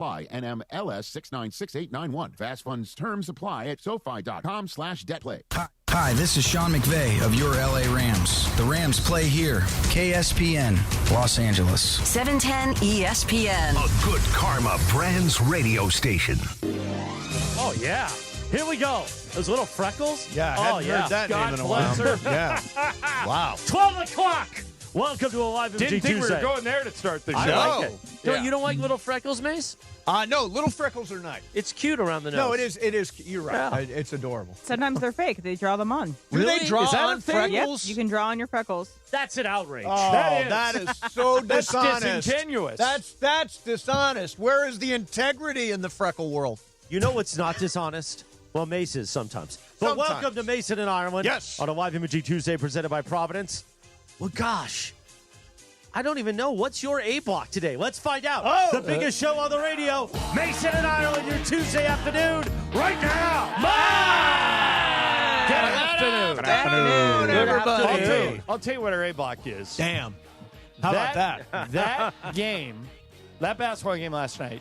Apply NMLS 696891. Fast funds terms apply at SoFi.com/DebtPlay. Hi, this is Sean McVey of your LA Rams. The Rams play here. KSPN, Los Angeles. 710 ESPN. A good karma brands radio station. Oh, yeah. Here we go. Those little freckles? Yeah, I hadn't heard that God name in a bless while. her. Yeah. Wow. 12 o'clock. Welcome to a live MG Didn't think Tuesday. we were going there to start the show. I like know. it. You don't like little freckles, Mace? No, little freckles are nice. It's cute around the nose. No, it is. You're right. Yeah. It's adorable. Sometimes they're fake. They draw them on. Do they draw Is that on a thing? freckles? Yep, you can draw on your freckles. That's an outrage. Oh, that is so That's dishonest. disingenuous. That's dishonest. Where is the integrity in the freckle world? You know what's not dishonest? Well, Mace is sometimes. But Sometimes. welcome to Mason and Ireland. Yes. On a live MG Tuesday presented by Providence. Well, gosh. I don't even know. What's your A block today? Let's find out. The biggest show on the radio. Mason and Ireland, your Tuesday afternoon, right now. Good afternoon. Good everybody. I'll tell you what our A block is. Damn. How about that? That game, that basketball game last night,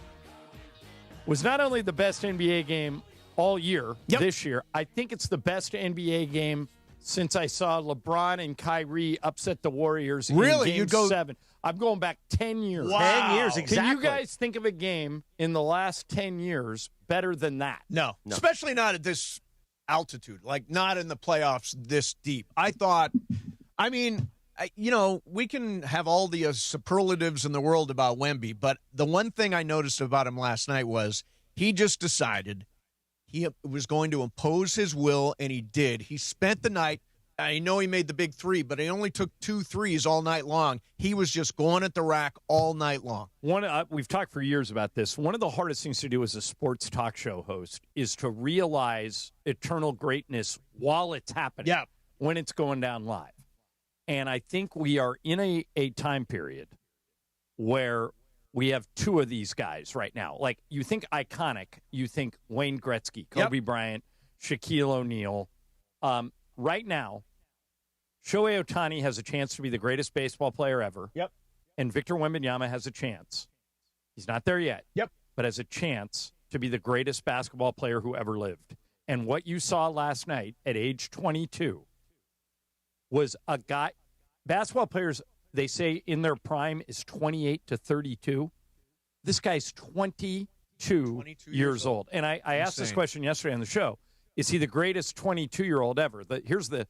was not only the best NBA game all year, this year, I think it's the best NBA game since I saw LeBron and Kyrie upset the Warriors in Game 7. I'm going back 10 years. Wow. 10 years, exactly. Can you guys think of a game in the last 10 years better than that? No, especially not at this altitude, like not in the playoffs this deep. We can have all the superlatives in the world about Wemby, but the one thing I noticed about him last night was he just decided he was going to impose his will, and he did. He spent the night. I know he made the big three, but he only took 2 threes all night long. He was just going at the rack all night long. We've talked for years about this. One of the hardest things to do as a sports talk show host is to realize eternal greatness while it's happening, when it's going down live. And I think we are in a time period where we have 2 of these guys right now. Like, you think iconic, you think Wayne Gretzky, Kobe Bryant, Shaquille O'Neal. Right now, Shohei Ohtani has a chance to be the greatest baseball player ever. Yep. And Victor Wembanyama has a chance. He's not there yet. Yep. But has a chance to be the greatest basketball player who ever lived. And what you saw last night at age 22 was a guy. Basketball players, they say in their prime is 28 to 32. This guy's 22 years old. And I asked this question yesterday on the show. Is he the greatest 22-year-old ever? Here's the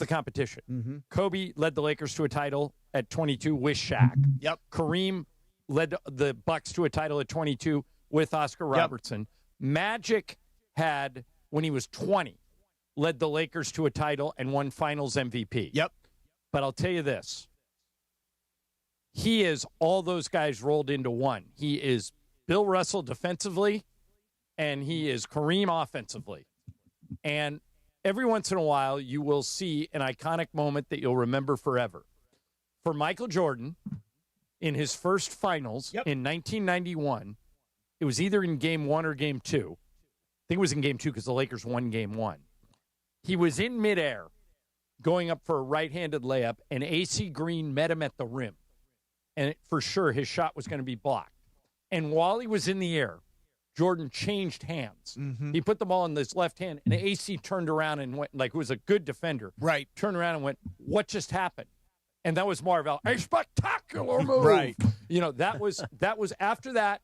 competition. Mm-hmm. Kobe led the Lakers to a title at 22 with Shaq. Yep. Kareem led the Bucks to a title at 22 with Oscar Robertson. Magic had, when he was 20, led the Lakers to a title and won Finals MVP. Yep. But I'll tell you this. He is all those guys rolled into one. He is Bill Russell defensively, and he is Kareem offensively. And every once in a while, you will see an iconic moment that you'll remember forever. For Michael Jordan, in his first finals in 1991, it was either in Game 1 or Game 2. I think it was in Game 2 because the Lakers won Game 1. He was in midair going up for a right-handed layup, and AC Green met him at the rim. And for sure, his shot was going to be blocked. And while he was in the air, Jordan changed hands. Mm-hmm. He put the ball in his left hand, and AC turned around and went, like, it was a good defender. Right. Turned around and went, what just happened? And that was Marvell. A spectacular move. Right. You know, that was after that,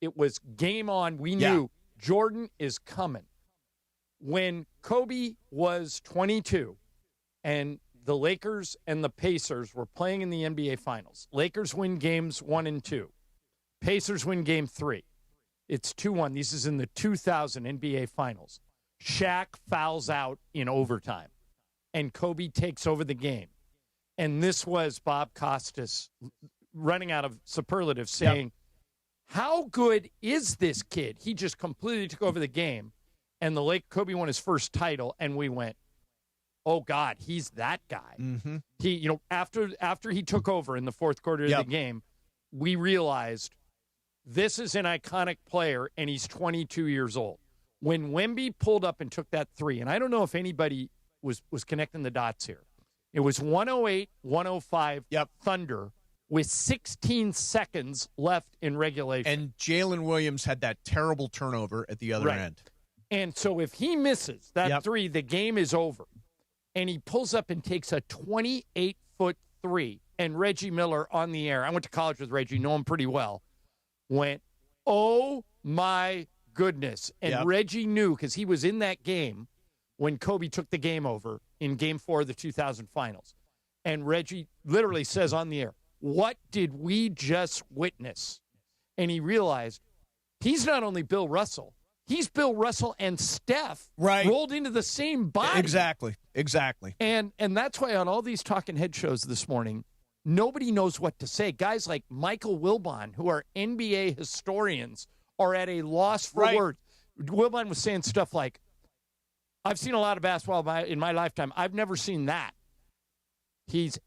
it was game on. We knew Jordan is coming. When Kobe was 22 and the Lakers and the Pacers were playing in the NBA Finals, Lakers win games 1 and 2. Pacers win game 3. It's 2-1. This is in the 2000 NBA Finals. Shaq fouls out in overtime, and Kobe takes over the game. And this was Bob Costas running out of superlatives saying, how good is this kid? He just completely took over the game. And Kobe won his first title, and we went, oh, God, he's that guy. Mm-hmm. He, you know, after he took over in the fourth quarter of the game, we realized this is an iconic player, and he's 22 years old. When Wemby pulled up and took that three, and I don't know if anybody was connecting the dots here. It was 108-105 Thunder with 16 seconds left in regulation. And Jalen Williams had that terrible turnover at the other end. And so if he misses that three, the game is over. And he pulls up and takes a 28-foot three. And Reggie Miller on the air, I went to college with Reggie, know him pretty well, went, oh, my goodness. And Reggie knew, because he was in that game when Kobe took the game over in Game 4 of the 2000 Finals. And Reggie literally says on the air, what did we just witness? And he realized he's not only Bill Russell, he's Bill Russell and Steph rolled into the same body. Exactly. And that's why on all these talking head shows this morning, nobody knows what to say. Guys like Michael Wilbon, who are NBA historians, are at a loss for words. Wilbon was saying stuff like, I've seen a lot of basketball in my lifetime. I've never seen that.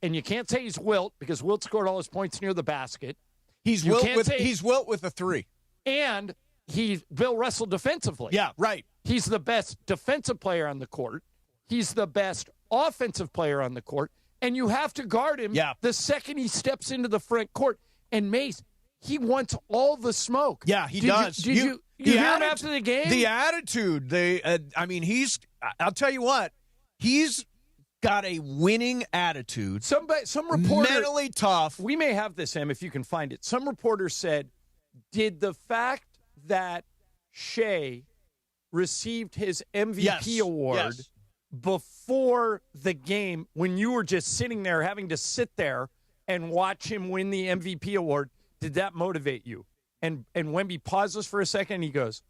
And you can't say he's Wilt, because Wilt scored all his points near the basket. He's Wilt with a three. And he's Bill Russell defensively. Yeah, right. He's the best defensive player on the court. He's the best offensive player on the court. And you have to guard him the second he steps into the front court. And Mace, he wants all the smoke. Yeah, he does. Did you hear him after the game? The attitude. I'll tell you what, he's got a winning attitude. Some reporter, mentally tough. We may have this, Em, if you can find it. Some reporter said, did the fact that Shea received his MVP award before the game, when you were just sitting there having to sit there and watch him win the MVP award, did that motivate you? And Wemby pauses for a second and he goes,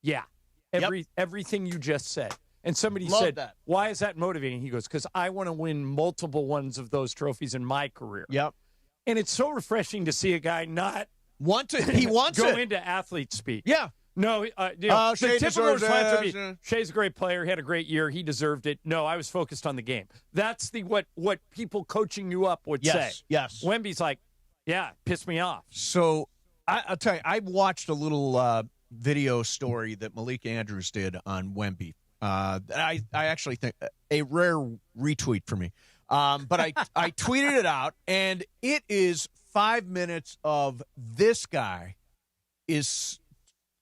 yeah, everything you just said. And somebody said, why is that motivating? He goes, because I want to win multiple ones of those trophies in my career. Yep. And it's so refreshing to see a guy not he wants go it. into athlete speak. Yeah. No, Shea deserves it. Shay's a great player. He had a great year. He deserved it. No, I was focused on the game. That's what people coaching you up would say. Yes. Wemby's like, yeah, pissed me off. So I'll tell you, I watched a little video story that Malik Andrews did on Wemby. I actually think a rare retweet for me. But I tweeted it out, and it is 5 minutes of this guy is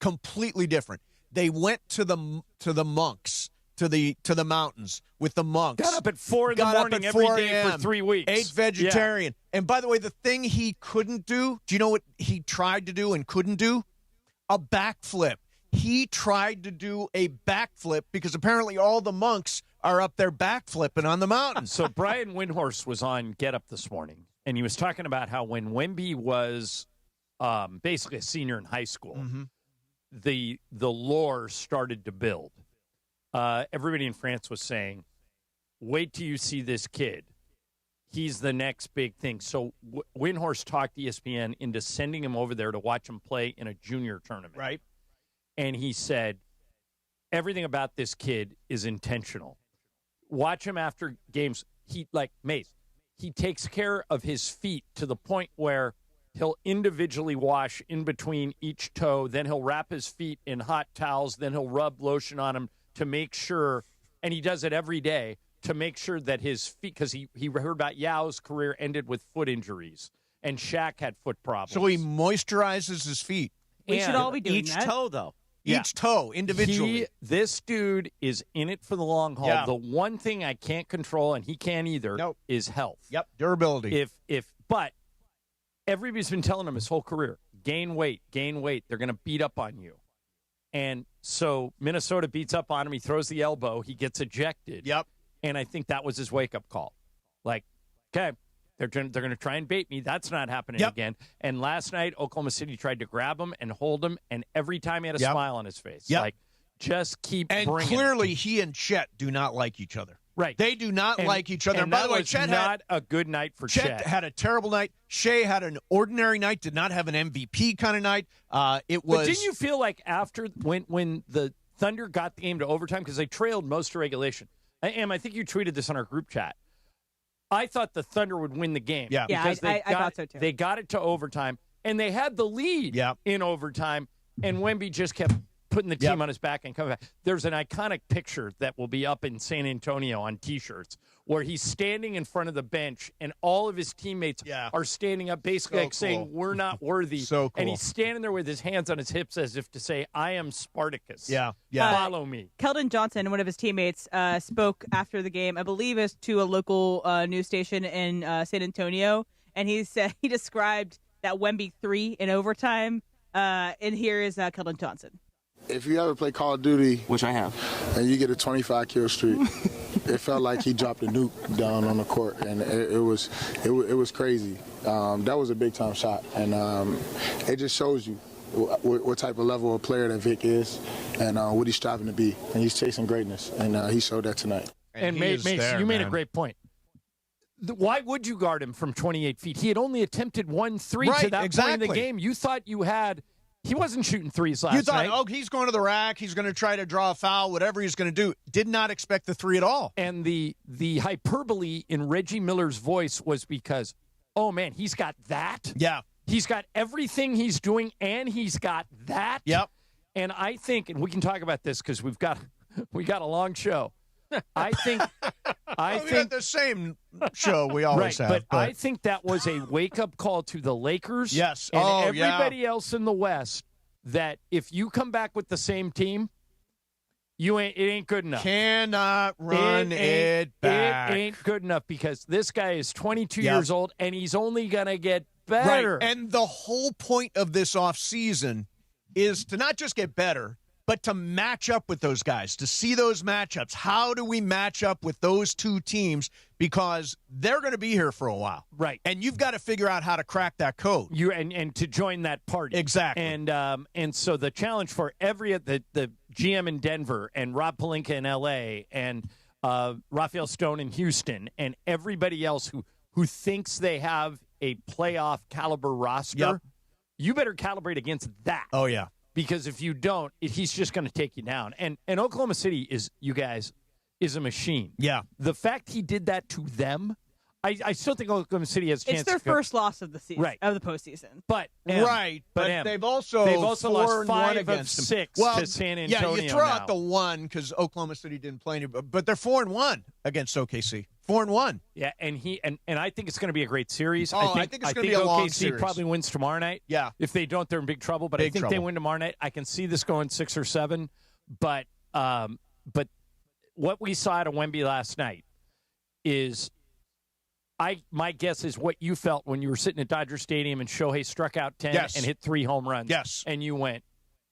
completely different. They went to the monks, to the mountains with the monks. Got up at 4 in the morning every day for 3 weeks. Ate vegetarian. Yeah. And by the way, the thing he couldn't do you know what he tried to do and couldn't do? A backflip. He tried to do a backflip because apparently all the monks are up there backflipping on the mountain. So Brian Windhorst was on Get Up this morning, and he was talking about how when Wemby was basically a senior in high school, the lore started to build. Everybody in France was saying, wait till you see this kid. He's the next big thing. So Windhorst talked ESPN into sending him over there to watch him play in a junior tournament. Right. And he said, everything about this kid is intentional. Watch him after games. He takes care of his feet to the point where he'll individually wash in between each toe. Then he'll wrap his feet in hot towels. Then he'll rub lotion on them to make sure, and he does it every day, to make sure that his feet, because he heard about Yao's career ended with foot injuries, and Shaq had foot problems. So he moisturizes his feet. We should all be doing each that. toe, though. Each toe individually. This dude is in it for the long haul. Yeah. The one thing I can't control, and he can't either, is health. Yep, durability. But everybody's been telling him his whole career, gain weight. They're going to beat up on you. And so Minnesota beats up on him. He throws the elbow. He gets ejected. Yep. And I think that was his wake-up call. Like, okay, they're going to try and bait me. That's not happening again. And last night, Oklahoma City tried to grab him and hold him, and every time he had a smile on his face. Yep. Like, just keep bringing And clearly he and Chet do not like each other. Right. They do not like each other. And by the way, was Chet not a good night for Chet. Had a terrible night. Shea had an ordinary night, did not have an MVP kind of night. But didn't you feel like after when the Thunder got the game to overtime, because they trailed most of regulation, I think you tweeted this on our group chat, I thought the Thunder would win the game. Yeah, I thought so too. They got it to overtime, and they had the lead in overtime, and Wemby just kept putting the team on his back and coming back. There's an iconic picture that will be up in San Antonio on T-shirts where he's standing in front of the bench and all of his teammates are standing up basically saying, we're not worthy. So cool. And he's standing there with his hands on his hips as if to say, I am Spartacus. Yeah. Follow me. Keldon Johnson, one of his teammates, spoke after the game, I believe it was to a local news station in San Antonio, and he said he described that Wemby 3 in overtime, and here is Keldon Johnson. If you ever play Call of Duty, which I have, and you get a 25-kill streak, it felt like he dropped a nuke down on the court, and it was crazy. That was a big-time shot, and it just shows you what type of level of player that Vic is and what he's striving to be. And he's chasing greatness, and he showed that tonight. And Mace, you made a great point. Why would you guard him from 28 feet? He had only attempted 1 3 to that point in the game. You thought you had – he wasn't shooting threes last night. You thought, he's going to the rack. He's going to try to draw a foul, whatever he's going to do. Did not expect the 3 at all. And the hyperbole in Reggie Miller's voice was because, oh, man, he's got that. Yeah. He's got everything he's doing, and he's got that. Yep. And I think, and we can talk about this because we got a long show. I think we got the same show we always have. But I think that was a wake-up call to the Lakers and everybody else in the West that if you come back with the same team, it ain't good enough. Cannot run it back. It ain't good enough because this guy is 22 years old, and he's only going to get better. Right. And the whole point of this offseason is to not just get better, but to match up with those guys, to see those matchups. How do we match up with those two teams? Because they're going to be here for a while. Right. And you've got to figure out how to crack that code. And to join that party. Exactly. And so the challenge for the GM in Denver and Rob Pelinka in L.A. and Raphael Stone in Houston and everybody else who thinks they have a playoff caliber roster, you better calibrate against that. Oh, yeah. Because if you don't, he's just going to take you down. And Oklahoma City is a machine. Yeah. The fact he did that to them, I still think Oklahoma City has a chance. It's their first loss of the season, of the postseason. But they've also lost 5 of 6 to San Antonio. Yeah, you throw out the 1 because Oklahoma City didn't play any, but they're 4-1 against OKC. 4-1. Yeah, and I think it's going to be a great series. I think it's going to be a long series. OKC probably wins tomorrow night. Yeah. If they don't, they're in big trouble. But I think they win tomorrow night. I can see this going 6 or 7. But what we saw out of Wemby last night is my guess is what you felt when you were sitting at Dodger Stadium and Shohei struck out 10 and hit 3 home runs. Yes. And you went,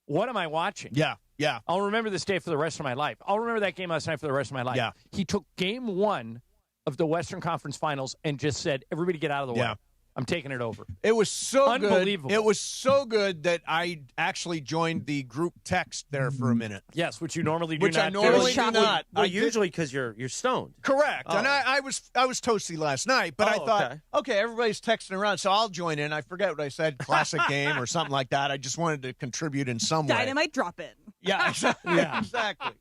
what am I watching? Yeah. Yeah. I'll remember this day for the rest of my life. I'll remember that game last night for the rest of my life. Yeah. He took game 1 of the Western Conference Finals and just said, everybody get out of the way. I'm taking it over. It was so unbelievable. Good. It was so good that I actually joined the group text there for a minute. Yes, which you normally do which not. I normally do not. Well, usually because you're stoned. Correct. And I was toasty last night, but I thought, okay, everybody's texting around, so I'll join in. I forget what I said, classic game or something like that. I just wanted to contribute in some way. Dynamite drop in. Yeah, exactly. Exactly.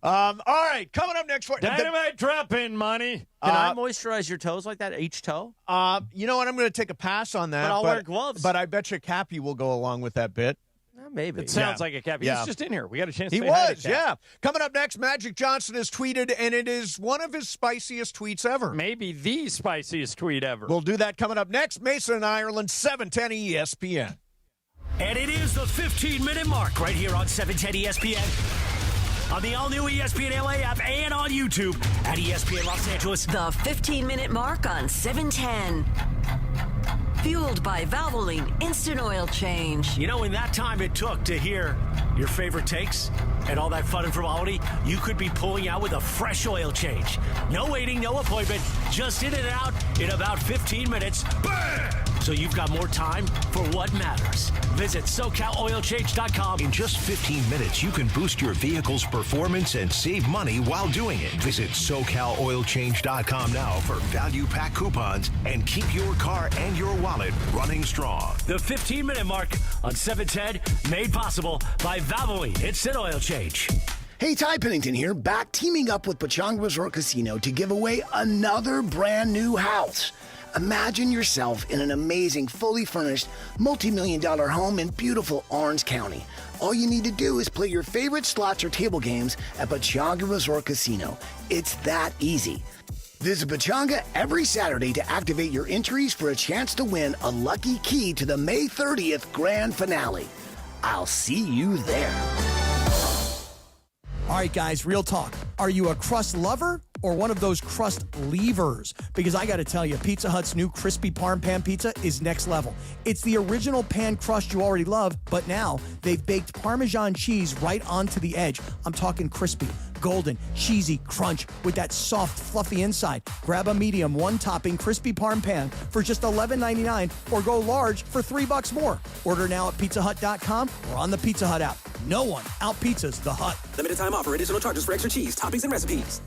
All right, coming up next. Dynamite drop in, money. Can I moisturize your toes like that, each toe? You know what? I'm going to take a pass on that. But I'll wear gloves. But I bet you Cappy will go along with that bit. Maybe. It sounds like a Cappy. Yeah. He's just in here. We got a chance to He say hi to was, Cap. yeah. Coming up next, Magic Johnson has tweeted, and it is one of his spiciest tweets ever. Maybe the spiciest tweet ever. We'll do that coming up next. Mason and Ireland, 710 ESPN. And it is the 15-minute mark right here on 710 ESPN. On the all-new ESPN LA app and on YouTube at ESPN Los Angeles. The 15-minute mark on 710. Fueled by Valvoline Instant Oil Change. You know, in that time it took to hear your favorite takes and all that fun and frivolity, you could be pulling out with a fresh oil change. No waiting, no appointment, just in and out in about 15 minutes. Bam! So you've got more time for what matters. Visit SoCalOilChange.com. In just 15 minutes, you can boost your vehicle's performance and save money while doing it. Visit SoCalOilChange.com now for value pack coupons and keep your car and your wallet running strong. The 15-minute mark on 710, made possible by Valvoline Instant Oil Change. Hey, Ty Pennington here, back teaming up with Pechanga Resort Casino to give away another brand new house. Imagine yourself in an amazing, fully furnished, multi-million-dollar home in beautiful Orange County. All you need to do is play your favorite slots or table games at Pechanga Resort Casino. It's that easy. Visit Pechanga every Saturday to activate your entries for a chance to win a lucky key to the May 30th grand finale. I'll see you there. All right, guys, real talk. Are you a crust lover or one of those crust leavers? Because I got to tell you, Pizza Hut's new crispy parm pan pizza is next level. It's the original pan crust you already love, but now they've baked Parmesan cheese right onto the edge. I'm talking crispy, golden, cheesy crunch with that soft, fluffy inside. Grab a medium, one-topping crispy parm pan for just $11.99 or go large for $3 more. Order now at pizzahut.com or on the Pizza Hut app. No one out-pizzas the Hut. Limited time offer. Additional charges for extra cheese, toppings, and recipes.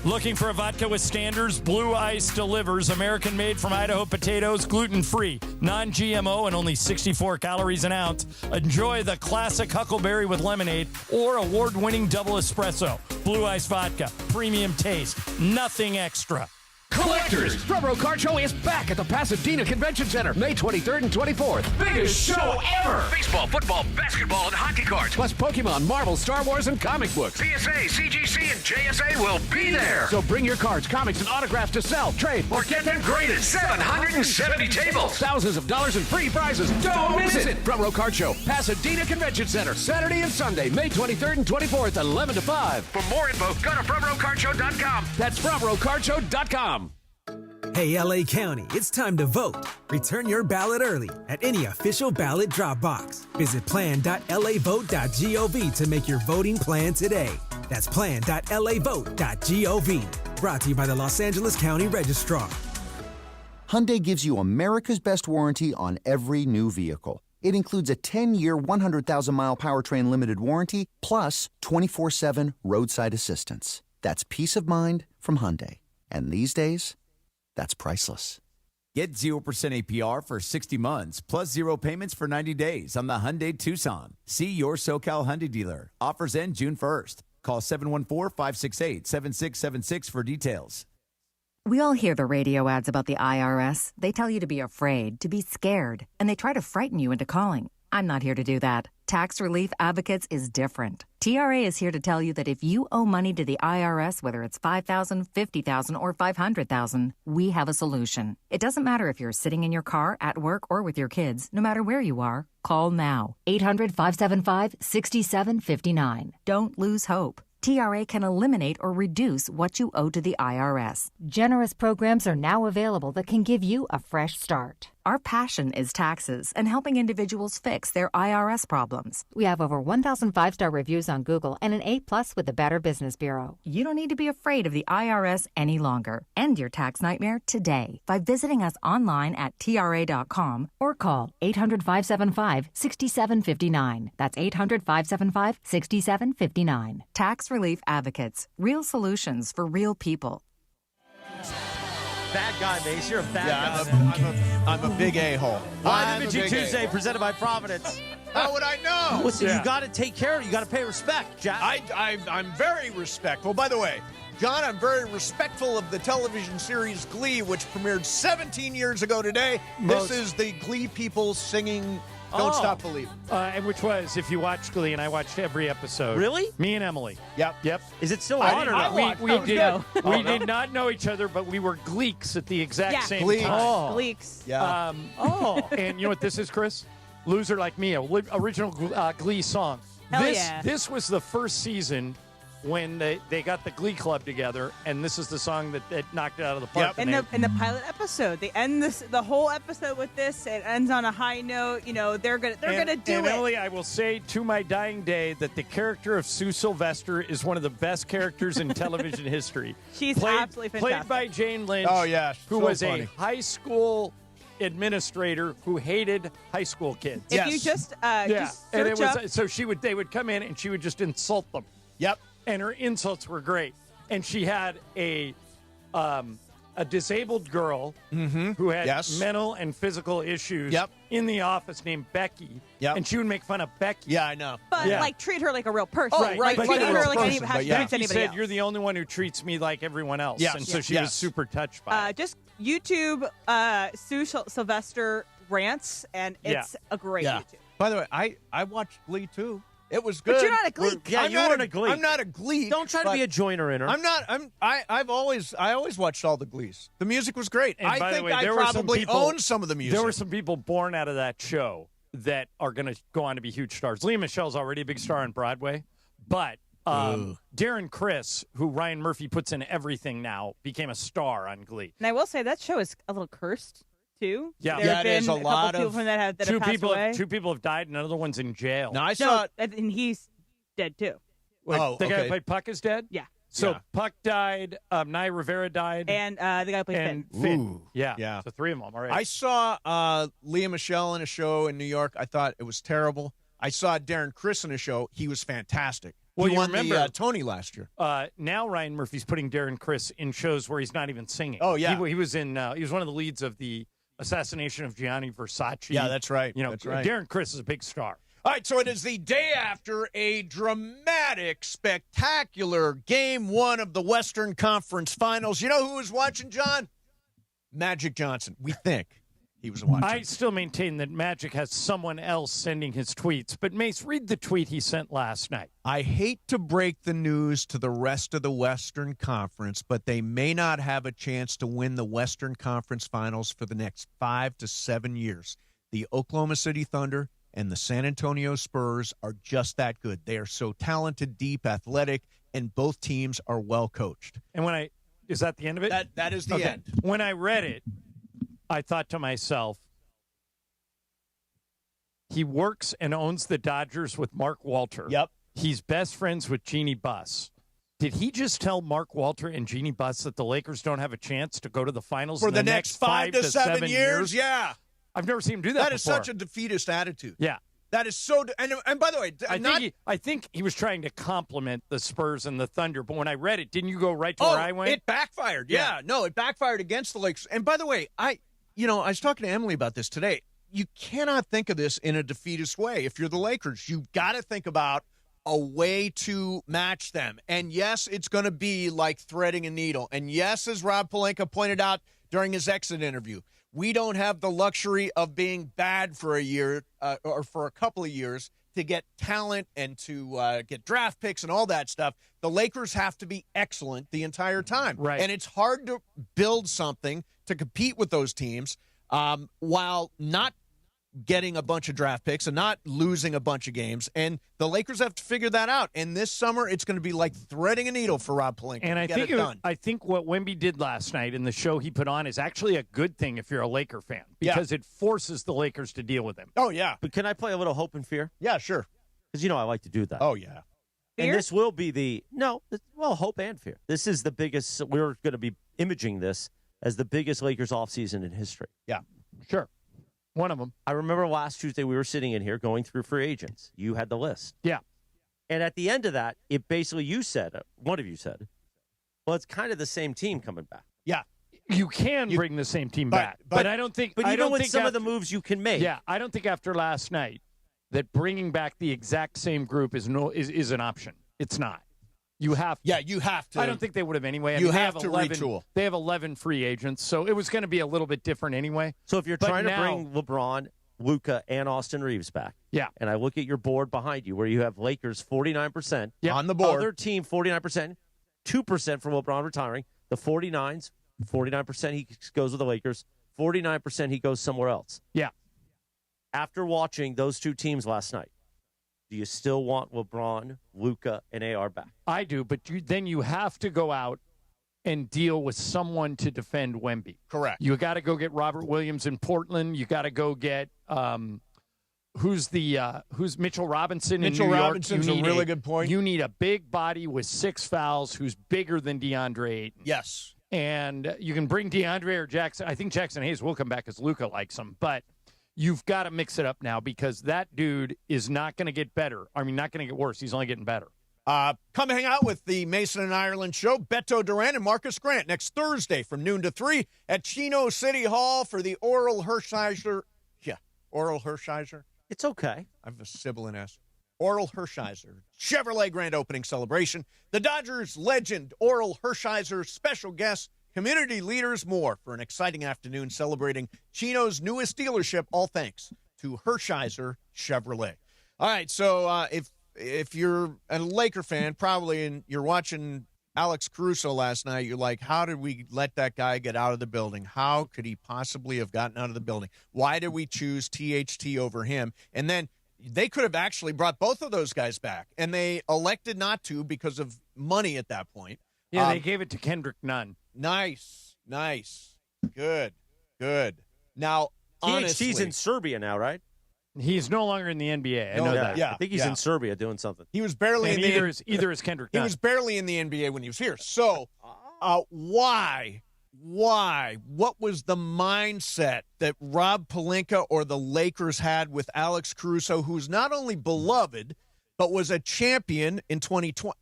Looking for a vodka with standards? Blue Ice delivers. American-made from Idaho potatoes, gluten-free, non-GMO, and only 64 calories an ounce. Enjoy the classic Huckleberry with lemonade or award-winning double espresso. Blue Ice vodka, premium taste, nothing extra. Collectors, Front Row Card Show is back at the Pasadena Convention Center, May 23rd and 24th. Biggest show ever! Baseball, football, basketball, and hockey cards, plus Pokemon, Marvel, Star Wars, and comic books. CSA, CGC, and JSA will be there. So bring your cards, comics, and autographs to sell, trade, or get them graded. 770 tables, thousands of dollars in free prizes. Don't miss it! Front Row Card Show, Pasadena Convention Center, Saturday and Sunday, May 23rd and 24th, 11 to 5. For more info, go to frontrowcardshow.com. That's frontrowcardshow.com. Hey, LA County, it's time to vote. Return your ballot early at any official ballot drop box. Visit plan.lavote.gov to make your voting plan today. That's plan.lavote.gov. Brought to you by the Los Angeles County Registrar. Hyundai gives you America's best warranty on every new vehicle. It includes a 10-year, 100,000-mile powertrain limited warranty, plus 24/7 roadside assistance. That's peace of mind from Hyundai. And these days, that's priceless. Get 0% APR for 60 months, plus 0 payments for 90 days on the Hyundai Tucson. See your SoCal Hyundai dealer. Offers end June 1st. Call 714-568-7676 for details. We all hear the radio ads about the IRS. They tell you to be afraid, to be scared, and they try to frighten you into calling. I'm not here to do that. Tax Relief Advocates is different. TRA is here to tell you that if you owe money to the IRS, whether it's $5,000, $50,000, or $500,000, we have a solution. It doesn't matter if you're sitting in your car, at work, or with your kids. No matter where you are, call now. 800-575-6759. Don't lose hope. TRA can eliminate or reduce what you owe to the IRS. Generous programs are now available that can give you a fresh start. Our passion is taxes and helping individuals fix their IRS problems. We have over 1,000 5-star reviews on Google and an A+ with the Better Business Bureau. You don't need to be afraid of the IRS any longer. End your tax nightmare today by visiting us online at TRA.com or call 800-575-6759. That's 800-575-6759. Tax Relief Advocates. Real solutions for real people. Bad guy, Mace. You're a bad guy. I'm a big a-hole. Vitamin Tuesday presented by Providence. How would I know? Listen, you got to take care of it. You got to pay respect, Jack. I'm very respectful. By the way, John, I'm very respectful of the television series Glee, which premiered 17 years ago today. This is the Glee people singing Don't Stop Believing. And which was, if you watch Glee, and I watched every episode. Really? Me and Emily. Yep. Is it still on or no? We did not know each other, but we were Gleeks at the exact same time. Gleeks. Yeah. And you know what this is, Chris? Loser Like Me, original Glee song. This was the first season when they got the Glee Club together, and this is the song that knocked it out of the park. Yep. In the pilot episode, they end the whole episode with this. It ends on a high note. You know, they're gonna do it. Emily, I will say to my dying day that the character of Sue Sylvester is one of the best characters in television history. She's absolutely fantastic. Played by Jane Lynch. Oh yeah, who was a high school administrator who hated high school kids. If you just search up. So they would come in and she would just insult them. Yep. And her insults were great. And she had a a disabled girl who had mental and physical issues in the office named Becky. And she would make fun of Becky. Yeah, I know. But, like, treat her like a real person. Right. Like, But treat her like Becky how she treats anybody said, else. you're the only one who treats me like everyone else. Yes. And so she was super touched by it. Just YouTube Sue Sylvester rants, and it's a great YouTube. By the way, I watched Glee, too. It was good. But you're not a Glee. Yeah, you weren't a Glee. I'm not a Glee. Don't try to be a joiner in her. I'm not. I always watched all the Glees. The music was great. And by the way, I there were some probably people, own some of the music. There were some people born out of that show that are going to go on to be huge stars. Leah Michelle's already a big star on Broadway, but Darren Criss, who Ryan Murphy puts in everything now, became a star on Glee. And I will say that show is a little cursed, too. Yeah, there have been is a lot couple of people that have passed away. Two people have died, and another one's in jail. Now I saw, and he's dead, too. Wait, the guy who played Puck is dead? Yeah. So Puck died, Naya Rivera died. And the guy who played Finn. Finn. Yeah. So three of them. All right. I saw Leah Michelle in a show in New York. I thought it was terrible. I saw Darren Criss in a show. He was fantastic. Well, he you won remember the Tony last year. Now Ryan Murphy's putting Darren Criss in shows where he's not even singing. Oh, yeah. He was in. He was one of the leads of the assassination of Gianni Versace. Yeah, that's right. You know, that's right. Darren Criss is a big star. All right, so it is the day after a dramatic, spectacular Game 1 of the Western Conference Finals. You know who was watching, John? Magic Johnson. We think he was watching. I still maintain that Magic has someone else sending his tweets. But, Mace, read the tweet he sent last night. I hate to break the news to the rest of the Western Conference, but they may not have a chance to win the Western Conference Finals for the next 5 to 7 years. The Oklahoma City Thunder and the San Antonio Spurs are just that good. They are so talented, deep, athletic, and both teams are well coached. And is that the end of it? That is the end. When I read it, I thought to myself, he works and owns the Dodgers with Mark Walter. Yep. He's best friends with Jeannie Buss. Did he just tell Mark Walter and Jeannie Buss that the Lakers don't have a chance to go to the finals For in the next 5 to 7 years? Yeah. I've never seen him do that That is before. such a defeatist attitude. Yeah. That is so and by the way, I think he was trying to compliment the Spurs and the Thunder, but when I read it, didn't you go right to where I went? It backfired. Yeah. No, it backfired against the Lakers. And by the way, I was talking to Emily about this today. You cannot think of this in a defeatist way. If you're the Lakers, you've got to think about a way to match them. And yes, it's going to be like threading a needle. And yes, as Rob Pelinka pointed out during his exit interview, we don't have the luxury of being bad for a year or for a couple of years to get talent and to get draft picks and all that stuff. The Lakers have to be excellent the entire time. Right. And it's hard to build something to compete with those teams while not getting a bunch of draft picks and not losing a bunch of games. And the Lakers have to figure that out. And this summer, it's going to be like threading a needle for Rob Pelinka. And I think what Wemby did last night in the show he put on is actually a good thing if you're a Laker fan because it forces the Lakers to deal with him. Oh, yeah. But can I play a little hope and fear? Yeah, sure. Because, I like to do that. Oh, yeah. And Fear? this will be hope and fear. This is the biggest, we're going to be imaging this as the biggest Lakers offseason in history. Yeah. Sure. One of them. I remember last Tuesday we were sitting in here going through free agents. You had the list. Yeah. And at the end of that, it basically one of you said, well, it's kind of the same team coming back. Yeah. You can bring the same team back. But I don't think. But I you don't know what think some of the moves you can make. Yeah. I don't think after last night that bringing back the exact same group is an option. It's not. You have to. Yeah, you have to. I don't think they would have anyway. You they have to 11, retool. They have 11 free agents, so it was going to be a little bit different anyway. So if you're trying to bring LeBron, Luka, and Austin Reeves back, and I look at your board behind you where you have Lakers 49% on the board, other team 49%, 2% for LeBron retiring, the 49s, 49% he goes with the Lakers, 49% he goes somewhere else. Yeah. After watching those two teams last night, do you still want LeBron, Luka, and AR back? I do, but then you have to go out and deal with someone to defend Wemby. Correct. You got to go get Robert Williams in Portland. You got to go get who's Mitchell Robinson in New York. Robinson's a really good point. You need a big body with 6 fouls who's bigger than DeAndre Ayton. Yes. And you can bring DeAndre or Jackson. I think Jackson Hayes will come back because Luka likes him, but you've got to mix it up now because that dude is not going to get better. I mean, not going to get worse. He's only getting better. Come hang out with the Mason and Ireland show, Beto Duran and Marcus Grant, next Thursday from noon to 3 at Chino City Hall for the Oral Hershiser. Yeah, Oral Hershiser. It's okay. I have a sibilant S. Oral Hershiser Chevrolet Grand Opening Celebration. The Dodgers legend Oral Hershiser, special guests, community leaders, more for an exciting afternoon celebrating Chino's newest dealership, all thanks to Hershiser Chevrolet. All right, so if you're a Laker fan, probably, and you're watching Alex Caruso last night, you're like, how did we let that guy get out of the building? How could he possibly have gotten out of the building? Why did we choose THT over him? And then they could have actually brought both of those guys back, and they elected not to because of money at that point. Yeah, they gave it to Kendrick Nunn. Nice. Good. Now, honestly, THT's in Serbia now, right? He's no longer in the NBA. I know that. Yeah, I think he's in Serbia doing something. He was barely in the either is Kendrick He Nunn. was barely in the NBA when he was here. So, why? What was the mindset that Rob Pelinka or the Lakers had with Alex Caruso, who's not only beloved, but was a champion in 2020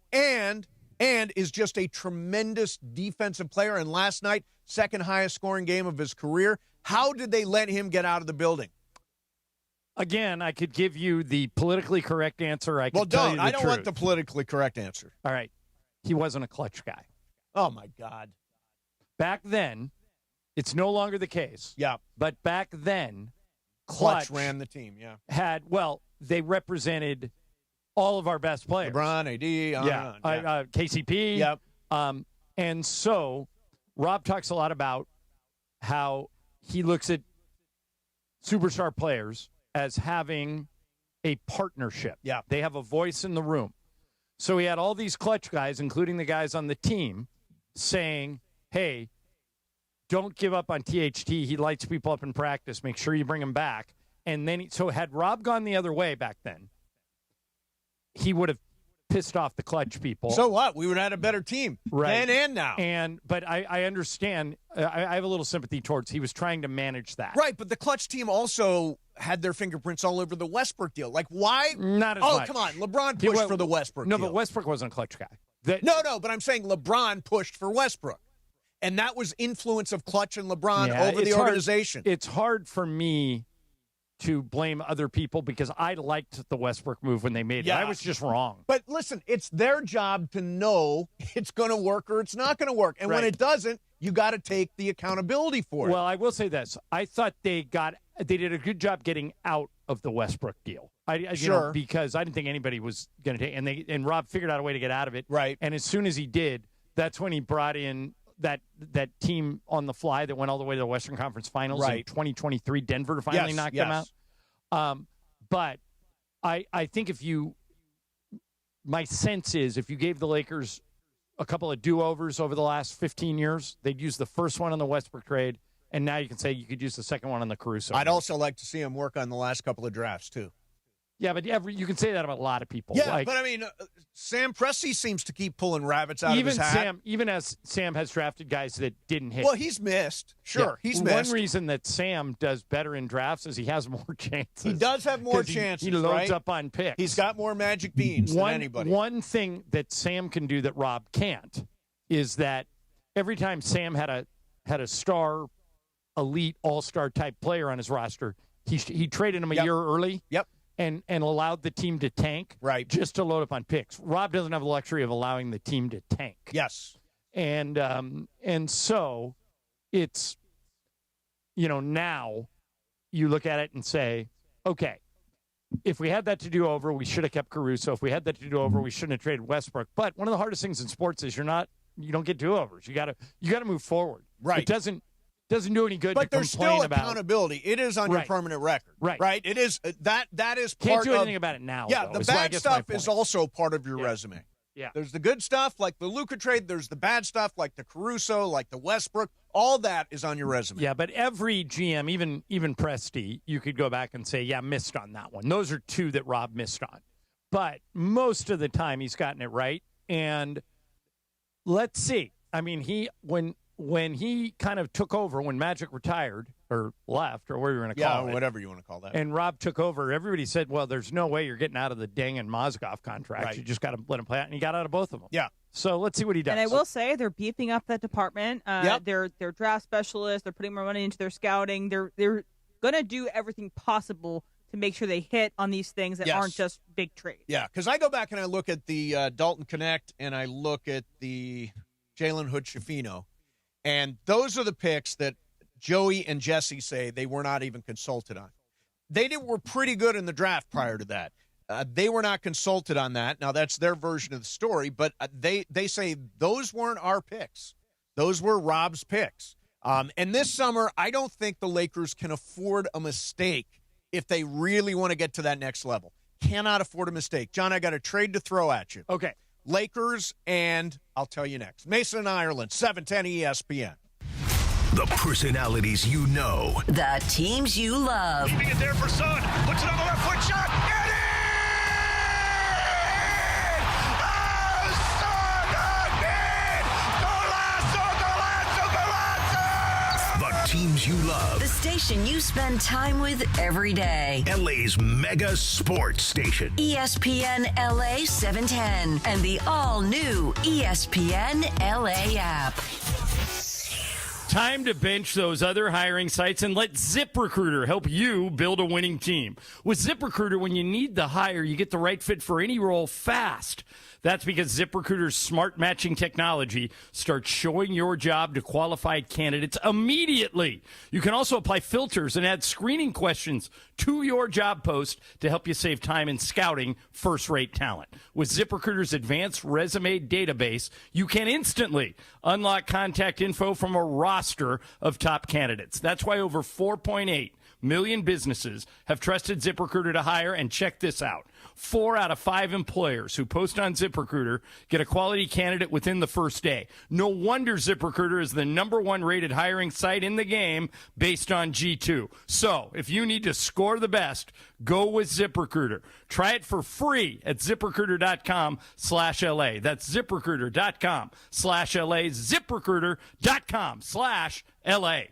and is just a tremendous defensive player, and last night, second highest scoring game of his career? How did they let him get out of the building? Again, I could give you the politically correct answer. I could tell you the I don't truth. want the politically correct answer. All right. He wasn't a clutch guy. Oh, my God. Back then, it's no longer the case. Yeah. But back then, Clutch ran the team, yeah. They represented all of our best players. LeBron, AD, KCP. Yep. And so Rob talks a lot about how he looks at superstar players as having a partnership. Yeah. They have a voice in the room. So he had all these clutch guys, including the guys on the team, saying, hey, don't give up on THT. He lights people up in practice. Make sure you bring him back. And then, so had Rob gone the other way back then, he would have pissed off the clutch people. So what? We would have had a better team right. then and now. But I understand. I have a little sympathy towards he was trying to manage that. Right, but the clutch team also had their fingerprints all over the Westbrook deal. Like, why? Not as much. Oh, come on. LeBron pushed for the Westbrook deal. No, but Westbrook wasn't a clutch guy. No, but I'm saying LeBron pushed for Westbrook. And that was influence of Clutch and LeBron over the organization. It's hard for me to blame other people because I liked the Westbrook move when they made it. I was just wrong. But listen, it's their job to know it's going to work or it's not going to work. And when it doesn't, you got to take the accountability for it. Well, I will say this. I thought they did a good job getting out of the Westbrook deal. Because I didn't think anybody was going to take and Rob figured out a way to get out of it. Right. And as soon as he did, that's when he brought in that team on the fly that went all the way to the Western Conference Finals in 2023. Denver finally knocked them out. But I think my sense is if you gave the Lakers a couple of do-overs over the last 15 years, they'd use the first one on the Westbrook trade, and now you can say you could use the second one on the Caruso. I'd also like to see him work on the last couple of drafts, too. Yeah, but you can say that about a lot of people. Yeah, but I mean, Sam Presti seems to keep pulling rabbits out of his hat. Even as Sam has drafted guys that didn't hit. Well, he's missed. Sure, he's missed. One reason that Sam does better in drafts is he has more chances. He does have more chances, He loads up on picks. He's got more magic beans than anybody. One thing that Sam can do that Rob can't is that every time Sam had a star, elite, all-star type player on his roster, he traded him a year early. Yep. And allowed the team to tank just to load up on picks. Rob doesn't have the luxury of allowing the team to tank. Yes. And so it's, now you look at it and say, okay, if we had that to do over, we should have kept Caruso. If we had that to do over, we shouldn't have traded Westbrook. But one of the hardest things in sports is you don't get do-overs. You gotta move forward. Right. It doesn't do any good but to there's complain still about. Accountability. It is on your permanent record. Right. It is that is Can't part do anything of, about it now. Yeah, though, the bad stuff is also part of your resume. Yeah. There's the good stuff like the Luka trade. There's the bad stuff like the Caruso, like the Westbrook. All that is on your resume. Yeah, but every GM, even Presti, you could go back and say, yeah, missed on that one. Those are two that Rob missed on. But most of the time he's gotten it right. And let's see. I mean, when he kind of took over, when Magic retired, or left or whatever you want to call it. Yeah, whatever you want to call that. And Rob took over. Everybody said, well, there's no way you're getting out of the Deng and Mozgov contracts. Right. You just got to let him play out. And he got out of both of them. Yeah. So let's see what he does. And I will say they're beefing up that department. Yep. They're draft specialists. They're putting more money into their scouting. They're going to do everything possible to make sure they hit on these things that aren't just big trades. Yeah, because I go back and I look at the Dalton Connect and I look at the Jalen Hood-Schifino, and those are the picks that Joey and Jesse say they were not even consulted on. They were pretty good in the draft prior to that. They were not consulted on that. Now, that's their version of the story, but they say those weren't our picks. Those were Rob's picks. And this summer, I don't think the Lakers can afford a mistake if they really want to get to that next level. Cannot afford a mistake. John, I got a trade to throw at you. Okay. Lakers, and I'll tell you next. Mason and Ireland, 710 ESPN. The personalities you know. The teams you love. Keeping it there for Son. Puts it on the left foot shot. Get it! Oh, Son again! Golazo, golazo, golazo! The teams you love. The station you spend time with every day. LA's mega sports station. ESPN LA 710 and the all-new ESPN LA app. Time to bench those other hiring sites and let ZipRecruiter help you build a winning team. With ZipRecruiter, when you need the hire, you get the right fit for any role fast. That's because ZipRecruiter's smart matching technology starts showing your job to qualified candidates immediately. You can also apply filters and add screening questions to your job post to help you save time in scouting first-rate talent. With ZipRecruiter's advanced resume database, you can instantly unlock contact info from a roster of top candidates. That's why over 4.8 million businesses have trusted ZipRecruiter to hire, and check this out. 4 out of 5 employers who post on ZipRecruiter get a quality candidate within the first day. No wonder ZipRecruiter is the #1 rated hiring site in the game based on G2. So, if you need to score the best, go with ZipRecruiter. Try it for free at ZipRecruiter.com/LA. That's ZipRecruiter.com/LA. ZipRecruiter.com/LA.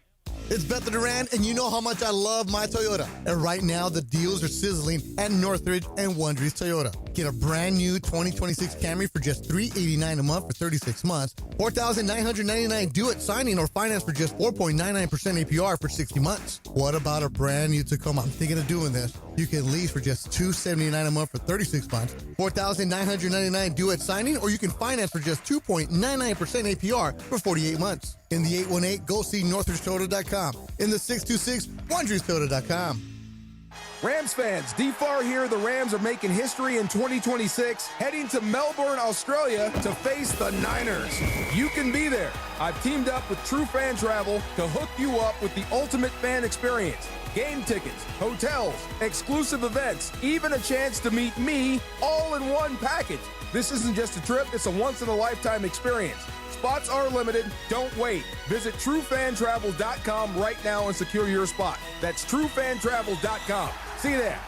It's Bethel Duran, and you know how much I love my Toyota. And right now, the deals are sizzling at Northridge and Wondries Toyota. Get a brand new 2026 Camry for just $389 a month for 36 months, $4,999 due at signing, or finance for just 4.99% APR for 60 months. What about a brand new Tacoma? I'm thinking of doing this. You can lease for just $279 a month for 36 months, $4,999 due at signing, or you can finance for just 2.99% APR for 48 months. In the 818, go see NorthridgeToyota.com. In the 626, WondriesToyota.com. Rams fans, D-Far here. The Rams are making history in 2026, heading to Melbourne, Australia to face the Niners. You can be there. I've teamed up with True Fan Travel to hook you up with the ultimate fan experience. Game tickets, hotels, exclusive events, even a chance to meet me, all in one package. This isn't just a trip, it's a once-in-a-lifetime experience. Spots are limited. Don't wait. Visit TrueFanTravel.com right now and secure your spot. That's TrueFanTravel.com. See you there.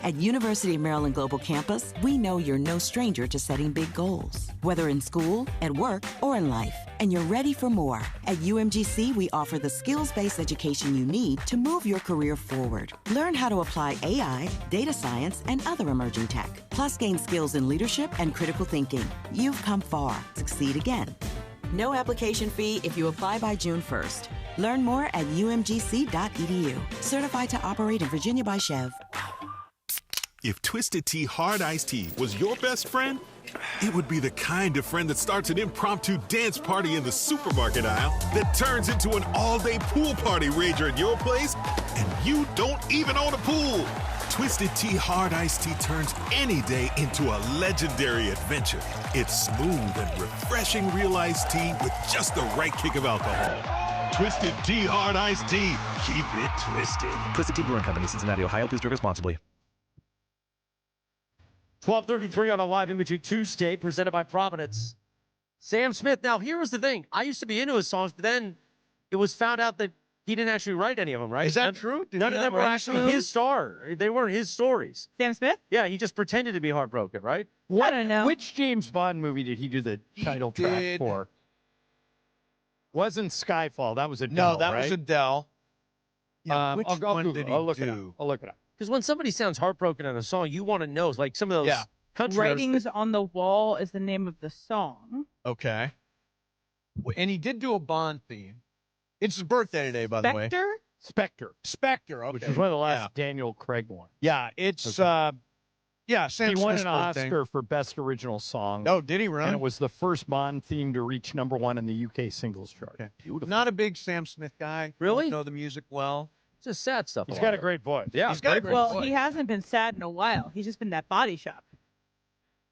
At University of Maryland Global Campus, we know you're no stranger to setting big goals, whether in school, at work, or in life, and you're ready for more. At UMGC, we offer the skills-based education you need to move your career forward. Learn how to apply AI, data science, and other emerging tech, plus gain skills in leadership and critical thinking. You've come far. Succeed again. No application fee if you apply by June 1st. Learn more at umgc.edu. Certified to operate in Virginia by Chev. If Twisted Tea Hard Iced Tea was your best friend, it would be the kind of friend that starts an impromptu dance party in the supermarket aisle that turns into an all-day pool party rager at your place, and you don't even own a pool. Twisted Tea Hard Iced Tea turns any day into a legendary adventure. It's smooth and refreshing real iced tea with just the right kick of alcohol. Twisted Tea Hard Iced Tea. Keep it twisted. Twisted Tea Brewing Company, Cincinnati, Ohio. Please drink responsibly. 12:33 on a live imaging Tuesday, presented by Providence. Sam Smith. Now, here was the thing. I used to be into his songs, but then it was found out that he didn't actually write any of them, right? Is that true? None of them were actually his They weren't his stories. Sam Smith? Yeah, he just pretended to be heartbroken, right? I don't know. Which James Bond movie did he do the title track for? Wasn't Skyfall. That was Adele, No, that right? was Adele. Yeah, which I'll one Google did it. he I'll look do? it up. I'll look it up. Because when somebody sounds heartbroken on a song, you want to know. Like some of those country Writings on the Wall is the name of the song. Okay. And he did do a Bond theme. It's his birthday today, by the way. Spectre. Spectre, okay. Which was one of the last Daniel Craig ones. Yeah, it's Sam He won Smith's an birthday. Oscar for Best Original Song. Oh, did he really? And it was the first Bond theme to reach #1 in the UK singles chart. Okay. Not a big Sam Smith guy. Really? Don't know the music well. It's just sad stuff. He's got a great voice. Yeah, He's got a great voice. He hasn't been sad in a while. He's just been that Body Shop.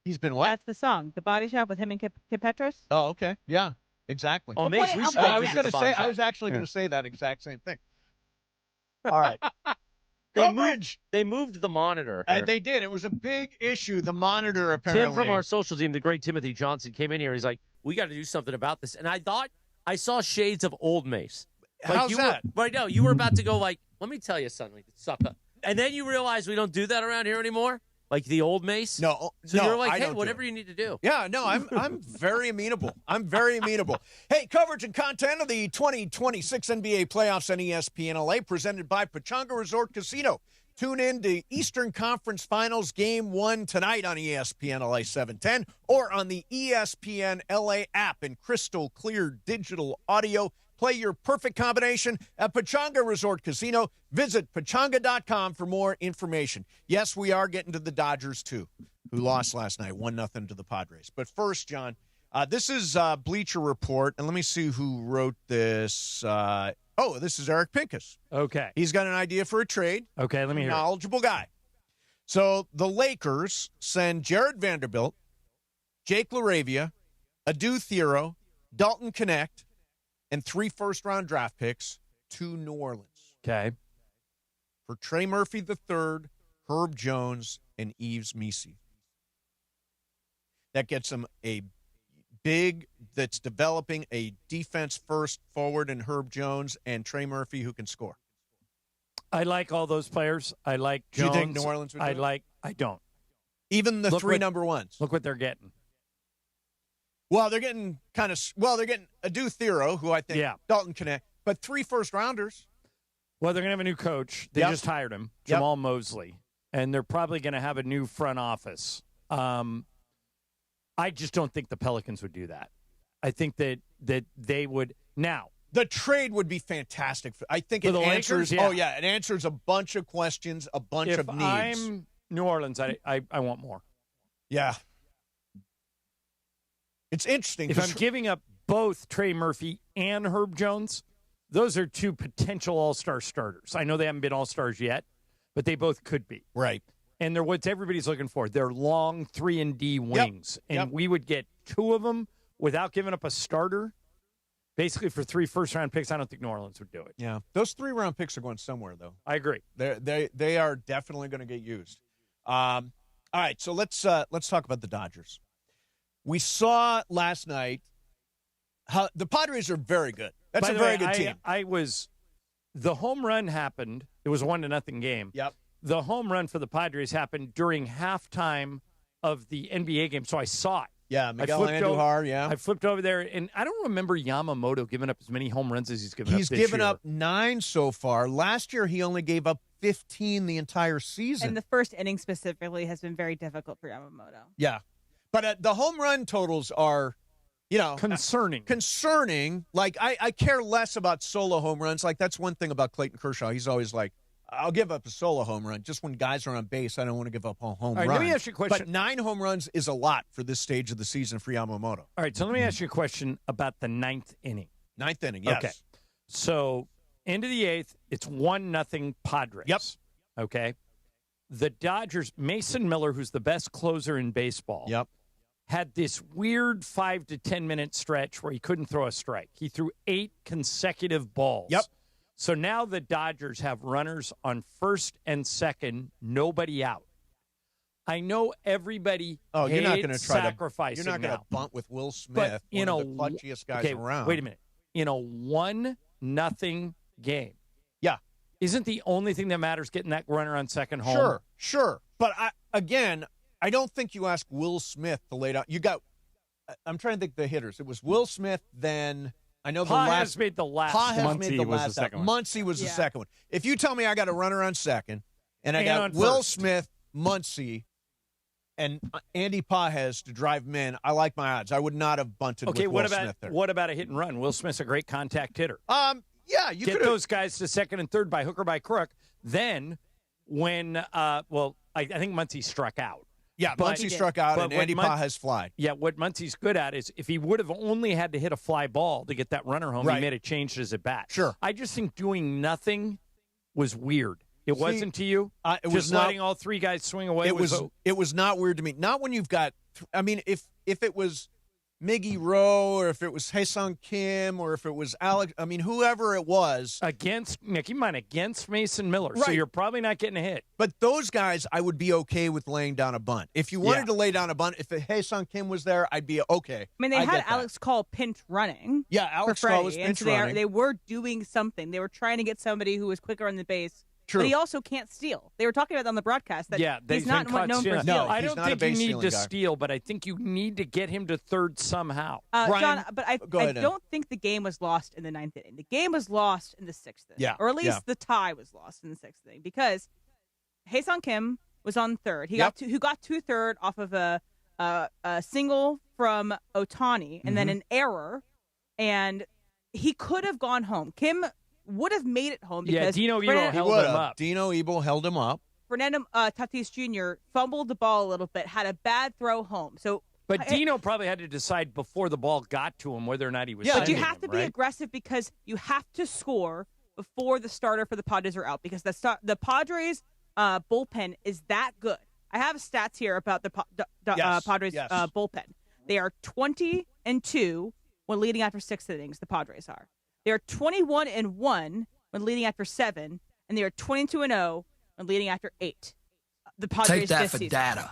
He's been what? That's the song, The Body Shop with him and Kip Petras. Oh, okay. Yeah, exactly. Oh, Mace, we I was going to say, I was actually going to say that exact same thing. All right. They moved the monitor. They did. It was a big issue. The monitor, apparently. Tim from our social team, the great Timothy Johnson, came in here. He's like, we got to do something about this. And I thought I saw shades of old Mace. Like How's that? Right now, you were about to go like, let me tell you something, sucker. And then you realize we don't do that around here anymore? Like the old Mace? No. So no, you're like, I hey, don't whatever do it. you need to do. Yeah, no, I'm very amenable. I'm very amenable. Hey, coverage and content of the 2026 NBA playoffs on ESPN LA presented by Pechanga Resort Casino. Tune in to Eastern Conference Finals Game 1 tonight on ESPN LA 710 or on the ESPN LA app in crystal clear digital audio. Play your perfect combination at Pechanga Resort Casino. Visit Pechanga.com for more information. Yes, we are getting to the Dodgers, too, who lost last night, 1-0 to the Padres. But first, John, this is Bleacher Report, and let me see who wrote this. This is Eric Pincus. Okay. He's got an idea for a trade. Okay, let me hear it. Knowledgeable guy. So the Lakers send Jared Vanderbilt, Jake LaRavia, Adu Thiero, Dalton Knecht, and 3 first-round draft picks to New Orleans. Okay. For Trey Murphy III, Herb Jones, and Yves Missi. That gets them a big that's developing a defense-first forward in Herb Jones and Trey Murphy who can score. I like all those players. I like Jones. Do you think New Orleans would do it? I don't. Even the number ones. Look what they're getting. Well, they're getting they're getting Adu Thiero, who I think Dalton Knecht, but 3 first-rounders. Well, they're going to have a new coach. They just hired him, Jamal Mosley, and they're probably going to have a new front office. I just don't think the Pelicans would do that. I think that they would now. The trade would be fantastic. I think it answers. Lakers, it answers a bunch of questions, a bunch of needs. If I'm New Orleans, I want more. Yeah, it's interesting. If I'm giving up both Trey Murphy and Herb Jones, those are 2 potential all-star starters. I know they haven't been all-stars yet, but they both could be. Right. And they're what everybody's looking for. They're long 3-and-D wings. And we would get 2 of them without giving up a starter. Basically, for 3 first-round picks, I don't think New Orleans would do it. Yeah, those 3-round picks are going somewhere, though. I agree. They are definitely going to get used. All right, so let's talk about the Dodgers. We saw last night how the Padres are very good. That's a very good team. The home run happened. It was a 1-0 game. Yep. The home run for the Padres happened during halftime of the NBA game, so I saw it. Yeah, Miguel Andujar, I flipped over there, and I don't remember Yamamoto giving up as many home runs as he's given up this year. He's given up 9 so far. Last year, he only gave up 15 the entire season. And the first inning specifically has been very difficult for Yamamoto. Yeah. But the home run totals are, concerning. Like, I care less about solo home runs. Like, that's one thing about Clayton Kershaw. He's always like, I'll give up a solo home run. Just when guys are on base, I don't want to give up a home run. Let me ask you a question. But 9 home runs is a lot for this stage of the season for Yamamoto. All right, so let me ask you a question about the 9th inning. 9th inning, yes. Okay. So, end of the 8th, it's 1-0 Padres. Yep. Okay. The Dodgers, Mason Miller, who's the best closer in baseball, had this weird 5 to 10 minute stretch where he couldn't throw a strike. He threw 8 consecutive balls. Yep. So now the Dodgers have runners on first and second, nobody out. I know everybody you're not going to try sacrificing You're not going to bunt with Will Smith, one of the clutchiest guys around. Wait a minute. In a 1-0 game. Yeah. Isn't the only thing that matters getting that runner on second home? Sure. But I don't think you ask Will Smith to lay down. I'm trying to think of the hitters. It was Will Smith, then I know Pa the last has made the last. Pa has Muncie made the was the last second one. Muncie was the second one. If you tell me I got a runner on second, and I And got on Will first. Smith, Muncie, and Andy Pajes to drive him in, I like my odds. I would not have bunted Okay, with what Will about Smith there. what about a hit and run? Will Smith's a great contact hitter. Yeah, you get could those guys to second and third by hook or by crook. Then when I think Muncie struck out. Yeah, But- Muncie struck out, but and what Andy Pajes flied. Yeah, what Muncie's good at is if he would have only had to hit a fly ball to get that runner home, Right. he made a change to his at bat. Sure. I just think doing nothing was weird. It wasn't to you. It was just not- letting all three guys swing away. It was not weird to me. Not when you've got. I mean, if it was Miggy Rowe, or if it was Haesung Kim, or if it was Alex. I mean, whoever it was against Mason Miller. So Right. you're probably not getting a hit. But those guys, I would be okay with laying down a bunt. If you wanted to lay down a bunt, if Haesung Kim was there, I'd be okay. I mean, they I had get that. Alex Call pinch running. Yeah, Alex for Call was Freddie, and pinch so running. they were doing something. They were trying to get somebody who was quicker on the base. True. But he also can't steal. They were talking about that on the broadcast that he's not known for stealing. No, I don't think you need to steal, but I think you need to get him to third somehow. John, but I ahead, don't think the game was lost in the ninth inning. The game was lost in the sixth inning. Yeah, Or at least yeah. the tie was lost in the sixth inning because Haesung Kim was on third. He got to third off of a single from Ohtani and then an error, and he could have gone home. Kim would have made it home because Dino Ebo held him up. Fernando Tatis Jr. fumbled the ball a little bit, had a bad throw home. But Dino probably had to decide before the ball got to him whether or not he was. But you sending have to him, be right? aggressive because you have to score before the starter for the Padres are out because the Padres bullpen is that good. I have stats here about the Padres bullpen. They are 20-2 when leading after 6 innings. The Padres are. They are 21-1 when leading after 7, and they are 22-0 when leading after 8. The Padres Take that this for season. data.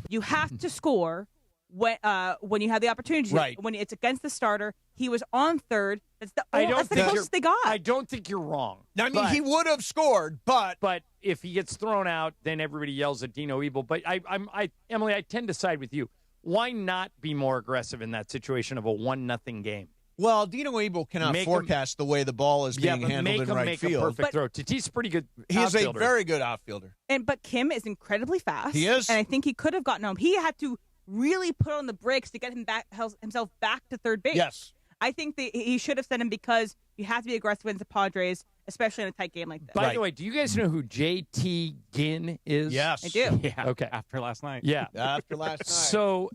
You have to score when you have the opportunity. Right. When it's against the starter, he was on third. That's the closest you're- they got. I don't think you're wrong. I mean, he would have scored, but if he gets thrown out, then everybody yells at Dino Ebel. But Emily, I tend to side with you. Why not be more aggressive in that situation of a 1-0 game? Well, Dino Ebel cannot forecast the way the ball is being handled in right make field. a perfect throw. Tatis pretty good. He is a outfielder. very good outfielder. But Kim is incredibly fast. He is. And I think he could have gotten home. He had to really put on the brakes to get himself back to third base. Yes. I think that he should have sent him because you have to be aggressive against the Padres, especially in a tight game like this. By the way, do you guys know who J.T. Ginn is? Yes. I do. Yeah. Okay. After last night. Yeah. After last night. So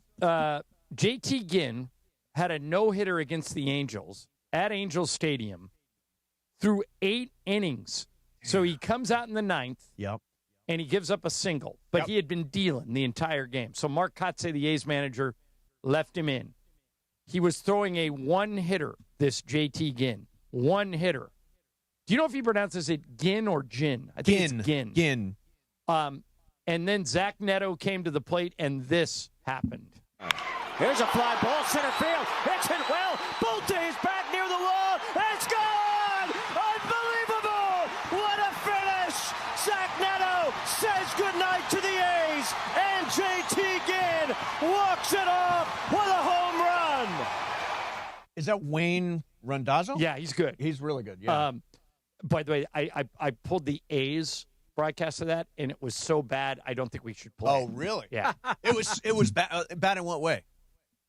J.T. Ginn had a no-hitter against the Angels at Angels Stadium through 8 innings. So he comes out in the 9th. Yep. And he gives up a single. But he had been dealing the entire game. So Mark Kotze, the A's manager, left him in. He was throwing a one-hitter, this J.T. Ginn. One-hitter. Do you know if he pronounces it Ginn or Gin? I think it's Ginn. Ginn. And then Zach Neto came to the plate, and this happened. Here's a fly ball, center field. Hits it well. Bolte is back near the wall. It's gone! Unbelievable! What a finish! Zach Neto says goodnight to the A's, and J.T. Ginn walks it off with a home run. Is that Wayne Randazzo? Yeah, he's good. He's really good, yeah. By the way, I pulled the A's broadcast of that, and it was so bad, I don't think we should play. Oh, really? Yeah. It was bad. Bad in what way?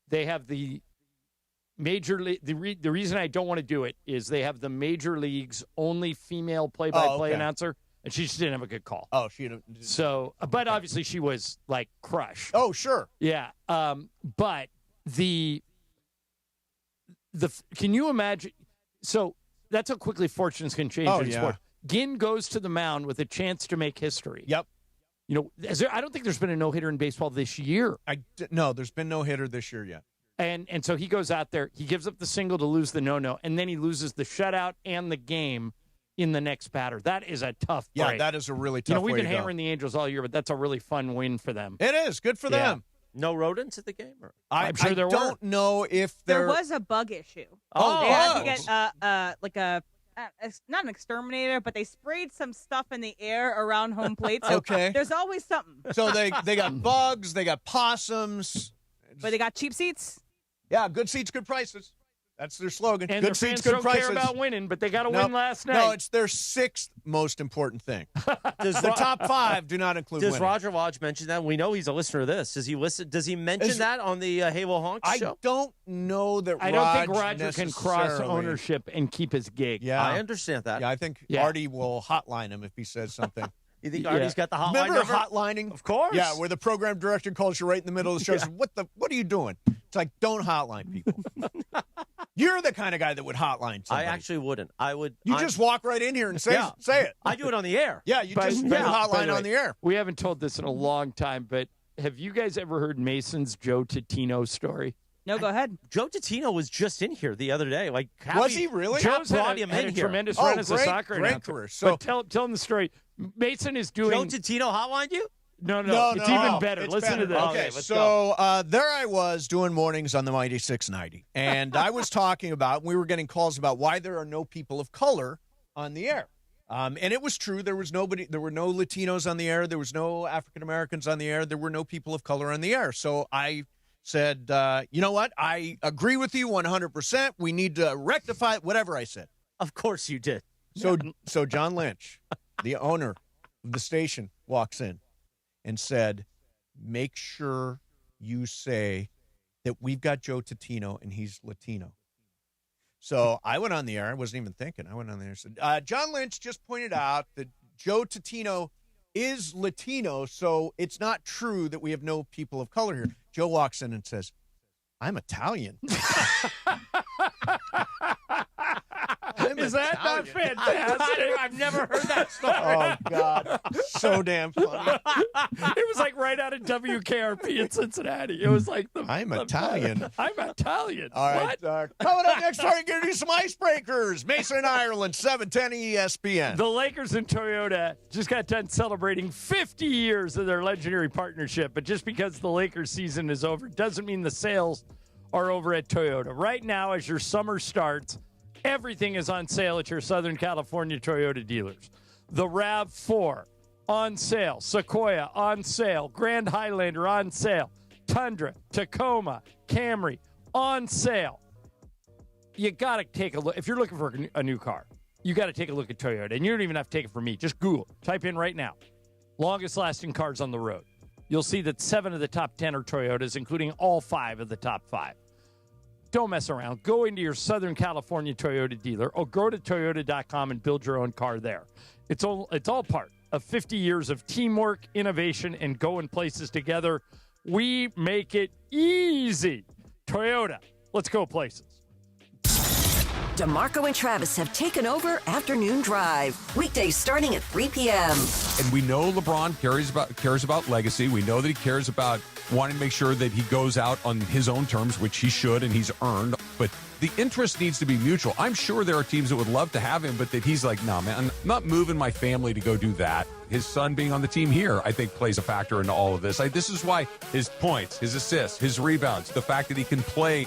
They have the major league. The reason I don't want to do it is they have the major league's only female play-by-play announcer, and she just didn't have a good call. Oh, she didn't. So, but obviously she was like crushed. Oh, sure. Yeah. But the can you imagine? So that's how quickly fortunes can change in sport. Ginn goes to the mound with a chance to make history. Yep. You know, I don't think there's been a no-hitter in baseball this year. No, there's been no hitter this year yet. And so he goes out there, he gives up the single to lose the no-no, and then he loses the shutout and the game in the next batter. That is a tough break. Yeah, that is a really tough we've way been to go. hammering the Angels all year, but that's a really fun win for them. It is. Good for them. No rodents at the game? I'm sure there were. I don't know if There was a bug issue. Oh, they had to get like a not an exterminator, but they sprayed some stuff in the air around home plate. So there's always something. So they got bugs, they got possums. But they got cheap seats. Yeah, good seats, good prices. That's their slogan. And good their seats, fans good don't prices. care about winning, but they got to Nope. win last night. No, it's their 6th most important thing. The top 5 do not include Does winning. Roger Lodge mention that? We know he's a listener of this. Does he listen? Does he mention that on the Halo Honks show? I don't know that I don't think Roger can cross ownership and keep his gig. Yeah. I understand that. Yeah, I think Artie will hotline him if he says something. You think Artie's got the hotline Remember number? hotlining? Of course. Yeah, where the program director calls you right in the middle of the show. Says, what are you doing? It's like, don't hotline people. You're the kind of guy that would hotline somebody. I actually wouldn't. I would. You just walk right in here and say it. I do it on the air. Yeah, you just hotline on the air. We haven't told this in a long time, but have you guys ever heard Mason's Joe Tatino story? No, go ahead. Joe Tatino was just in here the other day. Like, was he really? Joe's brought had him a in here. tremendous run as a soccer great announcer. career. So, but tell him the story. Mason is doing. Joe Tatino hotlined you? No, it's even better. It's Listen better. to this. Okay, so there I was doing mornings on the Mighty 690, and I was talking about, we were getting calls about why there are no people of color on the air. And it was true. There were no Latinos on the air. There was no African Americans on the air. There were no people of color on the air. So I said, you know what? I agree with you 100%. We need to rectify it, whatever I said. Of course you did. So John Lynch, the owner of the station, walks in and said, make sure you say that we've got Joe Tatino and he's Latino. So I went on the air. I wasn't even thinking. I went on there and said, John Lynch just pointed out that Joe Tatino is Latino, so it's not true that we have no people of color here. Joe walks in and says, I'm Italian. Is that not fantastic? I've never heard that story. Oh, God. So damn funny. It was like right out of WKRP in Cincinnati. It was like I'm Italian. I'm Italian. All right. Coming up next, we're going to do some icebreakers. Mason and Ireland, 710 ESPN. The Lakers and Toyota just got done celebrating 50 years of their legendary partnership. But just because the Lakers season is over doesn't mean the sales are over at Toyota. Right now, as your summer starts, everything is on sale at your Southern California Toyota dealers. The RAV4 on sale. Sequoia on sale. Grand Highlander on sale. Tundra, Tacoma, Camry on sale. You got to take a look. If you're looking for a new car, you got to take a look at Toyota. And you don't even have to take it from me. Just Google. Type in right now. Longest lasting cars on the road. You'll see that 7 of the top 10 are Toyotas, including all 5 of the top 5. Don't mess around. Go into your Southern California Toyota dealer or go to Toyota.com and build your own car there. It's all part of 50 years of teamwork, innovation, and going places together. We make it easy. Toyota, let's go places. DeMarco and Travis have taken over Afternoon Drive. Weekdays starting at 3 p.m. And we know LeBron cares about legacy. We know that he cares about wanting to make sure that he goes out on his own terms, which he should and he's earned. But the interest needs to be mutual. I'm sure there are teams that would love to have him, but that he's like, no, man, I'm not moving my family to go do that. His son being on the team here, I think, plays a factor into all of this. This is why his points, his assists, his rebounds, the fact that he can play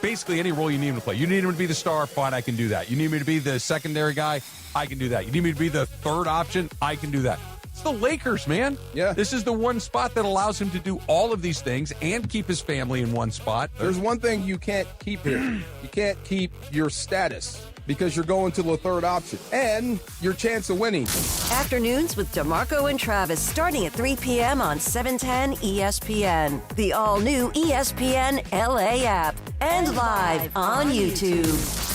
basically any role you need him to play. You need him to be the star, fine, I can do that. You need me to be the secondary guy, I can do that. You need me to be the third option, I can do that. It's the Lakers, man. Yeah. This is the one spot that allows him to do all of these things and keep his family in one spot. There's one thing you can't keep here. You can't keep your status because you're going to the third option and your chance of winning. Afternoons with DeMarco and Travis starting at 3 p.m. on 710 ESPN. The all-new ESPN LA app and live on YouTube.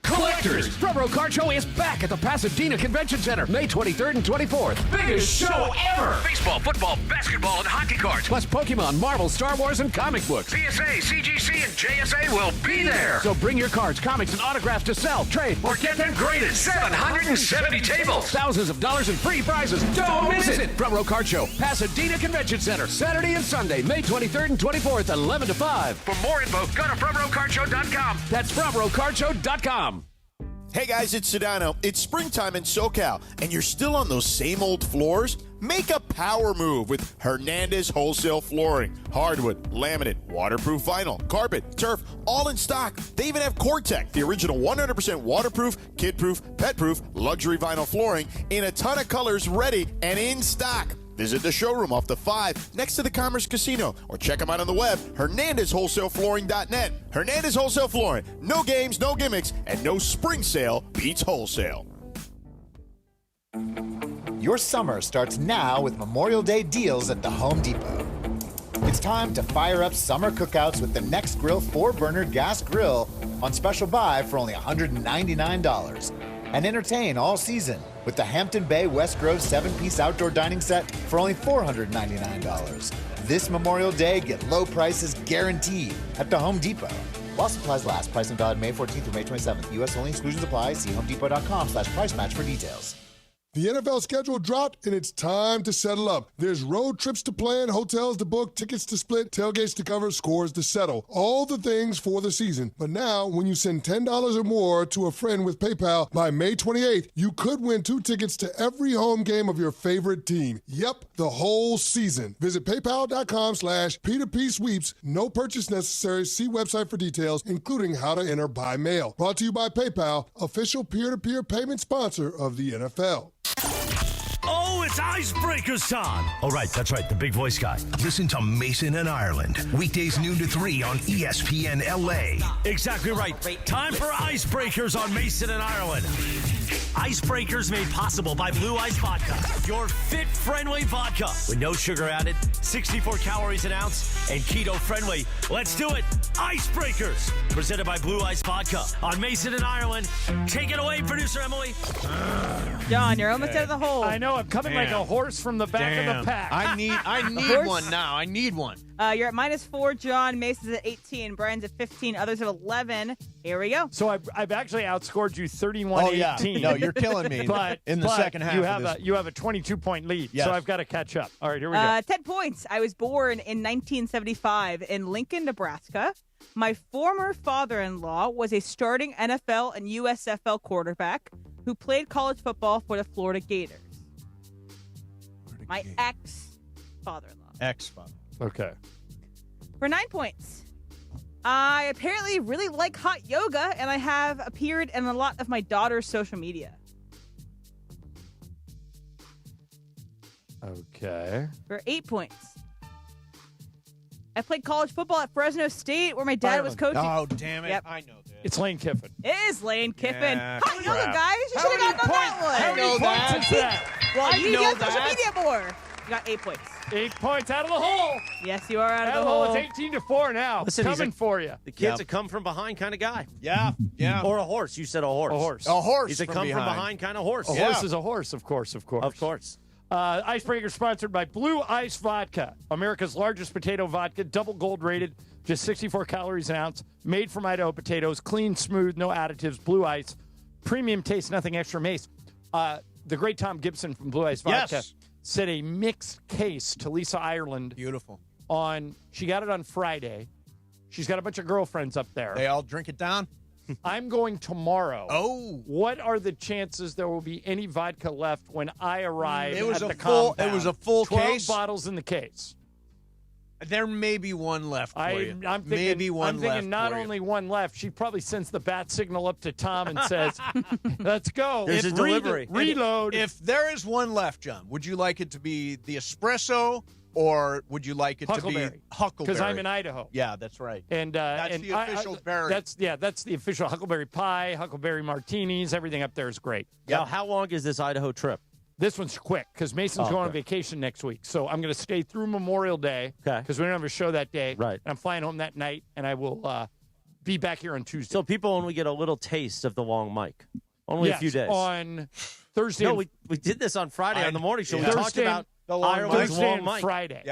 Collectors, Front Row Card Show is back at the Pasadena Convention Center, May 23rd and 24th. Biggest show ever! Baseball, football, basketball, and hockey cards. Plus Pokemon, Marvel, Star Wars, and comic books. CSA, CGC, and JSA will be there. So bring your cards, comics, and autographs to sell, trade, or get them graded. 770 tables. Thousands of dollars in free prizes. Don't miss it! Front Row Card Show, Pasadena Convention Center, Saturday and Sunday, May 23rd and 24th, 11 to 5. For more info, go to frontrowcardshow.com. That's frontrowcardshow.com. Hey guys, it's Sedano. It's springtime in SoCal, and you're still on those same old floors? Make a power move with Hernandez Wholesale Flooring. Hardwood, laminate, waterproof vinyl, carpet, turf, all in stock. They even have Cortec, the original 100% waterproof, kid-proof, pet-proof, luxury vinyl flooring in a ton of colors ready and in stock. Visit the showroom off the 5 next to the Commerce Casino or check them out on the web, HernandezWholesaleFlooring.net. Hernandez Wholesale Flooring. No games, no gimmicks, and no spring sale beats wholesale. Your summer starts now with Memorial Day deals at the Home Depot. It's time to fire up summer cookouts with the Next Grill 4-burner gas grill on special buy for only $199. And entertain all season with the Hampton Bay West Grove 7-piece outdoor dining set for only $499. This Memorial Day, get low prices guaranteed at the Home Depot. While supplies last, pricing valid May 14th through May 27th. U.S. only, exclusions apply. See homedepot.com/price match for details. The NFL schedule dropped, and it's time to settle up. There's road trips to plan, hotels to book, tickets to split, tailgates to cover, scores to settle. All the things for the season. But now, when you send $10 or more to a friend with PayPal by May 28th, you could win 2 tickets to every home game of your favorite team. Yep, the whole season. Visit paypal.com/P2P sweeps. No purchase necessary. See website for details, including how to enter by mail. Brought to you by PayPal, official peer-to-peer payment sponsor of the NFL. Oh, it's Icebreakers time. Oh, right. That's right. The big voice guy. Listen to Mason and Ireland. Weekdays noon to 3 on ESPN LA. Exactly right. Time for Icebreakers on Mason and Ireland. Icebreakers made possible by Blue Ice Vodka. Your fit-friendly vodka. With no sugar added, 64 calories an ounce, and keto-friendly. Let's do it. Icebreakers. Presented by Blue Ice Vodka on Mason and Ireland. Take it away, producer Emily. John, you're almost out of the hole. I know. I'm coming like a horse from the back of the pack. I need one now. I need one. You're at -4, John. Mason's at 18. Brian's at 15. Others at 11. Here we go. So I've actually outscored you 31-18. Yeah. No, you're killing me in the second half. You have a 22-point lead, yes. So I've got to catch up. All right, here we go. 10 points. I was born in 1975 in Lincoln, Nebraska. My former father-in-law was a starting NFL and USFL quarterback who played college football for the Florida Gators. My ex-father-in-law. Ex-father. Okay. For 9 points. I apparently really like hot yoga, and I have appeared in a lot of my daughter's social media. Okay. For 8 points. I played college football at Fresno State, where my dad was coaching. Oh, damn it. Yep. I know that. It's Lane Kiffin. It is Lane Kiffin. Yeah, hot yoga, crap. guys. You should have gotten on that one. I know that. Well, I you know got social that. media more. You got 8 points. 8 points out of the hole. Yes, you are out of the hole. hole. It's 18-4 now. Listen, coming for you. The kid's a come-from-behind kind of guy. Yeah. Or a horse. You said a horse. A horse. A horse. He's a from come-from-behind kind of horse. A horse is a horse, of course. Of course. Icebreaker sponsored by Blue Ice Vodka, America's largest potato vodka, double gold rated, just 64 calories an ounce, made from Idaho potatoes, clean, smooth, no additives, Blue Ice, premium taste, nothing extra mace. The great Tom Gibson from Blue Ice Vodka said a mixed case to Lisa Ireland. Beautiful. She got it on Friday. She's got a bunch of girlfriends up there. They all drink it down? I'm going tomorrow. Oh. What are the chances there will be any vodka left when I arrive It was at a the full. compound? It was a full 12 case. bottles in the case. There may be one left for you. I'm thinking, maybe one I'm thinking left not for you. only one left. She probably sends the bat signal up to Tom and says, let's go. There's a delivery. Reload. If there is one left, John, would you like it to be the espresso or would you like it to be Huckleberry? Because I'm in Idaho. Yeah, that's right. And that's and the official berry. That's the official Huckleberry pie, Huckleberry martinis. Everything up there is great. Now, how long is this Idaho trip? This one's quick because Mason's going on vacation next week. So I'm going to stay through Memorial Day because we don't have a show that day. Right. And I'm flying home that night, and I will be back here on Tuesday. So people only get a little taste of the long mic. Only a few days. On Thursday. No, we did this on Friday on the morning show. We talked about the long Ireland's Thursday long and mic. Friday.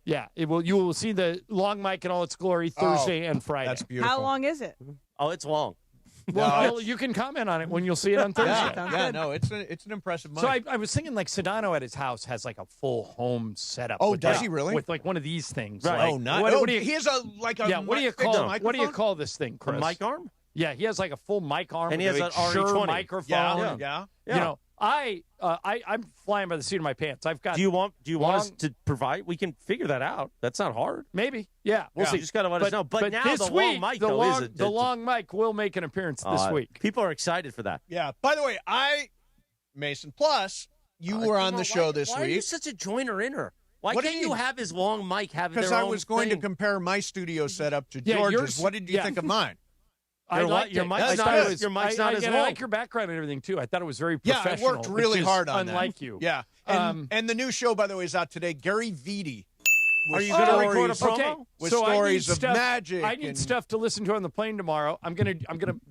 Yeah. You will see the long mic in all its glory Thursday and Friday. That's beautiful. How long is it? Oh, it's long. Well, you can comment on it when you'll see it on Thursday. No, it's an impressive mic. So I was thinking like Sedano at his house has like a full home setup. Oh, with does like, he really? With like one of these things. Right. Like, What do you, he has what do you call microphone? what do you call this thing, Chris? A mic arm? Yeah, he has like a full mic arm. And he with has a an Shure RE20 microphone. Yeah. You know, I'm flying by the seat of my pants. I've got. Do you want us to provide? We can figure that out. That's not hard. Maybe. Yeah, we'll see. You just got to let us know. But now this the week, long mic, the long mic will make an appearance this week. People are excited for that. Yeah. By the way, Mason Plus, you were on the show this why week. Why are you such a joiner-inner? Why can't you have his long mic have their own Because I was going thing? to compare my studio setup to Yeah, George's. yours- What did you think of mine? I liked your it. mic's I not thought it as- was- your mic's not as I long. like your background and everything, too. I thought it was very Yeah, professional. I worked really which is hard on unlike that. you. Yeah. And the new show, by the way, is out today. Gary Vitti. Are you going to record a promo? Okay, With so stories I need of stuff, magic. I need stuff to listen to on the plane tomorrow. I'm gonna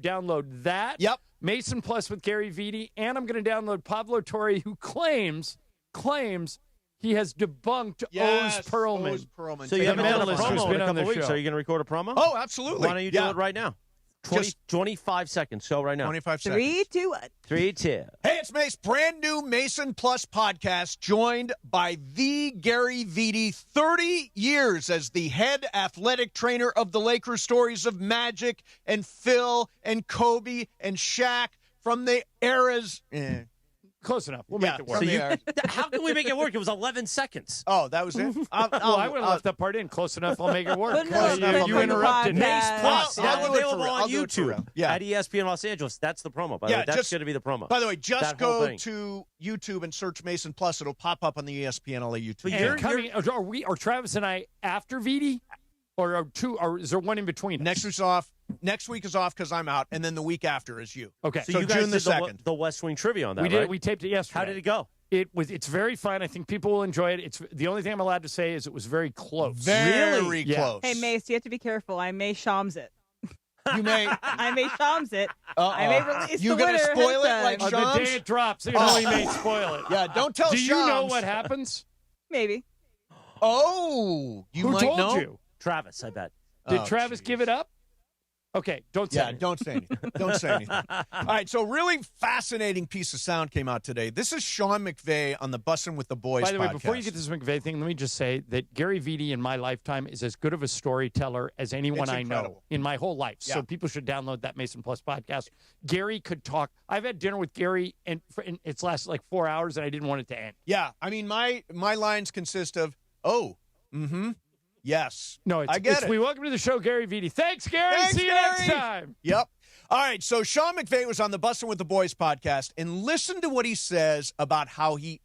download that. Yep. Mason Plus with Gary Vitti, and I'm gonna download Pablo Torre, who claims he has debunked Oz Perlman. So you haven't done a medalist who's promo in been a on the couple weeks. show. Are you going to record a promo? Oh, absolutely. Why don't you do it right now? 25 seconds. Go right now. 25 seconds. 3, 2, 1. 3, 2. Hey, it's Mace. Brand new Mason Plus podcast, joined by the Gary Vitti, 30 years as the head athletic trainer of the Lakers. Stories of Magic and Phil and Kobe and Shaq from the eras. Close enough. We'll make it work. So how can we make it work? It was 11 seconds. Oh, that was it? I would have left that part in. Close enough. I'll make it work. You interrupted me. Plus, I'll do it for available real. on I'll do it for YouTube real. Yeah. at ESPN Los Angeles. That's the promo. By the way, that's going to be the promo. By the way, just That whole go thing. to YouTube and search Mason Plus. It'll pop up on the ESPN LA YouTube. And are Travis and I after Vitti? Or is there one in between? Next week's off. Next week is off because I'm out, and then the week after is you. Okay. So you guys June the did 2nd. the West Wing trivia on that, We did. right? We taped it yesterday. How did it go? It's very fun. I think people will enjoy it. It's the only thing I'm allowed to say is it was very close. Very Yeah. close. Hey, Mace, you have to be careful. I may Shams it. You may. I may Shams it. I may release You the gonna winner spoil it ahead of like time. On the day it drops, you know he may spoil it. Yeah, don't tell Do you know Shams. what happens? Maybe. Oh, you Who might told know. you? Travis, I bet. Did Travis give it up? Okay, don't say anything. Don't say anything. Don't say anything. All right, so really fascinating piece of sound came out today. This is Sean McVey on the Bussin' with the Boys By the way, podcast. before you get to this McVay thing, let me just say that Gary Vitti in my lifetime is as good of a storyteller as anyone It's I know incredible. in my whole life. So Yeah. people should download that Mason Plus podcast. Gary could talk. I've had dinner with Gary, and it's lasted like 4 hours, and I didn't want it to end. Yeah, I mean, my lines consist of, yes. No, I get it. We welcome to the show, Gary Vitti. Thanks, Gary. Thanks, See you Gary. next time. Yep. All right, so Sean McVey was on the Bussin' with the Boys podcast, and listen to what he says about how he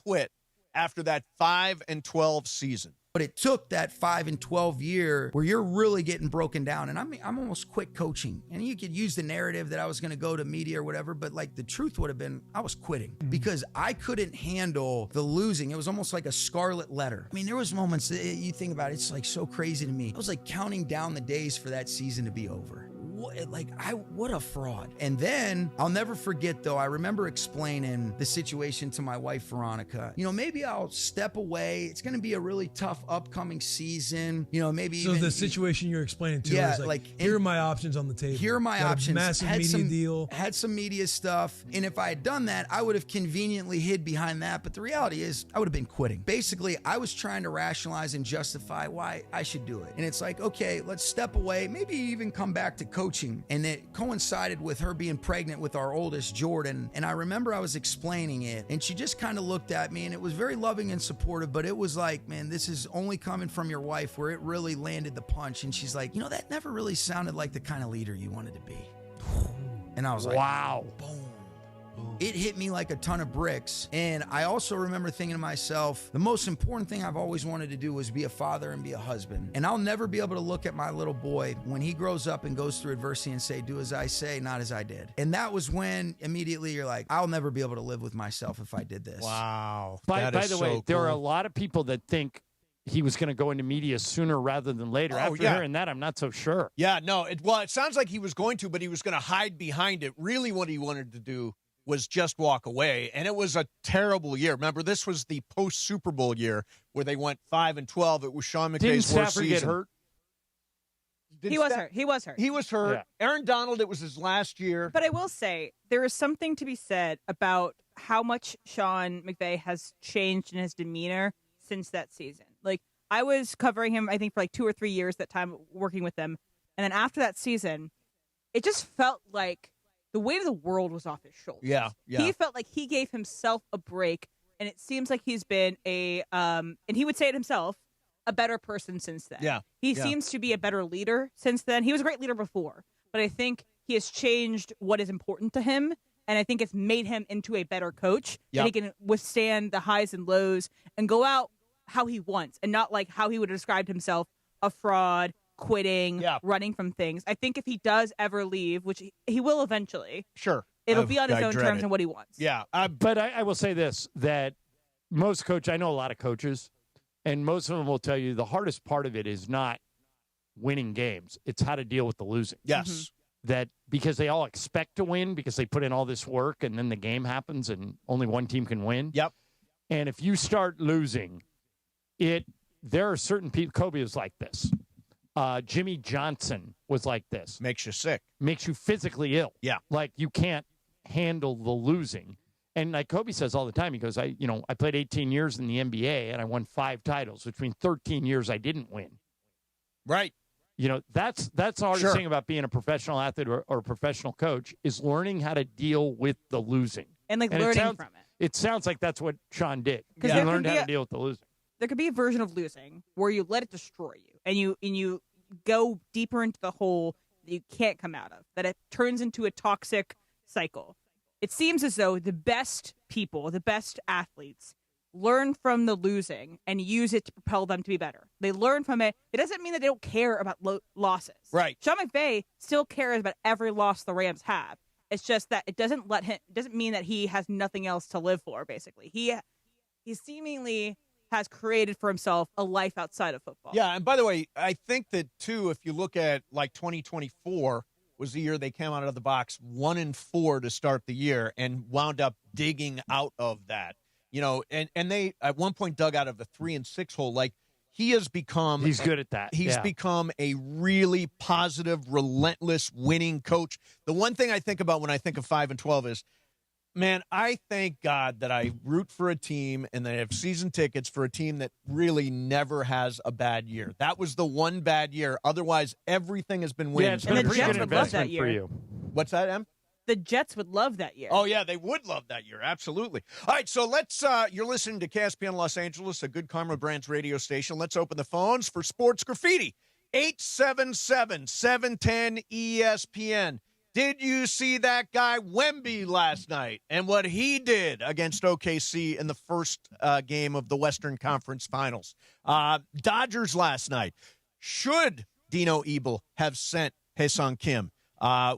quit after that 5-12 season. But it took that 5-12 year where you're really getting broken down. And I'm almost quit coaching. And you could use the narrative that I was going to go to media or whatever, but like the truth would have been I was quitting because I couldn't handle the losing. It was almost like a scarlet letter. I mean, there was moments that you think about it, it's like so crazy to me. I was like counting down the days for that season to be over. What a fraud. And then I'll never forget though, I remember explaining the situation to my wife, Veronica. You know, maybe I'll step away. It's going to be a really tough upcoming season. You know, maybe So even, the situation you're explaining to Yeah, her is like, here are my options on the table. here are my Got a options. massive Had media some, deal. Had some media stuff. And if I had done that, I would have conveniently hid behind that. But the reality is I would have been quitting. Basically, I was trying to rationalize and justify why I should do it. And it's like, okay, let's step away, maybe even come back to coaching. And it coincided with her being pregnant with our oldest, Jordan. And I remember I was explaining it and she just kind of looked at me and it was very loving and supportive, but it was like, man, this is only coming from your wife, where it really landed the punch. And she's like, you know, that never really sounded like the kind of leader you wanted to be. And I was like, wow. Boom. It hit me like a ton of bricks. And I also remember thinking to myself, the most important thing I've always wanted to do was be a father and be a husband. And I'll never be able to look at my little boy when he grows up and goes through adversity and say, do as I say, not as I did. And that was when immediately you're like, I'll never be able to live with myself if I did this. Wow. By the way, there are a lot of people that think he was going to go into media sooner rather than later. Oh, After yeah. hearing that, I'm not so sure. Yeah, no. It sounds like he was going to, but he was going to hide behind it. Really what he wanted to do was just walk away. And it was a terrible year. Remember, this was the post-Super Bowl year where they went 5-12. It was Sean McVay's Didn't worst Stafford season. get hurt? He was hurt. He was hurt. He was hurt. Yeah. Aaron Donald, it was his last year. But I will say there is something to be said about how much Sean McVay has changed in his demeanor since that season. Like, I was covering him, I think, for like 2 or 3 years that time, working with him. And then after that season, it just felt like the weight of the world was off his shoulders. Yeah. He felt like he gave himself a break, and it seems like he's been and he would say it himself, a better person since then. Yeah. He seems to be a better leader since then. He was a great leader before, but I think he has changed what is important to him, And I think it's made him into a better coach. Yep. And he can withstand the highs and lows and go out how he wants and not like how he would have described himself, a fraud, quitting, running from things. I think if he does ever leave, which he will eventually, sure, it'll be on his own terms and what he wants. Yeah. But I will say this, that most coaches, I know a lot of coaches, and most of them will tell you the hardest part of it is not winning games. It's how to deal with the losing. Yes. That because they all expect to win because they put in all this work and then the game happens and only one team can win. Yep. And if you start losing, there are certain people. Kobe was like this. Jimmy Johnson was like this. Makes you sick. Makes you physically ill. Yeah. Like you can't handle the losing. And like Kobe says all the time, he goes, I played 18 years in the NBA and I won 5 titles, which means 13 years I didn't win. Right. That's the hardest thing about being a professional athlete or a professional coach is learning how to deal with the losing. And learning from it. It sounds like that's what Sean did. Because he learned how to deal with the losing. There could be a version of losing where you let it destroy you and you go deeper into the hole that you can't come out of, that it turns into a toxic cycle. It seems as though the best people, the best athletes, learn from the losing and use it to propel them to be better. They learn from it. It doesn't mean that they don't care about losses. Right. Sean McVey still cares about every loss the Rams have. It's just that it doesn't mean that he has nothing else to live for, basically. He seemingly has created for himself a life outside of football. Yeah, and by the way, I think that, too, if you look at, like, 2024 was the year they came out of the box 1-4 to start the year and wound up digging out of that. And they, at one point, dug out of the 3-6 hole. Like, he has become... He's good at that. He's become a really positive, relentless, winning coach. The one thing I think about when I think of 5-12 is, man, I thank God that I root for a team and that I have season tickets for a team that really never has a bad year. That was the one bad year. Otherwise, everything has been wins. Yeah, it's been a pretty good investment for you. What's that, Em? The Jets would love that year. Oh, yeah, they would love that year. Absolutely. All right, so let's, you're listening to KSPN Los Angeles, a Good Karma Brands radio station. Let's open the phones for Sports Graffiti. 877-710-ESPN. Did you see that guy Wemby last night and what he did against OKC in the first game of the Western Conference Finals? Dodgers last night. Should Dino Ebel have sent Hae-Sung Kim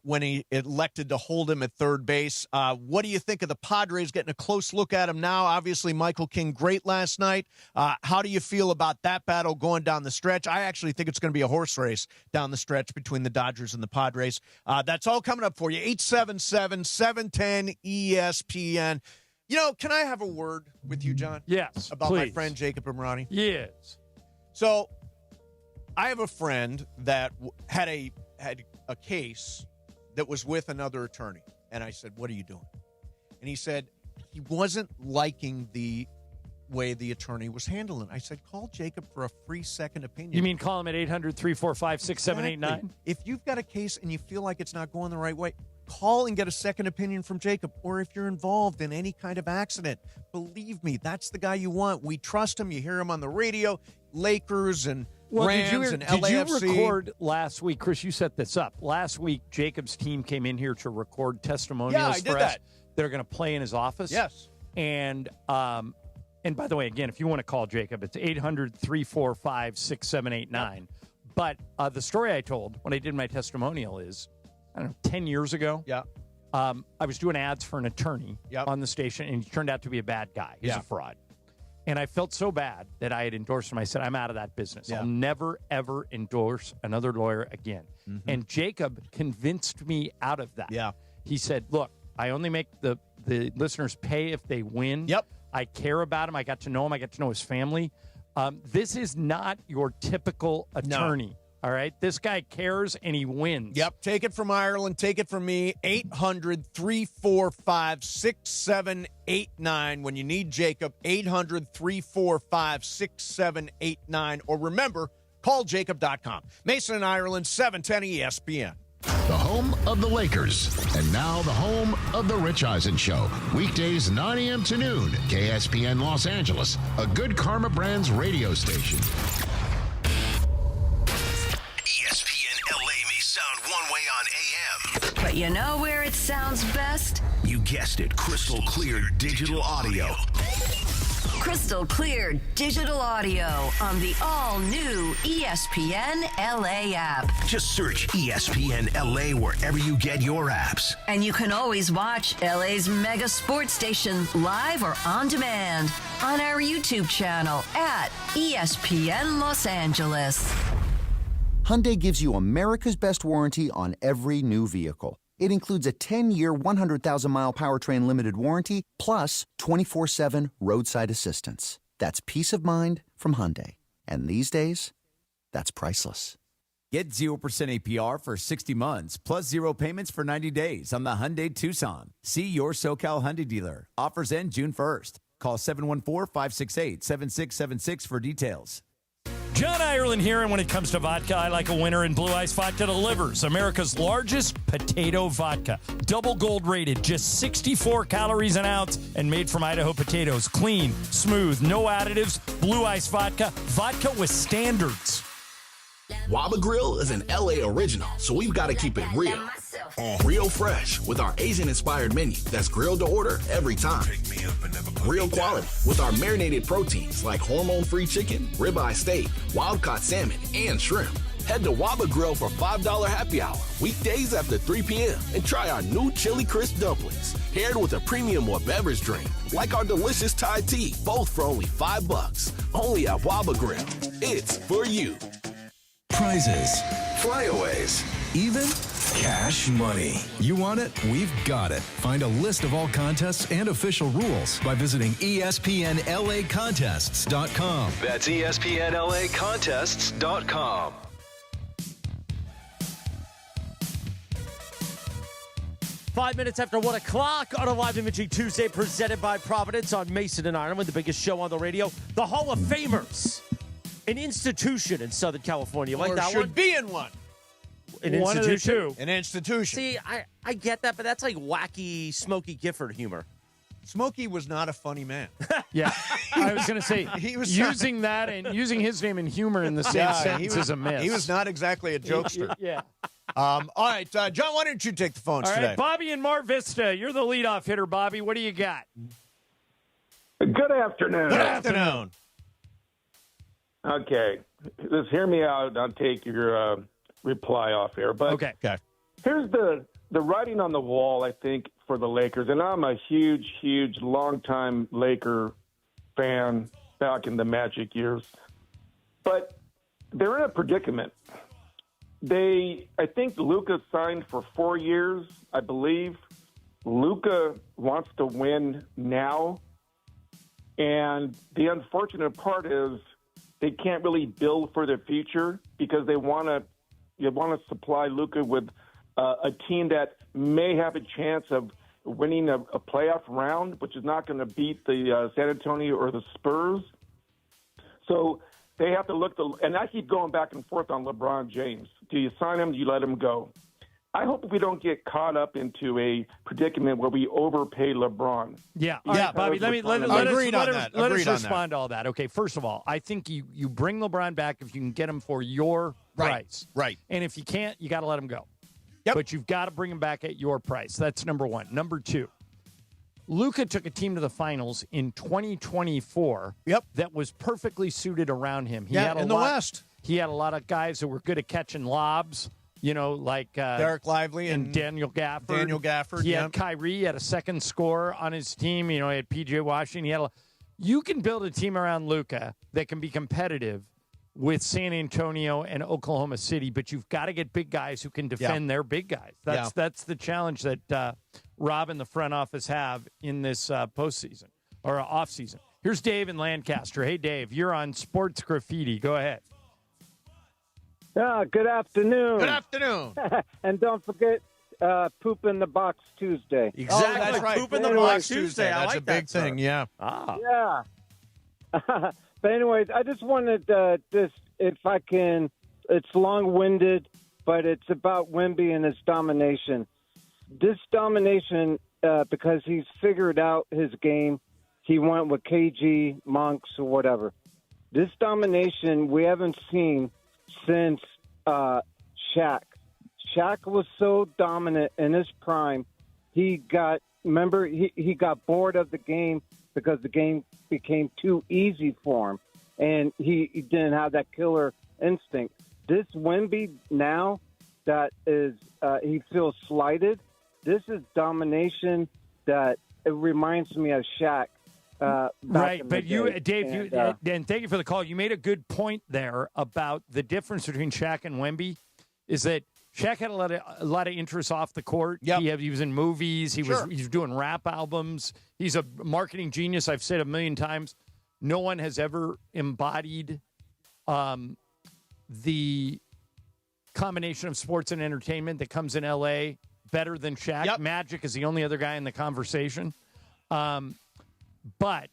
when he elected to hold him at third base? What do you think of the Padres getting a close look at him now? Obviously, Michael King, great last night. How do you feel about that battle going down the stretch? I actually think it's going to be a horse race down the stretch between the Dodgers and the Padres. That's all coming up for you. 877-710-ESPN. Can I have a word with you, John? Yes, about please. my friend Jacob Imrani? Yes. So I have a friend that had a case that was with another attorney. And I said, what are you doing? And he said he wasn't liking the way the attorney was handling it. I said, call Jacob for a free second opinion. You mean call him at 800-345-6789? Exactly. If you've got a case and you feel like it's not going the right way, call and get a second opinion from Jacob. Or if you're involved in any kind of accident, believe me, that's the guy you want. We trust him. You hear him on the radio, Lakers and Rams and LAFC. Did you record last week? Chris, you set this up. Last week, Jacob's team came in here to record testimonials for us. They're going to play in his office. Yes. And by the way, again, if you want to call Jacob, it's 800-345-6789. But the story I told when I did my testimonial is, 10 years ago. Yeah. I was doing ads for an attorney on the station, and he turned out to be a bad guy. He's a fraud. And I felt so bad that I had endorsed him. I said, I'm out of that business. I'll never, ever endorse another lawyer again. Mm-hmm. And Jacob convinced me out of that. Yeah. He said, look, I only make the listeners pay if they win. Yep. I care about him. I got to know him. I got to know his family. This is not your typical attorney. No. All right? This guy cares, and he wins. Yep. Take it from Ireland. Take it from me. 800-345-6789. When you need Jacob, 800-345-6789. Or remember, call Jacob.com. Mason and Ireland, 710 ESPN. The home of the Lakers. And now the home of the Rich Eisen Show. Weekdays 9 a.m. to noon. KSPN Los Angeles. A Good Karma Brands radio station. ESPN LA may sound one way on AM. But you know where it sounds best? You guessed it, crystal clear digital audio. Crystal clear digital audio on the all-new ESPN LA app. Just search ESPN LA wherever you get your apps. And you can always watch LA's mega sports station live or on demand on our YouTube channel at ESPN Los Angeles. Hyundai gives you America's best warranty on every new vehicle. It includes a 10-year, 100,000-mile powertrain limited warranty, plus 24/7 roadside assistance. That's peace of mind from Hyundai. And these days, that's priceless. Get 0% APR for 60 months, plus 0 payments for 90 days on the Hyundai Tucson. See your SoCal Hyundai dealer. Offers end June 1st. Call 714-568-7676 for details. John Ireland here, and when it comes to vodka, I like a winner, and Blue Ice Vodka delivers. America's largest potato vodka. Double gold rated, just 64 calories an ounce, and made from Idaho potatoes. Clean, smooth, no additives. Blue Ice Vodka. Vodka with standards. Waba Grill is an LA original, so we've got to keep it real. Real fresh with our Asian-inspired menu that's grilled to order every time. Real quality with our marinated proteins like hormone-free chicken, ribeye steak, wild-caught salmon, and shrimp. Head to Waba Grill for $5 happy hour, weekdays after 3 p.m., and try our new chili crisp dumplings, paired with a premium or beverage drink, like our delicious Thai tea, both for only $5. Only at Waba Grill. It's for you. Prizes, flyaways, even cash money. You want it? We've got it. Find a list of all contests and official rules by visiting ESPNLAcontests.com. That's ESPNLAcontests.com. Five minutes after 1 o'clock on a live imaging Tuesday presented by Providence on Mason and Ireland, the biggest show on the radio, the Hall of Famers. An institution in Southern California. Like or that should one? be in one. An One institution? of the two. An institution. See, I get that, but that's like wacky Smokey Gifford humor. Smokey was not a funny man. Yeah, I was going to say, he was using that and using his name and humor in the same sentence is a miss. He was not exactly a jokester. Yeah. All right, John, why don't you take the phones All right, today? Bobby in Mar Vista, you're the leadoff hitter, Bobby. What do you got? Good afternoon. Good afternoon. Okay, just hear me out. I'll take your reply off here. But okay. Here's the writing on the wall, I think, for the Lakers. And I'm a huge, longtime Laker fan back in the Magic years. But they're in a predicament. I think Luka signed for 4 years, I believe. Luka wants to win now. And the unfortunate part is they can't really build for the future because they want to supply Luka with a team that may have a chance of winning a playoff round, which is not going to beat the San Antonio or the Spurs. So they have to look and I keep going back and forth on LeBron James. Do you sign him? Do you let him go? I hope we don't get caught up into a predicament where we overpay LeBron. Yeah, all right, Bobby, let us respond to all that. Okay, first of all, I think you bring LeBron back if you can get him for your price. Right. And if you can't, you got to let him go. Yep. But you've got to bring him back at your price. That's number one. Number two, Luka took a team to the finals in 2024 that was perfectly suited around him. He had in the West. He had a lot of guys that were good at catching lobs. You know, like Derek Lively and Daniel Gafford. He had Kyrie. He had a second scorer on his team. You know, he had P.J. Washington. You can build a team around Luka that can be competitive with San Antonio and Oklahoma City, but you've got to get big guys who can defend their big guys. That's the challenge that Rob and the front office have in this postseason or offseason. Here's Dave in Lancaster. Hey, Dave, you're on Sports Graffiti. Go ahead. Good afternoon. Good afternoon. And don't forget Poop in the Box Tuesday. Exactly. Oh, that's right. Poop in the Box Tuesday. That's like a big thing, yeah. Yeah. But anyways, I just wanted if I can, it's long-winded, but it's about Wemby and his domination. This domination, because he's figured out his game, he went with KG, Monks, or whatever. This domination we haven't seen since Shaq. Shaq was so dominant in his prime, he got remember, he got bored of the game because the game became too easy for him, and he didn't have that killer instinct. This Wemby now that is he feels slighted. This is domination that it reminds me of Shaq. Right, but Dave, and thank you for the call. You made a good point there about the difference between Shaq and Wemby. Is that Shaq had a lot of interests off the court. Yep. He was in movies. He was doing rap albums. He's a marketing genius. I've said a million times. No one has ever embodied the combination of sports and entertainment that comes in L.A. better than Shaq. Yep. Magic is the only other guy in the conversation. But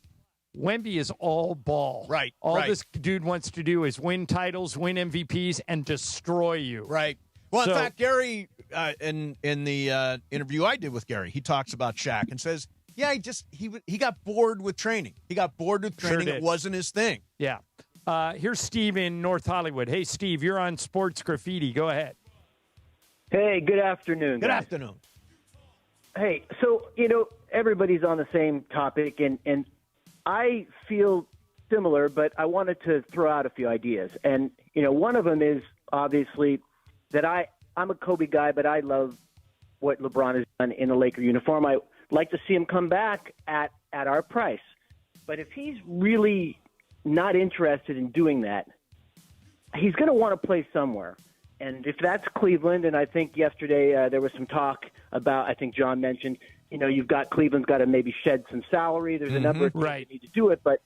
Wemby is all ball. Right. All this dude wants to do is win titles, win MVPs, and destroy you. Right. Well, in fact, Gary, in the interview I did with Gary, he talks about Shaq and says, yeah, he got bored with training. He got bored with training. It wasn't his thing. Yeah. Here's Steve in North Hollywood. Hey, Steve, you're on Sports Graffiti. Go ahead. Hey, good afternoon. Good guys. afternoon. Hey, so, everybody's on the same topic, and I feel similar, but I wanted to throw out a few ideas. And, one of them is obviously that I'm a Kobe guy, but I love what LeBron has done in a Laker uniform. I like to see him come back at our price. But if he's really not interested in doing that, he's going to want to play somewhere. And if that's Cleveland, and I think yesterday there was some talk about, I think John mentioned, you've got Cleveland's got to maybe shed some salary. There's a number of things that need to do it, but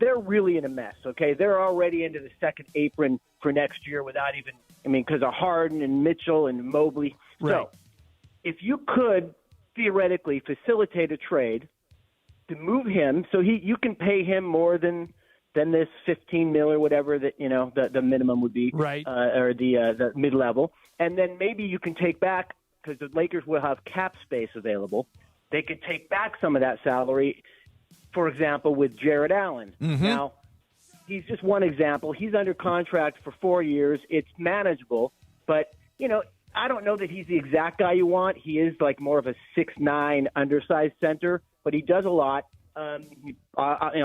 they're really in a mess, okay? They're already into the second apron for next year without even, because of Harden and Mitchell and Mobley. Right. So if you could theoretically facilitate a trade to move him so you can pay him more than this $15 million or whatever that the minimum would be, right? Or the mid level, and then maybe you can take back, because the Lakers will have cap space available. They could take back some of that salary, for example, with Jared Allen. Mm-hmm. Now, he's just one example. He's under contract for 4 years. It's manageable, but I don't know that he's the exact guy you want. He is like more of a 6'9" undersized center, but he does a lot.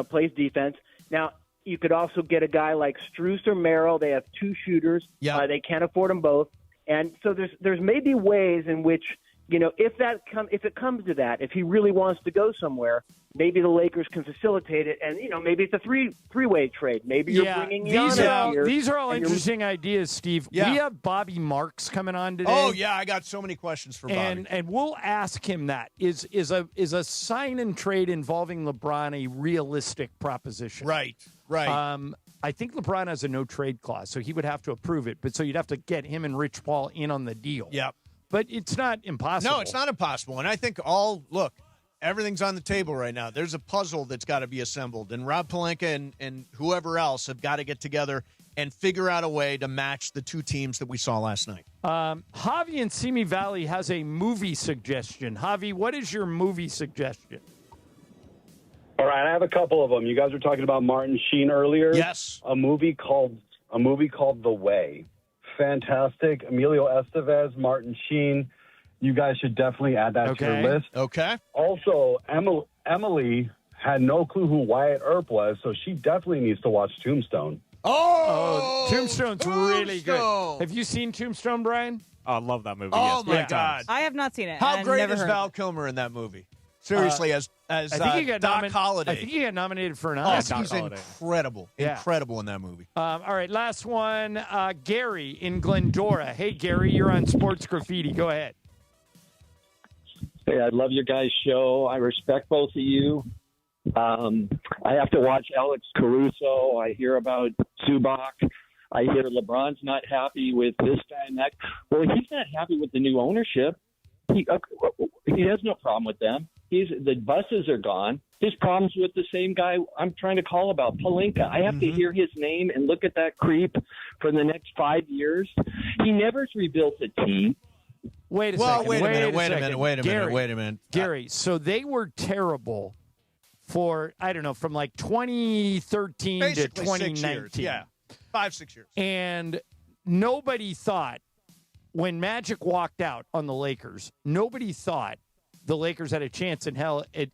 Plays defense. Now, you could also get a guy like Strus or Merrill. They have two shooters. Yeah. They can't afford them both. And so there's maybe ways in which, if it comes to that, if he really wants to go somewhere, maybe the Lakers can facilitate it. And, maybe it's a three-way trade. Maybe you're bringing Giannis here. These are all interesting ideas, Steve. Yeah. We have Bobby Marks coming on today. Oh, yeah, I got so many questions for Bobby. And we'll ask him that. Is a sign and trade involving LeBron a realistic proposition? Right. I think LeBron has a no-trade clause, so he would have to approve it. But so you'd have to get him and Rich Paul in on the deal. Yep. But it's not impossible. No, it's not impossible. And I think everything's on the table right now. There's a puzzle that's got to be assembled. And Rob Pelinka and whoever else have got to get together and figure out a way to match the two teams that we saw last night. Javi in Simi Valley has a movie suggestion. Javi, what is your movie suggestion? All right, I have a couple of them. You guys were talking about Martin Sheen earlier. Yes. A movie called The Way. Fantastic. Emilio Estevez, Martin Sheen. You guys should definitely add that to your list. Okay. Also, Emily had no clue who Wyatt Earp was, so she definitely needs to watch Tombstone. Tombstone's really good. Have you seen Tombstone, Brian? Oh, I love that movie. Oh, yes, my God. I have not seen it. How I've great never is heard Val Kilmer in that movie? Seriously, as I think he got Doc Holliday. I think he got nominated for an Oh, Oscar. he's incredible. Yeah. Incredible in that movie. All right, last one. Gary in Glendora. Hey, Gary, you're on Sports Graffiti. Go ahead. Hey, I love your guys' show. I respect both of you. I have to watch Alex Caruso. I hear about Zubac. I hear LeBron's not happy with this guy and that. Well, he's not happy with the new ownership. He has no problem with them. The buses are gone. His problem's with the same guy I'm trying to call about, Pelinka. I have to hear his name and look at that creep for the next 5 years. He never's rebuilt a team. Wait a Well, second. wait a minute, Gary, wait a minute. Gary, so they were terrible for, I don't know, from like 2013 Basically to 2019. 6 years. Yeah, 5-6 years. And nobody thought, when Magic walked out on the Lakers, nobody thought the Lakers had a chance in hell at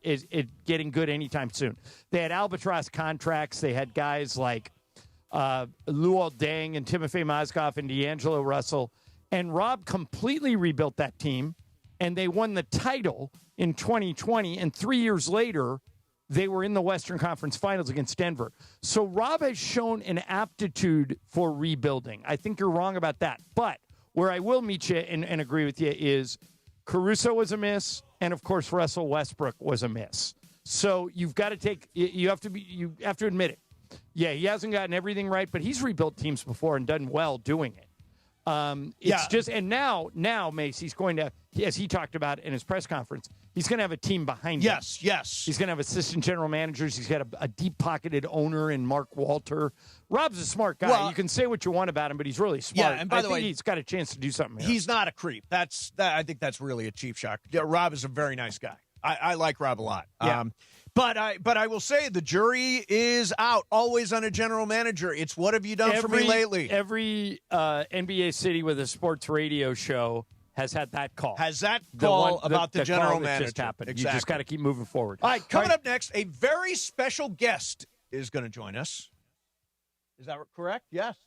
getting good anytime soon. They had albatross contracts. They had guys like Luol Deng and Timofey Mozgov and D'Angelo Russell. And Rob completely rebuilt that team, and they won the title in 2020. And 3 years later, they were in the Western Conference Finals against Denver. So Rob has shown an aptitude for rebuilding. I think you're wrong about that. But where I will meet you and agree with you is Caruso was a miss, and, of course, Russell Westbrook was a miss. So you've got to you have to admit it. Yeah, he hasn't gotten everything right, but he's rebuilt teams before and done well doing it. And now Mace, he's going to, as he talked about in his press conference, he's going to have a team behind him. Yes. He's going to have assistant general managers. He's got a deep-pocketed owner in Mark Walter. Rob's a smart guy. Well, you can say what you want about him, but he's really smart. Yeah, and by the way, he's got a chance to do something here. He's not a creep. I think that's really a cheap shot. Yeah, Rob is a very nice guy. I like Rob a lot. Yeah. But I will say the jury is out always on a general manager. It's what have you done for me lately? Every NBA city with a sports radio show has had that call. Has that call about the general manager. Just happened. Exactly. You just got to keep moving forward. All right, coming up next, a very special guest is going to join us. Is that correct? Yes.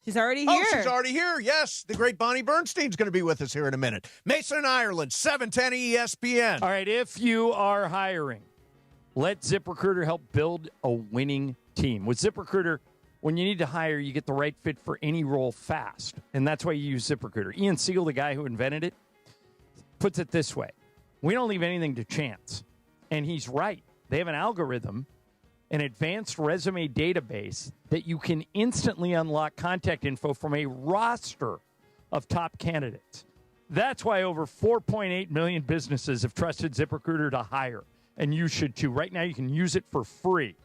She's already here. Oh, she's already here. Yes. The great Bonnie Bernstein's going to be with us here in a minute. Mason, Ireland, 710 ESPN. All right, if you are hiring, let ZipRecruiter help build a winning team. With ZipRecruiter, when you need to hire, you get the right fit for any role fast. And that's why you use ZipRecruiter. Ian Siegel, the guy who invented it, puts it this way. We don't leave anything to chance. And he's right. They have an algorithm, an advanced resume database that you can instantly unlock contact info from a roster of top candidates. That's why over 4.8 million businesses have trusted ZipRecruiter to hire. And you should too. Right now, you can use it for free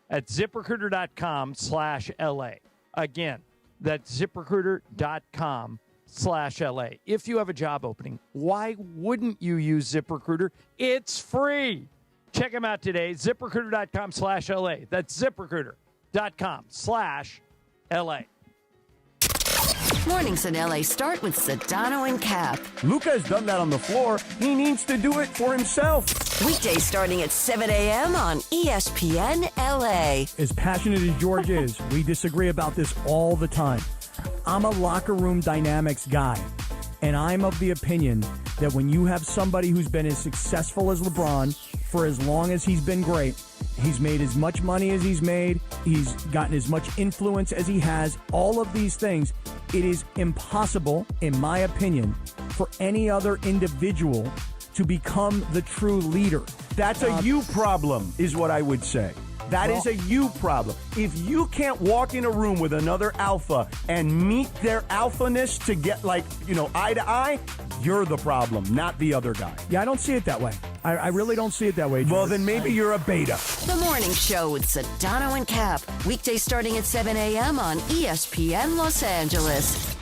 at ZipRecruiter.com/LA. Again, that's ZipRecruiter.com/LA. If you have a job opening, why wouldn't you use ZipRecruiter? It's free. Check them out today, ZipRecruiter.com/LA. That's ZipRecruiter.com/LA. Mornings in LA start with Sedano and Cap. Luka has done that on the floor. He needs to do it for himself. Weekdays starting at 7 a.m. on ESPN LA. As passionate as George is, we disagree about this all the time. I'm a locker room dynamics guy, and I'm of the opinion that when you have somebody who's been as successful as LeBron for as long as he's been great, he's made as much money as he's made, he's gotten as much influence as he has, all of these things, it is impossible, in my opinion, for any other individual to become the true leader. That's a you problem, is what I would say. That is a you problem. If you can't walk in a room with another alpha and meet their alphaness to get, eye to eye, you're the problem, not the other guy. Yeah, I don't see it that way. I really don't see it that way, George. Well, then maybe you're a beta. The Morning Show with Sedano and Cap. Weekdays starting at 7 a.m. on ESPN Los Angeles.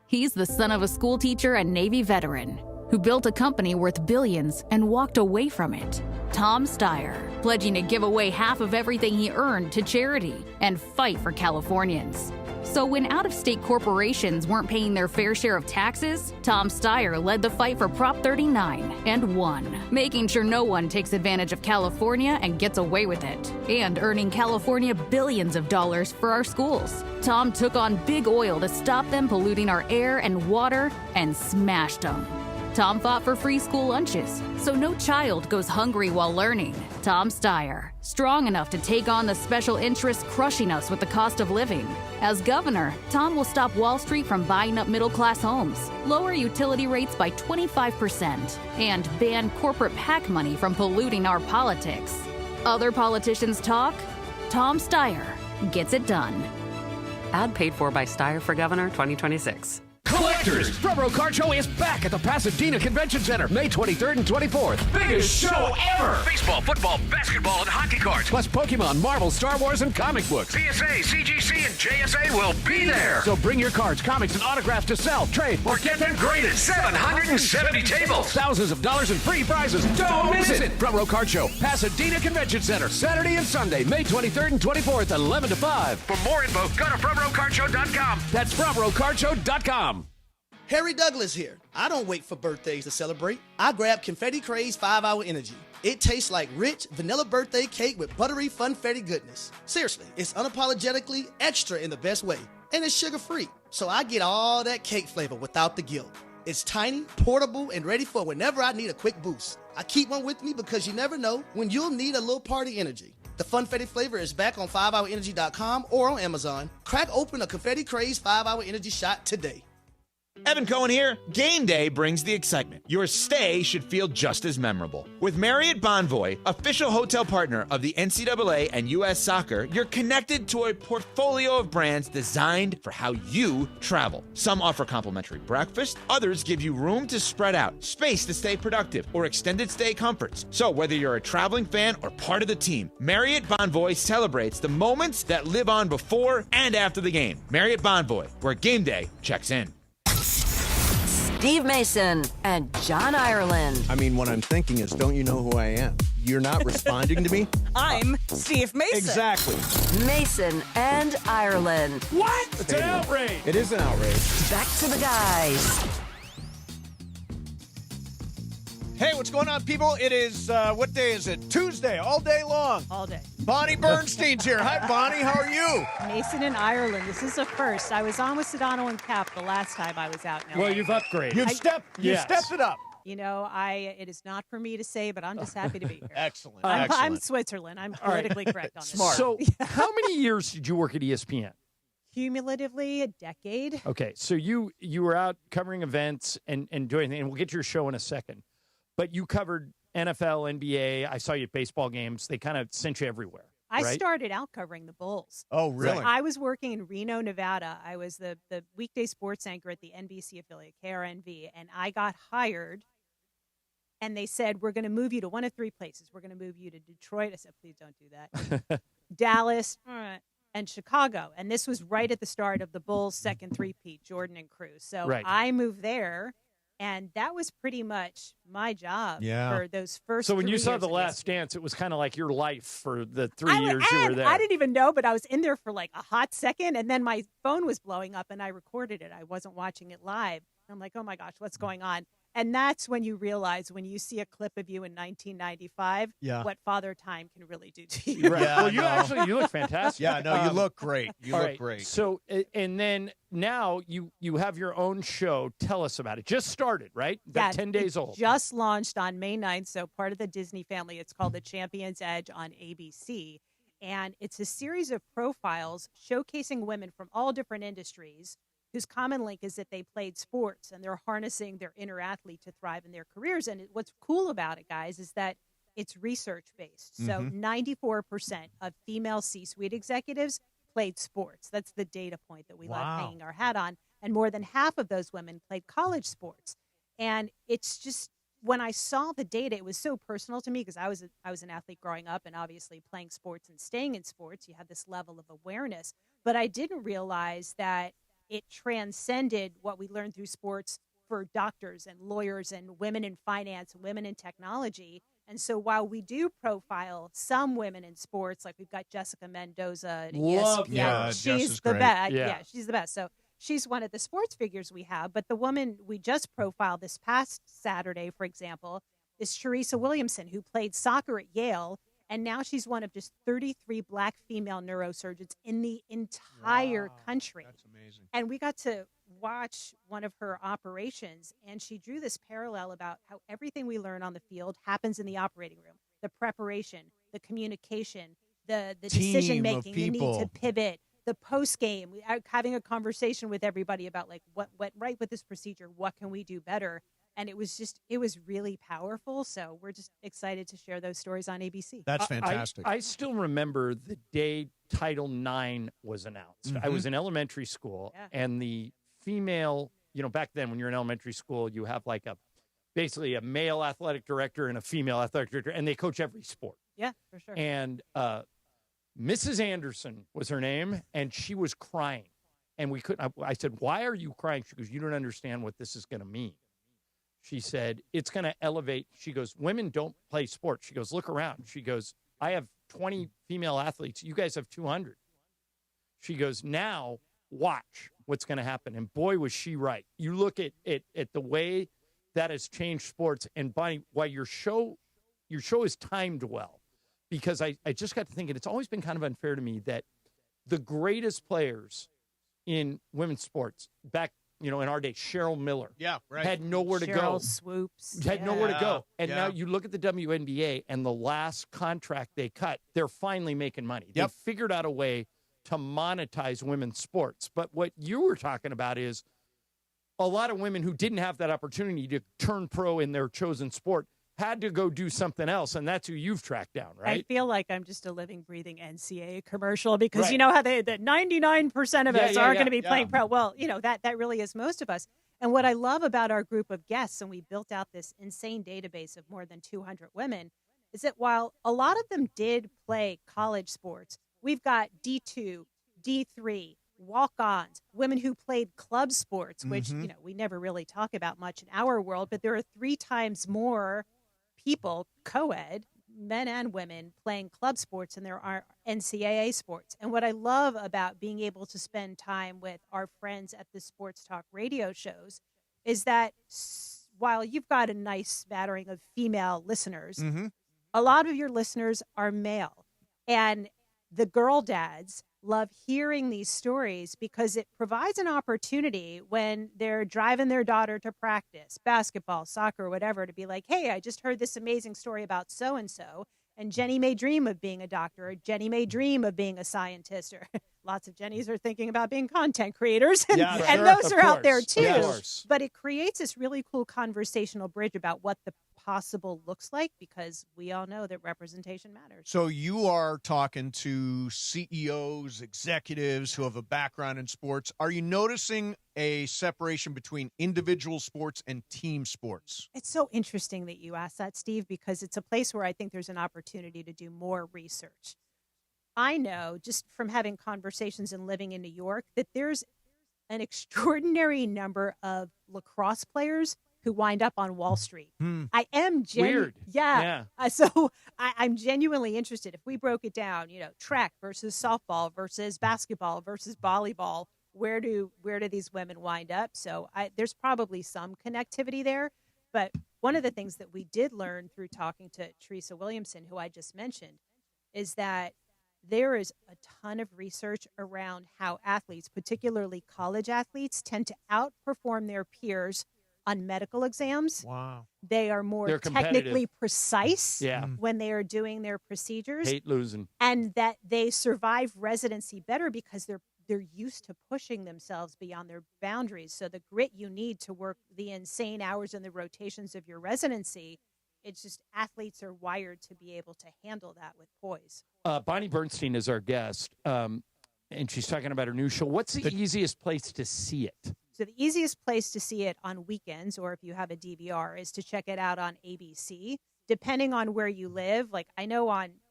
He's the son of a school teacher and Navy veteran who built a company worth billions and walked away from it. Tom Steyer, pledging to give away half of everything he earned to charity and fight for Californians. So when out-of-state corporations weren't paying their fair share of taxes, Tom Steyer led the fight for Prop 39 and won, making sure no one takes advantage of California and gets away with it, and earning California billions of dollars for our schools. Tom took on big oil to stop them polluting our air and water and smashed them. Tom fought for free school lunches, so no child goes hungry while learning. Tom Steyer, strong enough to take on the special interests crushing us with the cost of living. As governor, Tom will stop Wall Street from buying up middle-class homes, lower utility rates by 25%, and ban corporate PAC money from polluting our politics. Other politicians talk, Tom Steyer gets it done. Ad paid for by Steyer for Governor 2026. Collectors, Front Row Card Show is back at the Pasadena Convention Center, May 23rd and 24th. Biggest show ever! Baseball, football, basketball, and hockey cards, plus Pokemon, Marvel, Star Wars, and comic books. CSA, CGC, and JSA will be there. So bring your cards, comics, and autographs to sell, trade, or get them graded. 770 tables, thousands of dollars in free prizes. Don't miss it! Front Row Card Show, Pasadena Convention Center, Saturday and Sunday, May 23rd and 24th, 11 to 5. For more info, go to frontrowcardshow.com. That's frontrowcardshow.com. Harry Douglas here. I don't wait for birthdays to celebrate. I grab Confetti Craze 5-Hour Energy. It tastes like rich vanilla birthday cake with buttery funfetti goodness. Seriously, it's unapologetically extra in the best way. And it's sugar-free, so I get all that cake flavor without the guilt. It's tiny, portable, and ready for whenever I need a quick boost. I keep one with me because you never know when you'll need a little party energy. The Funfetti flavor is back on 5hourenergy.com or on Amazon. Crack open a Confetti Craze 5-Hour Energy shot today. Evan Cohen here. Game day brings the excitement. Your stay should feel just as memorable. With Marriott Bonvoy, official hotel partner of the NCAA and U.S. Soccer, you're connected to a portfolio of brands designed for how you travel. Some offer complimentary breakfast, others give you room to spread out, space to stay productive, or extended stay comforts. So whether you're a traveling fan or part of the team, Marriott Bonvoy celebrates the moments that live on before and after the game. Marriott Bonvoy, where game day checks in. Steve Mason and John Ireland. I mean, what I'm thinking is, don't you know who I am? You're not responding to me? I'm Steve Mason. Exactly. Mason and Ireland. What? It's an outrage. It is an outrage. Back to the guys. Hey, what's going on, people? It is, what day is it? Tuesday, all day long. All day. Bonnie Bernstein's here. Hi, Bonnie. How are you? Mason and Ireland. This is a first. I was on with Sedano and Cap the last time I was out. Well, you've upgraded. You've stepped it up. You know, it is not for me to say, but I'm just happy to be here. Excellent. I'm Switzerland. I'm politically correct on this. Smart. So how many years did you work at ESPN? Cumulatively, a decade. Okay, so you were out covering events and doing, and we'll get to your show in a second. But you covered NFL, NBA. I saw you at baseball games. They kind of sent you everywhere. I right? started out covering the Bulls. Oh, really? So I was working in Reno, Nevada. I was the weekday sports anchor at the NBC affiliate, KRNV, and I got hired. And they said, we're going to move you to one of three places. We're going to move you to Detroit. I said, please don't do that. Dallas and Chicago. And this was right at the start of the Bulls' second three-peat, Jordan and Cruz. So I moved there. And that was pretty much my job for those first. So when you saw years The of Last Dance, it was kind of like your life for the 3 years you were there. I didn't even know, but I was in there for like a hot second, and then my phone was blowing up, and I recorded it. I wasn't watching it live. I'm like, oh my gosh, what's going on? And that's when you realize, when you see a clip of you in 1995, what Father Time can really do to you. Right. Yeah, well, you look fantastic. Yeah, no, you look great. You look great. So, and then now you have your own show. Tell us about it. Just started, right? About 10 days old. Just launched on May 9th, so part of the Disney family. It's called The Champion's Edge on ABC. And it's a series of profiles showcasing women from all different industries whose common link is that they played sports and they're harnessing their inner athlete to thrive in their careers. And what's cool about it, guys, is that it's research-based. So 94% of female C-suite executives played sports. That's the data point that we love hanging our hat on. And more than half of those women played college sports. And it's just, when I saw the data, it was so personal to me because I was an athlete growing up, and obviously playing sports and staying in sports, you have this level of awareness. But I didn't realize that it transcended what we learned through sports for doctors and lawyers and women in finance, women in technology. And so while we do profile some women in sports, like we've got Jessica Mendoza. She's the best. Yeah, she's the best. So she's one of the sports figures we have. But the woman we just profiled this past Saturday, for example, is Sharisa Williamson, who played soccer at Yale. And now she's one of just 33 Black female neurosurgeons in the entire country. That's amazing. And we got to watch one of her operations, and she drew this parallel about how everything we learn on the field happens in the operating room. The preparation, the communication, the decision-making, the need to pivot, the post-game, having a conversation with everybody about like what went right with this procedure, what can we do better? And it was really powerful. So we're just excited to share those stories on ABC. That's fantastic. I still remember the day Title IX was announced. I was in elementary school, and the female, back then when you're in elementary school, you have like basically a male athletic director and a female athletic director, and they coach every sport. Yeah, for sure. And Mrs. Anderson was her name, and she was crying. And we couldn't, I said, why are you crying? She goes, you don't understand what this is going to mean. She said, it's going to elevate. She goes, women don't play sports. She goes, look around. She goes, I have 20 female athletes. You guys have 200. She goes, now watch what's going to happen. And boy, was she right. You look at the way that has changed sports, and Bonnie, why your show is timed well, because I just got to thinking, it's always been kind of unfair to me that the greatest players in women's sports back, in our day, Cheryl Miller, had nowhere to go. Cheryl Swoops. Had nowhere to go. And now you look at the WNBA and the last contract they cut, they're finally making money. They figured out a way to monetize women's sports. But what you were talking about is a lot of women who didn't have that opportunity to turn pro in their chosen sport had to go do something else, and that's who you've tracked down, right? I feel like I'm just a living, breathing NCAA commercial, because you know how that 99% of us are going to be playing pro. Well, that really is most of us. And what I love about our group of guests, and we built out this insane database of more than 200 women, is that while a lot of them did play college sports, we've got D2, D3, walk-ons, women who played club sports, which, we never really talk about much in our world, but there are 3 times more people, co-ed, men and women, playing club sports than there are NCAA sports. And what I love about being able to spend time with our friends at the sports talk radio shows is that while you've got a nice smattering of female listeners, a lot of your listeners are male. And the girl dads love hearing these stories because it provides an opportunity when they're driving their daughter to practice, basketball, soccer, whatever, to be like, hey, I just heard this amazing story about so-and-so, and Jenny may dream of being a doctor, or Jenny may dream of being a scientist, or lots of Jennies are thinking about being content creators, and, those are out there too. But it creates this really cool conversational bridge about what the possible looks like, because we all know that representation matters. So you are talking to CEOs, executives who have a background in sports. Are you noticing a separation between individual sports and team sports? It's so interesting that you asked that, Steve, because it's a place where I think there's an opportunity to do more research. I know, just from having conversations and living in New York, that there's an extraordinary number of lacrosse players who wind up on Wall Street. I am weird. So I'm genuinely interested. If we broke it down, track versus softball versus basketball versus volleyball, where do these women wind up? So there's probably some connectivity there. But one of the things that we did learn through talking to Teresa Williamson, who I just mentioned, is that there is a ton of research around how athletes, particularly college athletes, tend to outperform their peers on medical exams. Wow. They are more technically precise when they are doing their procedures. Hate losing. And that they survive residency better because they're used to pushing themselves beyond their boundaries. So the grit you need to work the insane hours and the rotations of your residency, it's just athletes are wired to be able to handle that with poise. Bonnie Bernstein is our guest, and she's talking about her new show. What's the easiest place to see it? So the easiest place to see it on weekends, or if you have a DVR, is to check it out on ABC. Depending on where you live, like I know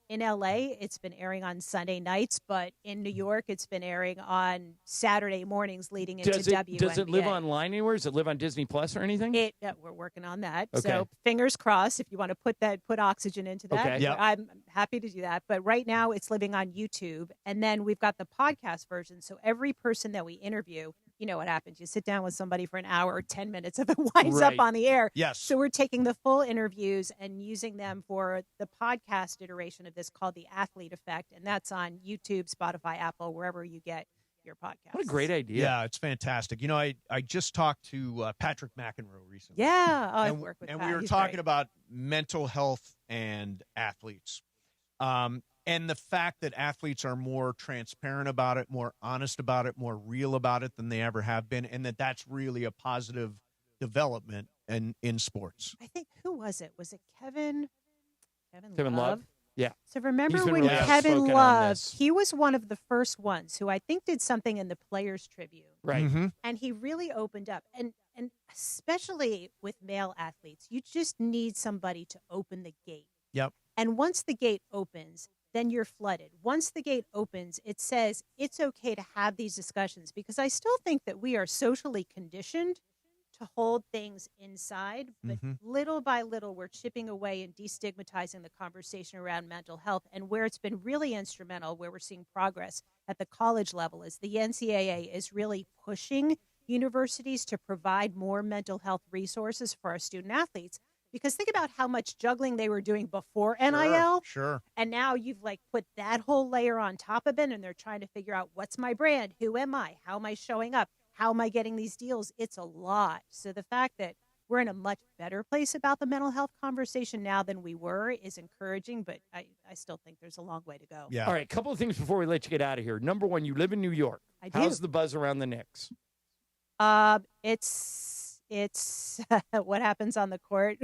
in LA, it's been airing on Sunday nights, but in New York, it's been airing on Saturday mornings leading into WNBA. Does it live online anywhere? Does it live on Disney Plus or anything? We're working on that. Okay. So fingers crossed if you want to put oxygen into that. Okay. Yep. I'm happy to do that. But right now it's living on YouTube. And then we've got the podcast version. So every person that we interview, you know what happens. You sit down with somebody for an hour or 10 minutes if it winds up on the air. Yes. So we're taking the full interviews and using them for the podcast iteration of this called The Athlete Effect. And that's on YouTube, Spotify, Apple, wherever you get your podcast. What a great idea. Yeah, it's fantastic. I just talked to Patrick McEnroe recently. Yeah. I've worked with And Pat. we were He's talking great. about mental health and athletes. And the fact that athletes are more transparent about it, more honest about it, more real about it than they ever have been, and that's really a positive development in sports. I think, who was it? Was it Kevin Love? Yeah. So remember He's been when really Kevin outspoken on Love, this. he was one of the first ones who I think did something in the Players Tribune. Right. And he really opened up. And especially with male athletes, you just need somebody to open the gate. Yep. And once the gate opens, then you're flooded. Once the gate opens, it says it's okay to have these discussions, because I still think that we are socially conditioned to hold things inside, but little by little, we're chipping away and destigmatizing the conversation around mental health. And where it's been really instrumental, where we're seeing progress at the college level, is the NCAA is really pushing universities to provide more mental health resources for our student athletes. Because think about how much juggling they were doing before NIL. Sure. And now you've put that whole layer on top of it, and they're trying to figure out, what's my brand? Who am I? How am I showing up? How am I getting these deals? It's a lot. So the fact that we're in a much better place about the mental health conversation now than we were is encouraging, but I still think there's a long way to go. Yeah. All right, a couple of things before we let you get out of here. Number one, you live in New York. I do. How's the buzz around the Knicks? It's what happens on the court.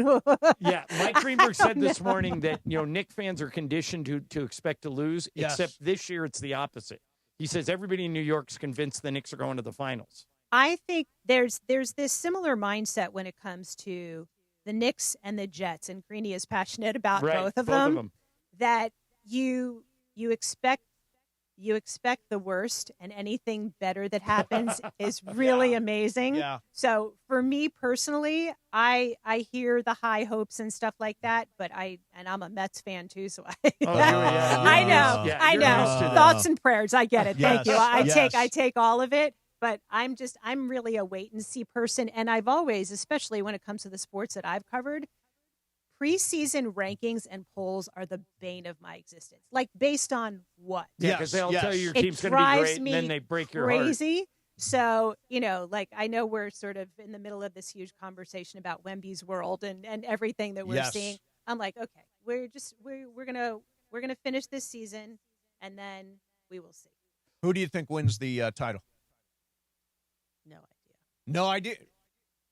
Yeah, Mike Greenberg said this morning that Knick fans are conditioned to expect to lose, except this year it's the opposite. He says everybody in New York's convinced the Knicks are going to the finals. I think there's this similar mindset when it comes to the Knicks and the Jets, and Greeny is passionate about both of them. That you expect the worst, and anything better that happens is really amazing. Yeah. So for me personally, I hear the high hopes and stuff like that, but I'm a Mets fan too, so I know. Thoughts and prayers. I get it. Thank you. I take all of it, but I'm really a wait and see person, and I've always, especially when it comes to the sports that I've covered, preseason rankings and polls are the bane of my existence. Based on what? Yeah, because they'll tell you your team's going to be great, and then they break your heart. Crazy. So, I know we're sort of in the middle of this huge conversation about Wemby's world and everything that we're seeing. I'm like, okay, we're gonna finish this season, and then we will see. Who do you think wins the title? No idea. No idea.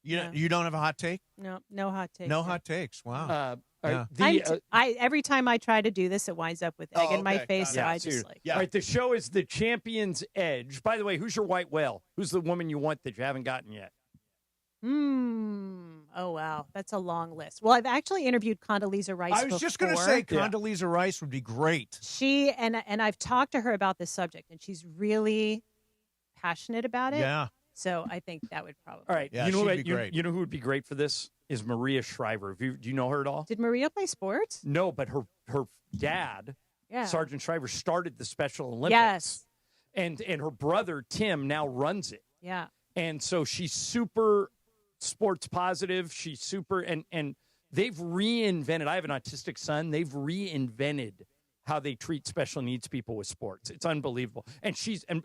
You don't have a hot take? No hot takes. No hot takes. Wow. Every time I try to do this, it winds up with egg in my face. So I just All right, the show is The Champion's Edge. By the way, who's your white whale? Who's the woman you want that you haven't gotten yet? Oh, wow. That's a long list. Well, I've actually interviewed Condoleezza Rice I was just going to say Condoleezza Rice would be great. She, and I've talked to her about this subject, and she's really passionate about it. Yeah. So I think that would probably. All right. Yeah, she'd be great. You know who would be great for this? Is Maria Shriver. Do you know her at all? Did Maria play sports? No, but her dad, Sergeant Shriver, started the Special Olympics. Yes. And her brother, Tim, now runs it. Yeah. And so she's super sports positive. She's super, and they've reinvented. I have an autistic son. They've reinvented how they treat special needs people with sports. It's unbelievable. And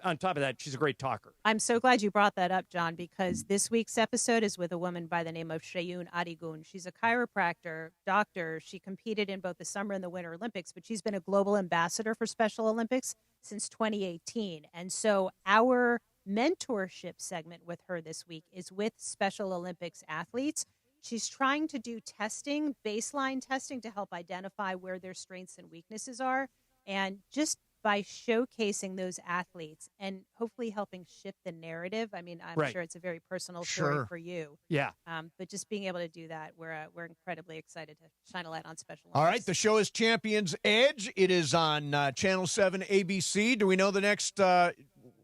on top of that, she's a great talker. I'm so glad you brought that up, John, because this week's episode is with a woman by the name of Sheyun Adigun. She's a chiropractor, doctor. She competed in both the Summer and the Winter Olympics, but she's been a global ambassador for Special Olympics since 2018. And so our mentorship segment with her this week is with Special Olympics athletes. She's trying to do testing, baseline testing, to help identify where their strengths and weaknesses are. And just by showcasing those athletes and hopefully helping shift the narrative. I mean, I'm sure it's a very personal story for you. Yeah. But just being able to do that, we're incredibly excited to shine a light on Special Olympics. All right. The show is Champion's Edge. It is on Channel 7 ABC. Do we know the next,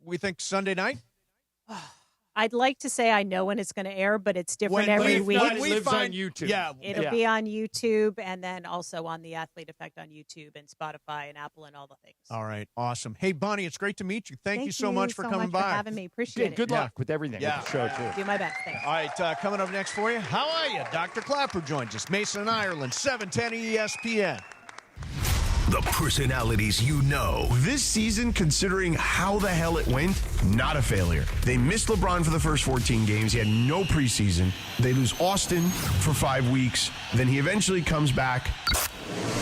we think, Sunday night? I'd like to say I know when it's going to air, but it's different every week. It lives on YouTube. Yeah, it'll be on YouTube, and then also on the Athlete Effect on YouTube and Spotify and Apple and all the things. All right, awesome. Hey, Bonnie, it's great to meet you. Thank you so much for coming by. For having me. Appreciate it. Good luck with everything. Yeah. With the show too. Do my best. Thanks. All right, coming up next for you. How are you? Dr. Clapper joins us. Mason in Ireland, 710 ESPN. The personalities you know. This season, considering how the hell it went, not a failure. They missed LeBron for the first 14 games. He had no preseason. They lose Austin for 5 weeks. Then he eventually comes back.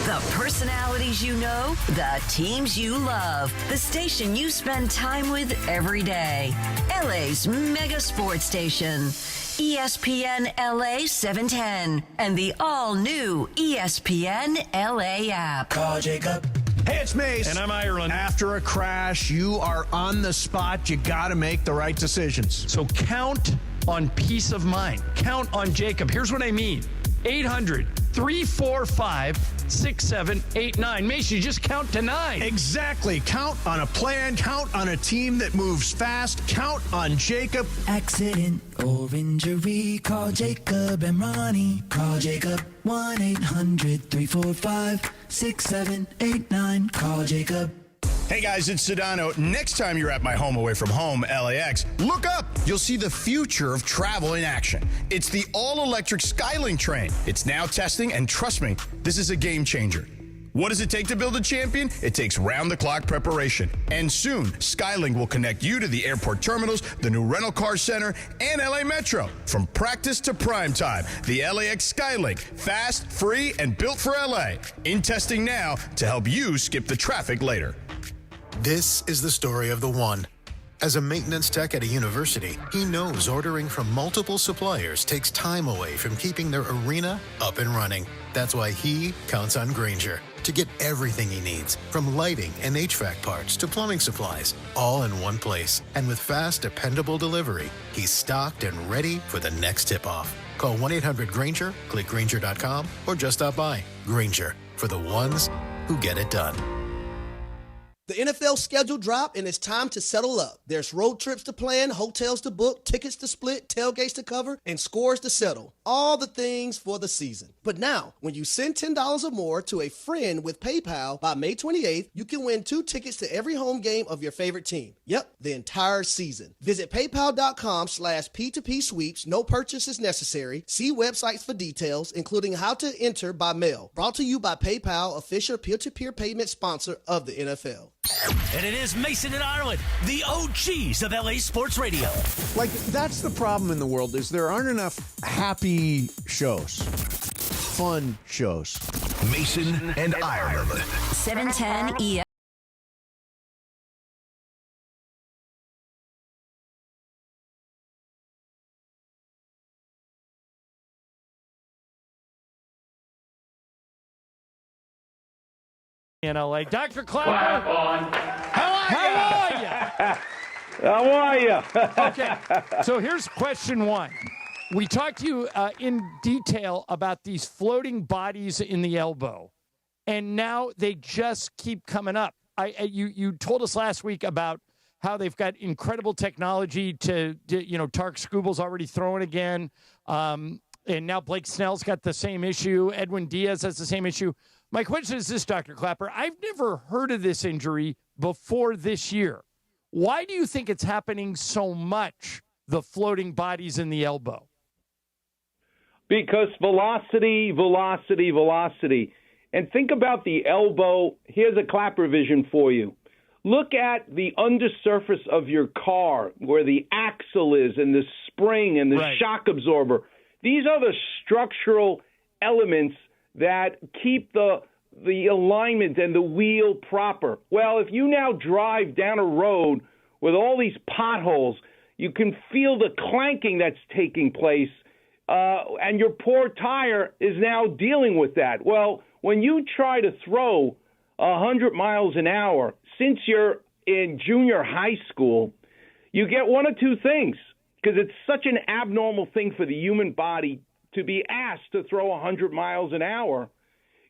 The personalities you know, the teams you love, the station you spend time with every day. LA's mega sports station. ESPN LA 710 and the all-new ESPN LA app. Call Jacob. Hey, it's Mace. And I'm Ireland. After a crash, you are on the spot. You got to make the right decisions. So count on peace of mind. Count on Jacob. Here's what I mean. 800-345 6789. Mace, you just count to 9. Exactly. Count on a plan. Count on a team that moves fast. Count on Jacob. Accident or injury, call Jacob and Ronnie. Call Jacob 1-800-345-6789. Call Jacob. Hey guys, it's Sedano. Next time you're at my home away from home, LAX, look up. You'll see the future of travel in action. It's the all-electric Skylink train. It's now testing, and trust me, this is a game changer. What does it take to build a champion? It takes round-the-clock preparation. And soon, Skylink will connect you to the airport terminals, the new rental car center, and LA Metro. From practice to prime time, the LAX Skylink. Fast, free, and built for LA. In testing now to help you skip the traffic later. This is the story of the one. As a maintenance tech at a university, he knows ordering from multiple suppliers takes time away from keeping their arena up and running. That's why he counts on Grainger to get everything he needs, from lighting and HVAC parts to plumbing supplies, all in one place. And with fast, dependable delivery, he's stocked and ready for the next tip-off. Call 1-800-GRAINGER, click Grainger.com, or just stop by. Grainger, for the ones who get it done. The NFL schedule dropped, and it's time to settle up. There's road trips to plan, hotels to book, tickets to split, tailgates to cover, and scores to settle. All the things for the season. But now, when you send $10 or more to a friend with PayPal by May 28th, you can win 2 tickets to every home game of your favorite team. Yep, the entire season. Visit paypal.com/P2P sweeps. No purchase is necessary. See websites for details, including how to enter by mail. Brought to you by PayPal, official peer-to-peer payment sponsor of the NFL. And it is Mason and Ireland, the OGs of LA Sports Radio. Like, that's the problem in the world, is there aren't enough happy shows, fun shows. Mason and Ireland. 710 ES. In LA. Dr. Clapper. How are you? Okay, so here's question 1. We talked to you in detail about these floating bodies in the elbow, and now they just keep coming up. You told us last week about how they've got incredible technology to Tark Scooble's already throwing again, and now Blake Snell's got the same issue. Edwin Diaz has the same issue. My question is this, Dr. Clapper. I've never heard of this injury before this year. Why do you think it's happening so much, the floating bodies in the elbow? Because velocity. And think about the elbow. Here's a Clapper vision for you. Look at the undersurface of your car where the axle is and the spring and the shock absorber. These are the structural elements that keep the alignment and the wheel proper. Well, if you now drive down a road with all these potholes, you can feel the clanking that's taking place, and your poor tire is now dealing with that. Well, when you try to throw 100 miles an hour, since you're in junior high school, you get one of two things, because it's such an abnormal thing for the human body to be asked to throw 100 miles an hour.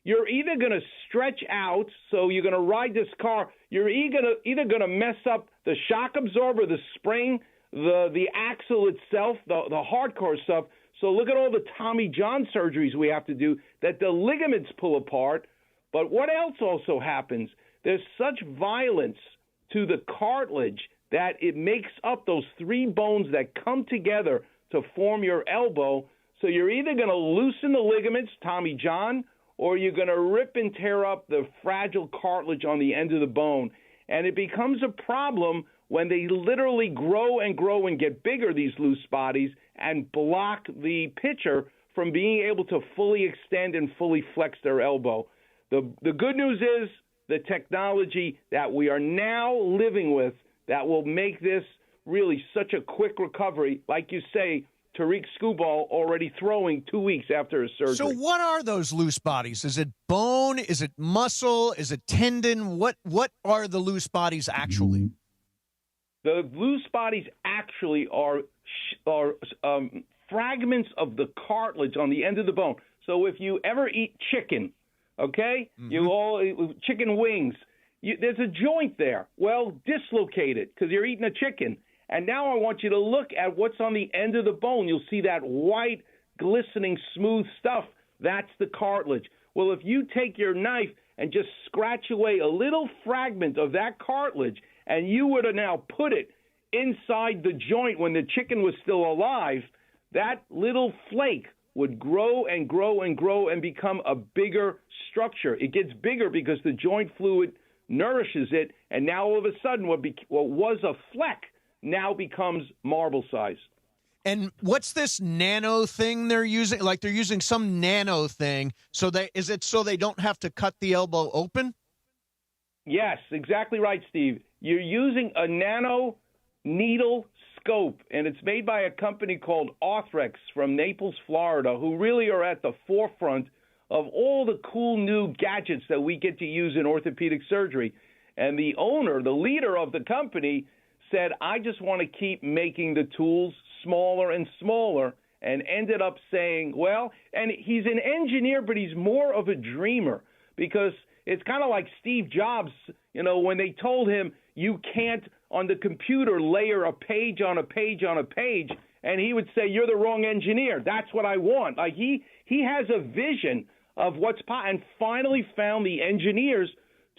You're either going to stretch out, so you're going to ride this car. You're either going to mess up the shock absorber, the spring, the axle itself, the hardcore stuff. So look at all the Tommy John surgeries we have to do that the ligaments pull apart. But what else also happens? There's such violence to the cartilage that it makes up those 3 bones that come together to form your elbow. So you're either going to loosen the ligaments, Tommy John, or you're going to rip and tear up the fragile cartilage on the end of the bone. And it becomes a problem when they literally grow and grow and get bigger, these loose bodies, and block the pitcher from being able to fully extend and fully flex their elbow. The good news is the technology that we are now living with that will make this really such a quick recovery. Like you say, Tariq Skubal already throwing 2 weeks after his surgery. So what are those loose bodies? Is it bone? Is it muscle? Is it tendon? What are the loose bodies actually? The loose bodies actually are fragments of the cartilage on the end of the bone. So if you ever eat chicken, okay? You all chicken wings. There's a joint there. Well, dislocate it because you're eating a chicken. And now I want you to look at what's on the end of the bone. You'll see that white, glistening, smooth stuff. That's the cartilage. Well, if you take your knife and just scratch away a little fragment of that cartilage, and you were to now put it inside the joint when the chicken was still alive, that little flake would grow and grow and grow and become a bigger structure. It gets bigger because the joint fluid nourishes it, and now all of a sudden what was a fleck now becomes marble size. And what's this nano thing they're using? Like they're using some nano thing. So is it so they don't have to cut the elbow open? Yes, exactly right, Steve. You're using a nano needle scope, and it's made by a company called Arthrex from Naples, Florida, who really are at the forefront of all the cool new gadgets that we get to use in orthopedic surgery. And the owner, the leader of the company, said, I just want to keep making the tools smaller and smaller, and ended up saying, well, and he's an engineer, but he's more of a dreamer, because it's kind of like Steve Jobs, when they told him you can't on the computer layer a page on a page on a page, and he would say, you're the wrong engineer. That's what I want. Like he has a vision of what's possible, and finally found the engineers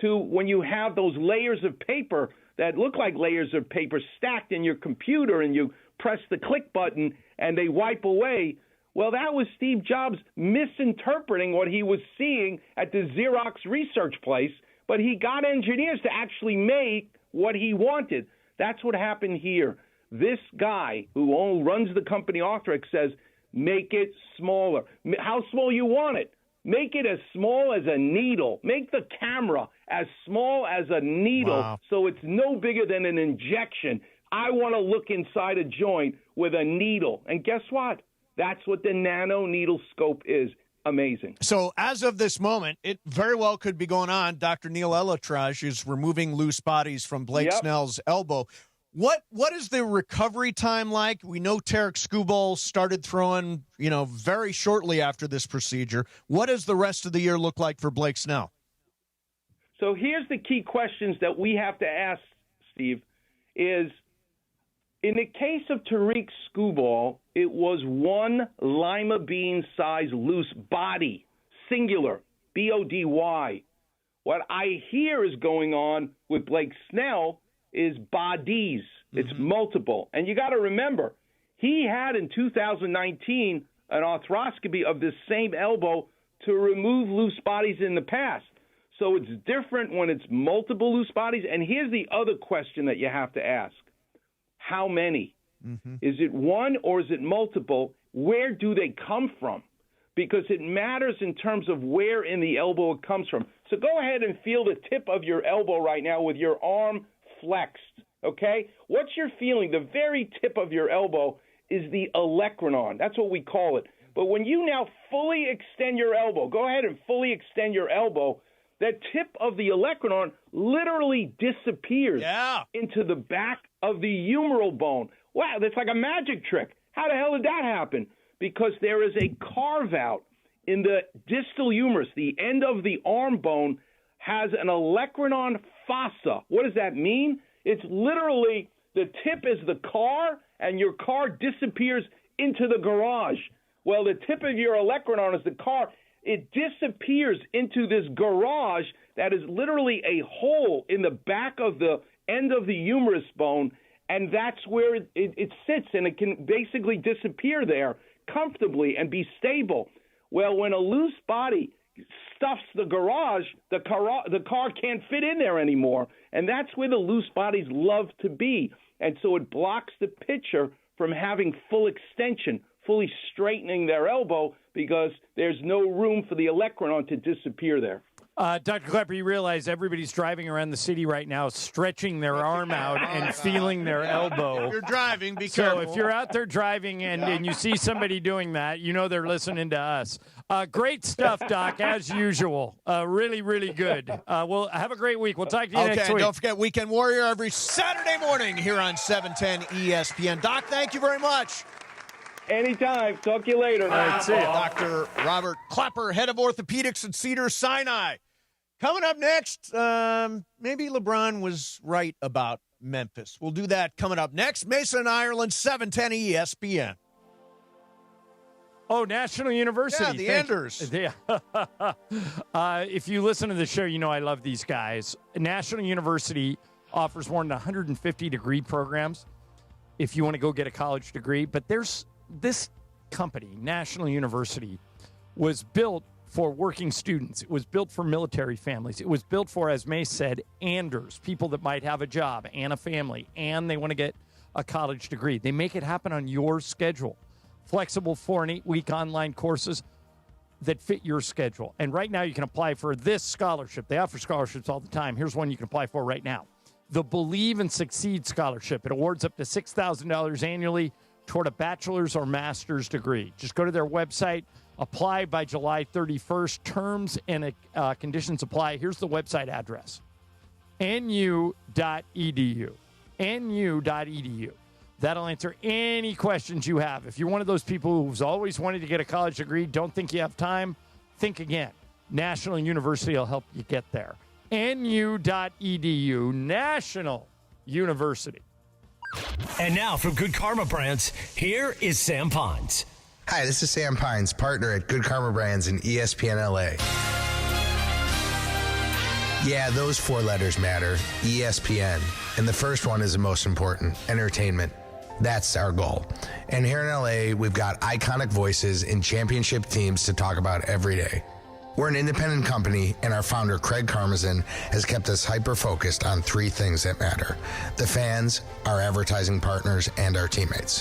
to, when you have those layers of paper that look like layers of paper stacked in your computer, and you press the click button and they wipe away. Well, that was Steve Jobs misinterpreting what he was seeing at the Xerox research place, but he got engineers to actually make what he wanted. That's what happened here. This guy who runs the company Arthrex says, make it smaller. How small you want it? Make it as small as a needle. Make the camera as small as a needle, so it's no bigger than an injection. I want to look inside a joint with a needle. And guess what? That's what the nano needle scope is. Amazing. So as of this moment, it very well could be going on. Dr. Neil Elatraj is removing loose bodies from Blake Snell's elbow. What is the recovery time like? We know Tarek Skubal started throwing, very shortly after this procedure. What does the rest of the year look like for Blake Snell? So here's the key questions that we have to ask, Steve, is in the case of Tarek Skubal, it was one lima bean size loose body, singular, B-O-D-Y. What I hear is going on with Blake Snell is bodies. It's multiple. And you got to remember, he had in 2019 an arthroscopy of this same elbow to remove loose bodies in the past. So it's different when it's multiple loose bodies. And here's the other question that you have to ask. How many? Is it one or is it multiple? Where do they come from? Because it matters in terms of where in the elbow it comes from. So go ahead and feel the tip of your elbow right now with your arm flexed, okay? What's your feeling? The very tip of your elbow is the olecranon. That's what we call it. But when you now fully extend your elbow, go ahead and fully extend your elbow, that tip of the olecranon literally disappears into the back of the humeral bone. Wow, that's like a magic trick. How the hell did that happen? Because there is a carve-out in the distal humerus. The end of the arm bone has an olecranon fossa. What does that mean? It's literally the tip is the car, and your car disappears into the garage. Well, the tip of your olecranon is the car. It disappears into this garage that is literally a hole in the back of the end of the humerus bone, and that's where it sits, and it can basically disappear there comfortably and be stable. Well, when a loose body stuffs the garage, the car can't fit in there anymore, and that's where the loose bodies love to be. And so it blocks the pitcher from having full extension, fully straightening their elbow, because there's no room for the olecranon to disappear there. Dr. Klepper, you realize everybody's driving around the city right now, stretching their arm out and feeling their elbow. If you're driving, be careful. So if you're out there driving and you see somebody doing that, they're listening to us. Great stuff, Doc, as usual. Really, really good. Well, have a great week. We'll talk to you next week. Don't forget Weekend Warrior every Saturday morning here on 710 ESPN. Doc, thank you very much. Anytime. Talk to you later. All right, see ya. Dr. Robert Clapper, head of orthopedics at Cedars-Sinai. Coming up next, maybe LeBron was right about Memphis. We'll do that coming up next. Mason, Ireland, 710 ESPN. Oh, National University. Yeah, the Anders. Yeah. If you listen to the show, you know I love these guys. National University offers more than 150 degree programs if you want to go get a college degree. But there's this company, National University, was built for working students. It was built for military families. It was built for, as May said, Anders, people that might have a job and a family, and they want to get a college degree. They make it happen on your schedule. Flexible 4 and 8 week online courses that fit your schedule. And right now you can apply for this scholarship. They offer scholarships all the time. Here's one you can apply for right now. The Believe and Succeed Scholarship. It awards up to $6,000 annually toward a bachelor's or master's degree. Just go to their website, apply by July 31st. Terms and conditions apply. Here's the website address, nu.edu. nu.edu. That'll answer any questions you have. If you're one of those people who's always wanted to get a college degree, don't think you have time, think again. National University will help you get there. nu.edu, National University. And now from Good Karma Brands, here is Sam Pines. Hi, this is Sam Pines, partner at Good Karma Brands in ESPN LA. Yeah, those 4 letters matter, ESPN. And the first one is the most important, entertainment. That's our goal. And here in LA, we've got iconic voices and championship teams to talk about every day. We're an independent company, and our founder, Craig Karmazin, has kept us hyper-focused on 3 things that matter: the fans, our advertising partners, and our teammates.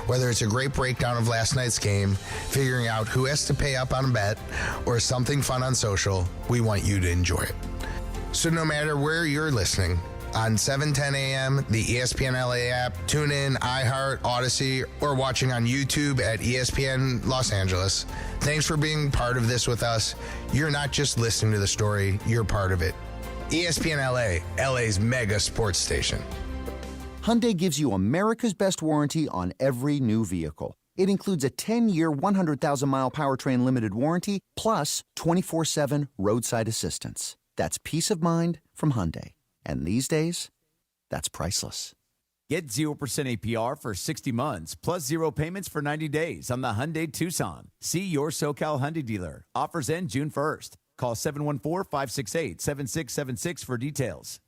Whether it's a great breakdown of last night's game, figuring out who has to pay up on a bet, or something fun on social, we want you to enjoy it. So no matter where you're listening, on 7:10 a.m., the ESPN LA app, TuneIn, iHeart, Odyssey, or watching on YouTube at ESPN Los Angeles. Thanks for being part of this with us. You're not just listening to the story, you're part of it. ESPN LA, LA's mega sports station. Hyundai gives you America's best warranty on every new vehicle. It includes a 10-year, 100,000-mile powertrain limited warranty, plus 24/7 roadside assistance. That's peace of mind from Hyundai. And these days, that's priceless. Get 0% APR for 60 months, plus 0 payments for 90 days on the Hyundai Tucson. See your SoCal Hyundai dealer. Offers end June 1st. Call 714-568-7676 for details.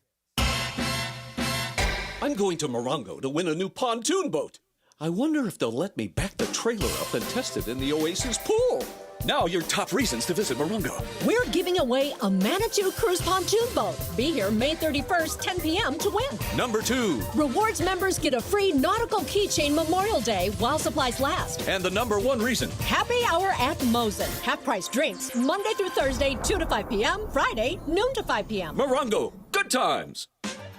I'm going to Morongo to win a new pontoon boat. I wonder if they'll let me back the trailer up and test it in the Oasis pool. Now your top reasons to visit Morongo. We're giving away a Manitou Cruise pontoon boat. Be here May 31st, 10 p.m. to win. Number 2. Rewards members get a free nautical keychain Memorial Day while supplies last. And the number 1 reason. Happy hour at Mosen. Half-price drinks Monday through Thursday, 2 to 5 p.m. Friday, noon to 5 p.m. Morongo. Good times.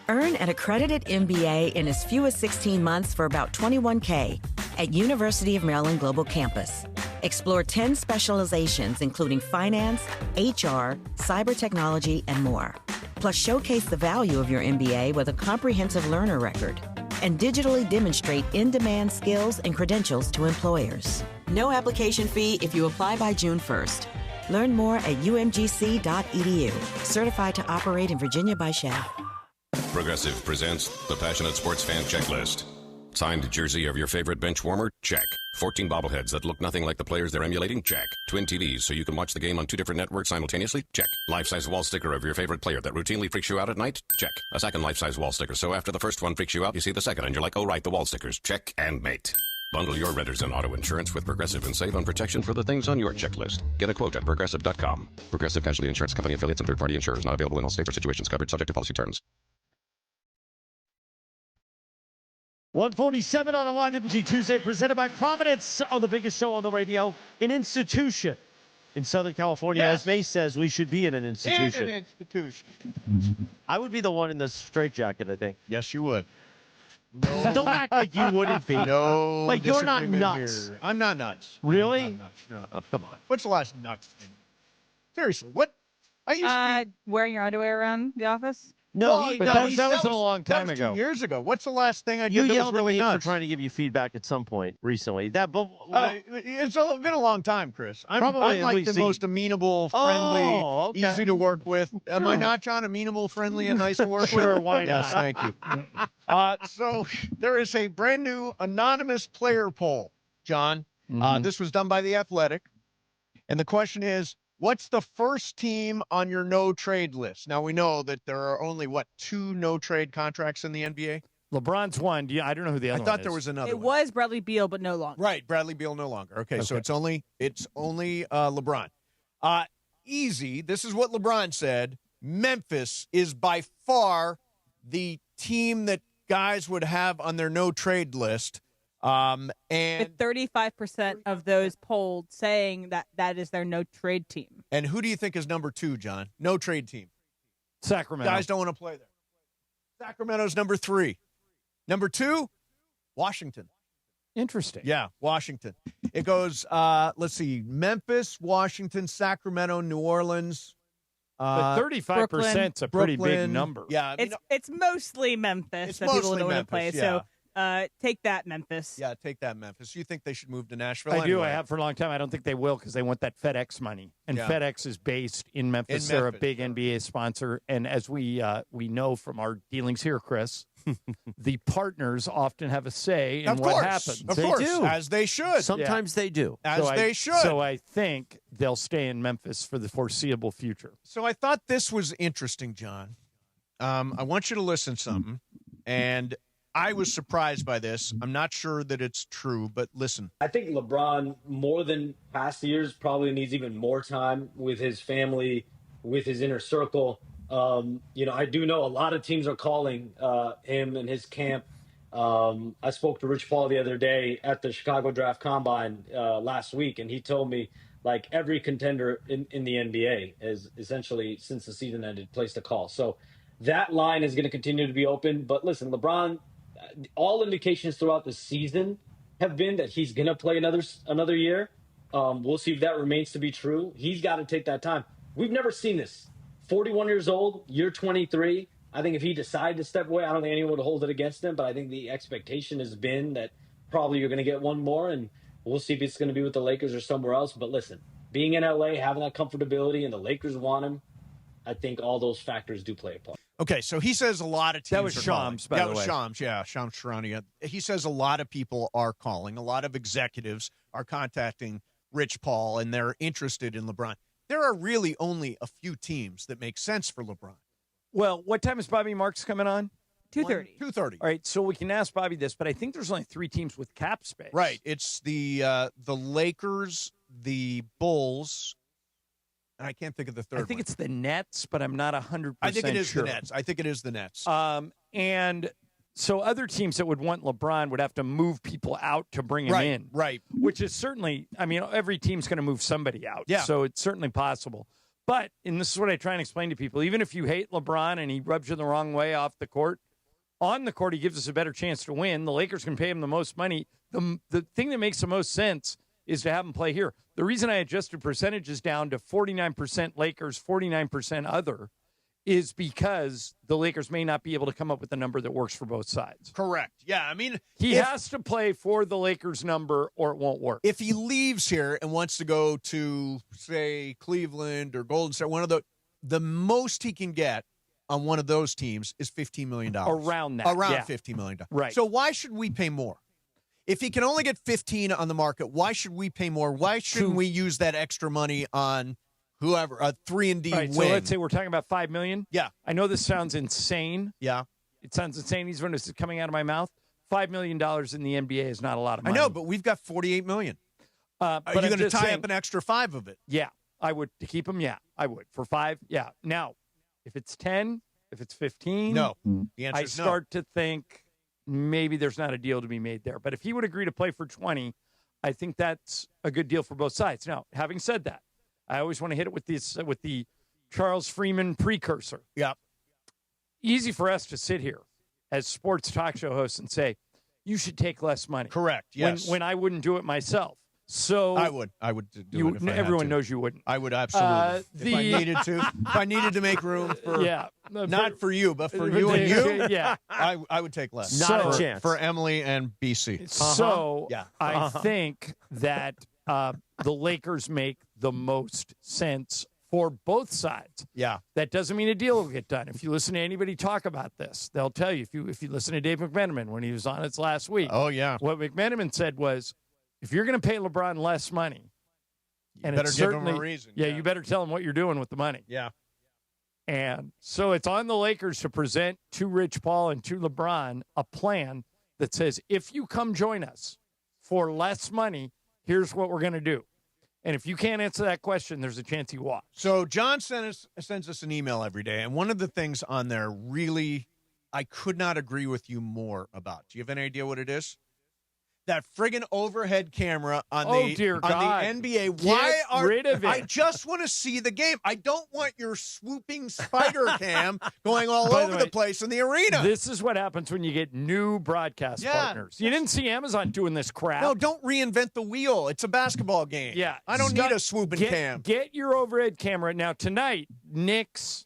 Earn an accredited MBA in as few as 16 months for about $21K at University of Maryland Global Campus. Explore 10 specializations, including finance, HR, cyber technology, and more. Plus, showcase the value of your MBA with a comprehensive learner record and digitally demonstrate in-demand skills and credentials to employers. No application fee if you apply by June 1st. Learn more at umgc.edu. Certified to operate in Virginia by Shell. Progressive presents the Passionate Sports Fan Checklist. Signed jersey of your favorite bench warmer? Check. 14 bobbleheads that look nothing like the players they're emulating? Check. Twin TVs so you can watch the game on 2 different networks simultaneously? Check. Life-size wall sticker of your favorite player that routinely freaks you out at night? Check. A second life-size wall sticker so after the first one freaks you out, you see the second and you're like, oh right, the wall stickers. Check and mate. Bundle your renters and auto insurance with Progressive and save on protection for the things on your checklist. Get a quote at Progressive.com. Progressive Casualty Insurance Company affiliates and third-party insurers not available in all states or situations covered subject to policy terms. 147 on the line, MG Tuesday, presented by Providence on the biggest show on the radio, an institution in Southern California. Yes. As May says, we should be in an institution. In an institution. I would be the one in the straitjacket, I think. Yes, you would. No. Don't act like you wouldn't be. No. Like, you're not nuts. Here. I'm not nuts. Really? I'm not nuts. No. Come on. What's the last nuts thing? Seriously, what? I used to wearing your underwear around the office? No, that was a long time that was ago. 2 years ago. What's the last thing I did You that was yelled really at me nuts? for trying to give you feedback at some point recently. It's been a long time, Chris. I'm Probably like the most amenable, friendly, easy to work with. Am I not, John? Amenable, friendly, and nice to work with? Sure, why not? Yes, thank you. So there is a brand new anonymous player poll, John. This was done by The Athletic. And the question is, what's the first team on your no-trade list? Now, we know that there are only, 2 no-trade contracts in the NBA? LeBron's one. I don't know who the other one is. I thought there was another It one. was Bradley Beal, but no longer. Right, Bradley Beal no longer. Okay, so it's only LeBron. Easy. This is what LeBron said. Memphis is by far the team that guys would have on their no-trade list. And with 35% of those polled saying that is their no-trade team. And who do you think is number 2, John? No-trade team. Sacramento. Guys don't want to play there. Sacramento's number 3. Number 2, Washington. Interesting. Yeah, Washington. It goes, let's see, Memphis, Washington, Sacramento, New Orleans. But 35% is a pretty big number. Yeah. It's mostly Memphis that people don't want to play. Yeah. So take that, Memphis. Yeah, take that, Memphis. You think they should move to Nashville? I do. Anyway. I have for a long time. I don't think they will because they want that FedEx money. And Yeah. FedEx is based in Memphis. They're a big NBA sponsor. And as we know from our dealings here, Chris, the partners often have a say in what happens. Of course, as they should. Sometimes they do. As they should. So I think they'll stay in Memphis for the foreseeable future. So I thought this was interesting, John. I want you to listen to something. And I was surprised by this. I'm not sure that it's true, but listen. I think LeBron, more than past years, probably needs even more time with his family, with his inner circle. I do know a lot of teams are calling him and his camp. I spoke to Rich Paul the other day at the Chicago Draft Combine last week, and he told me like every contender in the NBA has essentially, since the season ended, placed a call. So that line is going to continue to be open. But listen, LeBron, all indications throughout the season have been that he's going to play another year. We'll see if that remains to be true. He's got to take that time. We've never seen this. 41 years old, year 23. I think if he decided to step away, I don't think anyone would hold it against him. But I think the expectation has been that probably you're going to get one more, and we'll see if it's going to be with the Lakers or somewhere else. But listen, being in LA, having that comfortability, and the Lakers want him, I think all those factors do play a part. Okay, so he says a lot of teams That was are Shams, calling. by the way. That was Shams, yeah, Shams Charania. He says a lot of people are calling. A lot of executives are contacting Rich Paul, and they're interested in LeBron. There are really only a few teams that make sense for LeBron. Well, what time is Bobby Marks coming on? 2:30. 2:30. All right, so we can ask Bobby this, but I think there's only 3 teams with cap space. Right. It's the Lakers, the Bulls, and I can't think of the third I think one. it's the Nets, but I'm not 100% sure. I think it is the Nets. I think it is the Nets. And so other teams that would want LeBron would have to move people out to bring him in. Right. Which is certainly, I mean, every team's going to move somebody out. Yeah. So it's certainly possible. But, and this is what I try and explain to people, even if you hate LeBron and he rubs you the wrong way off the court, on the court he gives us a better chance to win. The Lakers can pay him the most money. The thing that makes the most sense is to have him play here. The reason I adjusted percentages down to 49% Lakers, 49% other, is because the Lakers may not be able to come up with a number that works for both sides. Correct. Yeah, I mean, he has to play for the Lakers number or it won't work. If he leaves here and wants to go to, say, Cleveland or Golden State, one of the most he can get on one of those teams is $15 million. Around that. Around yeah. $15 million. Right. So why should we pay more? If he can only get 15 on the market, why should we pay more? Why shouldn't we use that extra money on whoever, a 3-and-D right, win? So let's say we're talking about $5 million. Yeah. I know this sounds insane. Yeah. It sounds insane. Even when this is coming out of my mouth. $5 million in the NBA is not a lot of money. I know, but we've got $48 million. Are you going to tie up an extra 5 of it? Yeah, I would. To keep him, yeah, I would. For 5, yeah. Now, if it's 10, if it's 15, no. The answer I is no. start to think maybe there's not a deal to be made there. But if he would agree to play for 20, I think that's a good deal for both sides. Now, having said that, I always want to hit it with this with the Charles Freeman precursor. Yeah. Easy for us to sit here as sports talk show hosts and say, you should take less money. Correct, yes. When I wouldn't do it myself. So I would do it if I had everyone to. knows you wouldn't. I would absolutely. If I needed to. If I needed to make room for not for you, but for you and you. Yeah. I would take less. Not a chance. For Emily and BC. So yeah. I think that the Lakers make the most sense for both sides. Yeah. That doesn't mean a deal will get done. If you listen to anybody talk about this, they'll tell you. If you listen to Dave McMenamin when he was on it last week. Oh, yeah. What McMenamin said was, if you're going to pay LeBron less money, and better it's give him certainly, a reason. Yeah, you better tell him what you're doing with the money. Yeah. And so it's on the Lakers to present to Rich Paul and to LeBron a plan that says, if you come join us for less money, here's what we're going to do. And if you can't answer that question, there's a chance he walks. So John sends us an email every day, and one of the things on there really I could not agree with you more about. Do you have any idea what it is? That friggin' overhead camera on the NBA. Why are rid of it? I just want to see the game. I don't want your swooping spider cam going all By the over way, the place in the arena. This is what happens when you get new broadcast partners. You didn't see Amazon doing this crap. No, don't reinvent the wheel. It's a basketball game. Yeah. I don't need a swooping cam. Get your overhead camera. Now, tonight, Knicks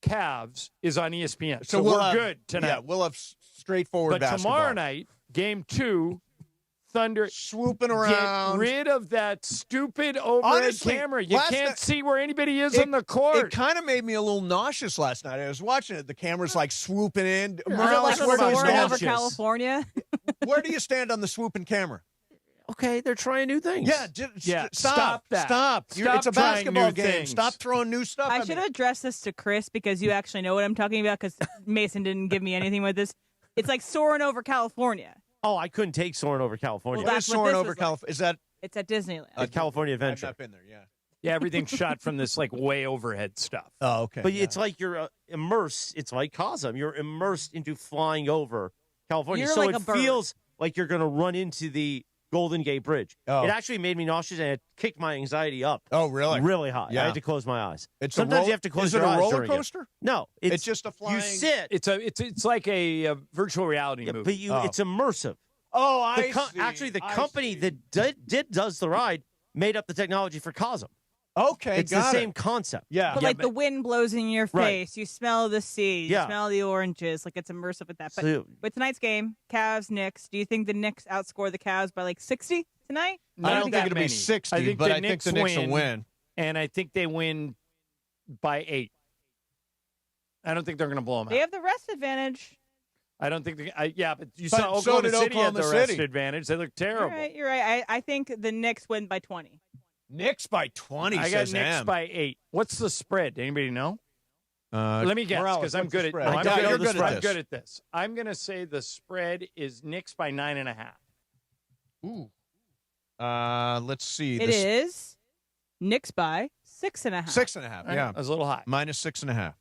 Cavs is on ESPN. So we're good tonight. Yeah, we'll have straightforward basketball. But tomorrow night, game 2, Thunder swooping around. Get rid of that stupid overhead camera. You can't see where anybody is on the court. It kind of made me a little nauseous last night. I was watching it. The camera's like swooping in. Like where do you soaring stand? over California. Where do you stand on the swooping camera? Okay, they're trying new things. Yeah, stop that. Stop. It's a trying basketball new game. things. Stop throwing new stuff I at should me. address this to Chris because you actually know what I'm talking about because Mason didn't give me anything with this. It's like soaring over California. Oh, I couldn't take soaring over California. What is soaring over California? Is that It's at Disneyland. California Adventure. I've not been there, yeah. Yeah, everything's shot from this like way overhead stuff. Oh, okay. But it's like you're immersed. It's like Cosm. You're immersed into flying over California. You're so like it a bird. feels like you're going to run into the Golden Gate Bridge. Oh. It actually made me nauseous and it kicked my anxiety up. Oh, really? Really high. Yeah. I had to close my eyes. Sometimes you have to close Is it your a eyes roller during it. coaster? No, It's just a flying. You sit, It's like a virtual reality movie. but it's immersive. Oh, I see. Actually, the I company see. that does the ride made up the technology for Cosm. Okay, It's the same concept. Yeah. But like the wind blows in your Right. face, you smell the sea, you Yeah. smell the oranges, like it's immersive with that. But So- with tonight's game, Cavs, Knicks, do you think the Knicks outscore the Cavs by like 60 tonight? I don't think that it'll be many. 60, I think but the I think the Knicks will win. And I think they win by 8. I don't think they're going to blow them They out. have the rest advantage. I don't think. But you But saw so Oklahoma did City had the Oklahoma rest City. advantage. They look terrible. You're right. I think the Knicks win by 20. Knicks by 20, I got says Knicks Am. by 8. What's the spread? Anybody know? Let me guess Morales, because I'm what's the good at. spread? no, I I'm doubt good you're at good at I'm this. good at this. I'm going to say the spread is Knicks by 9.5. Ooh. Let's see. It is Knicks by 6.5. 6.5. Yeah, That was a little high. minus 6.5.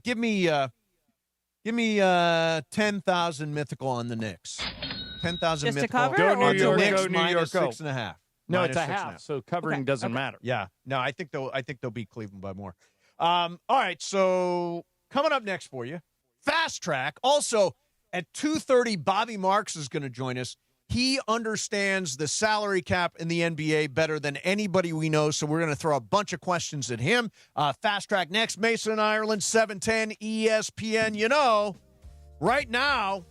Give me 10,000 mythical on the Knicks. 10,000 Just to mythical. cover Go or New on to York, the win? Knicks go New minus York, go. 6.5. No, Minus it's a 6.5. half, so covering doesn't matter. Yeah. No, I think they'll beat Cleveland by more. All right, so coming up next for you, Fast Track. Also at 2:30, Bobby Marks is going to join us. He understands the salary cap in the NBA better than anybody we know, so we're going to throw a bunch of questions at him. Fast Track next, Mason Ireland, 710 ESPN. You know, right now,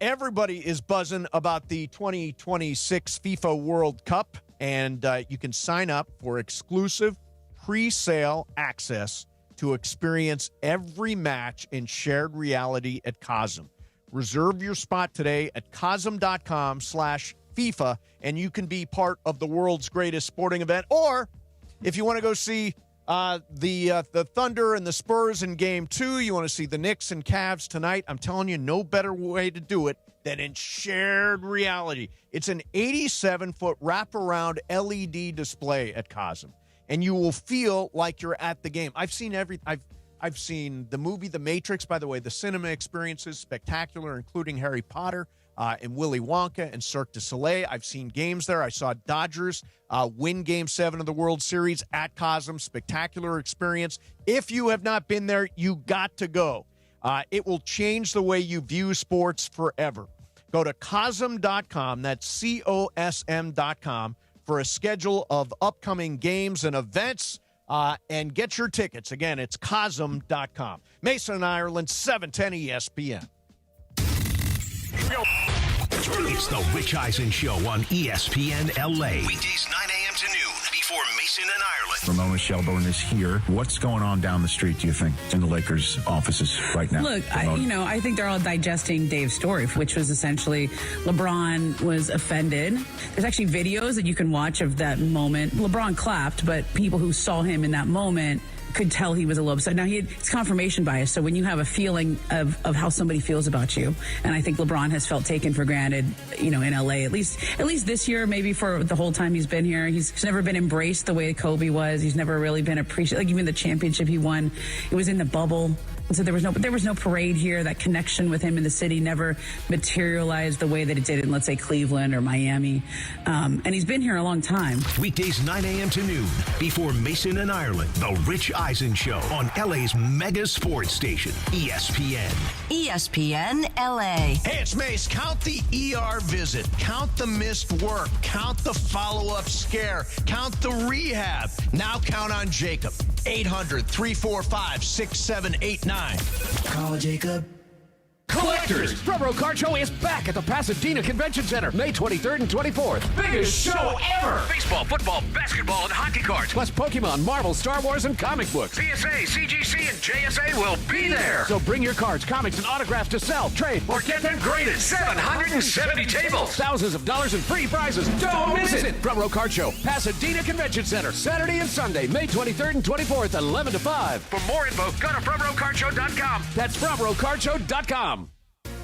everybody is buzzing about the 2026 FIFA World Cup, and you can sign up for exclusive pre-sale access to experience every match in shared reality at Cosm. Reserve your spot today at cosm.com/FIFA, and you can be part of the world's greatest sporting event. Or if you want to go see the Thunder and the Spurs in Game 2, you want to see the Knicks and Cavs tonight, I'm telling you, no better way to do it than in shared reality. It's an 87-foot wraparound LED display at Cosm, and you will feel like you're at the game. I've seen I've seen the movie The Matrix. By the way, the cinema experience is spectacular, including Harry Potter and Willy Wonka and Cirque du Soleil. I've seen games there. I saw Dodgers win Game 7 of the World Series at Cosm. Spectacular experience. If you have not been there, you got to go. It will change the way you view sports forever. Go to COSM.com, that's COSM.com, for a schedule of upcoming games and events, and get your tickets. Again, it's COSM.com. Mason and Ireland, 710 ESPN. It's the Rich Eisen Show on ESPN LA. Weekdays 9 a.m. to noon before Mason and Ireland. Ramona Shelburne is here. What's going on down the street, do you think, in the Lakers' offices right now? Look, I think they're all digesting Dave's story, which was essentially LeBron was offended. There's actually videos that you can watch of that moment. LeBron clapped, but people who saw him in that moment could tell he was a little upset. Now, it's confirmation bias, so when you have a feeling of how somebody feels about you, and I think LeBron has felt taken for granted, in LA, at least this year, maybe for the whole time he's been here. He's never been embraced the way Kobe was. He's never really been appreciated. Like, even the championship he won, it was in the bubble. And so there was no parade here. That connection with him in the city never materialized the way that it did in, let's say, Cleveland or Miami. And he's been here a long time. Weekdays 9 a.m. to noon before Mason and Ireland. The Rich Eisen Show on LA's mega sports station, ESPN. ESPN LA. Hey, it's Mace. Count the ER visit. Count the missed work. Count the follow-up scare. Count the rehab. Now count on Jacob. 800-345-6789. Call Jacob. Collectors, Front Row Card Show is back at the Pasadena Convention Center, May 23rd and 24th. Biggest show ever! Baseball, football, basketball, and hockey cards. Plus Pokemon, Marvel, Star Wars, and comic books. CSA, CGC, and JSA will be there. So bring your cards, comics, and autographs to sell, trade, Or get them graded. 770 tables. Thousands of dollars in free prizes. Don't miss it! Front Row Card Show, Pasadena Convention Center, Saturday and Sunday, May 23rd and 24th, 11 to 5. For more info, go to frontrowcardshow.com. That's frontrowcardshow.com.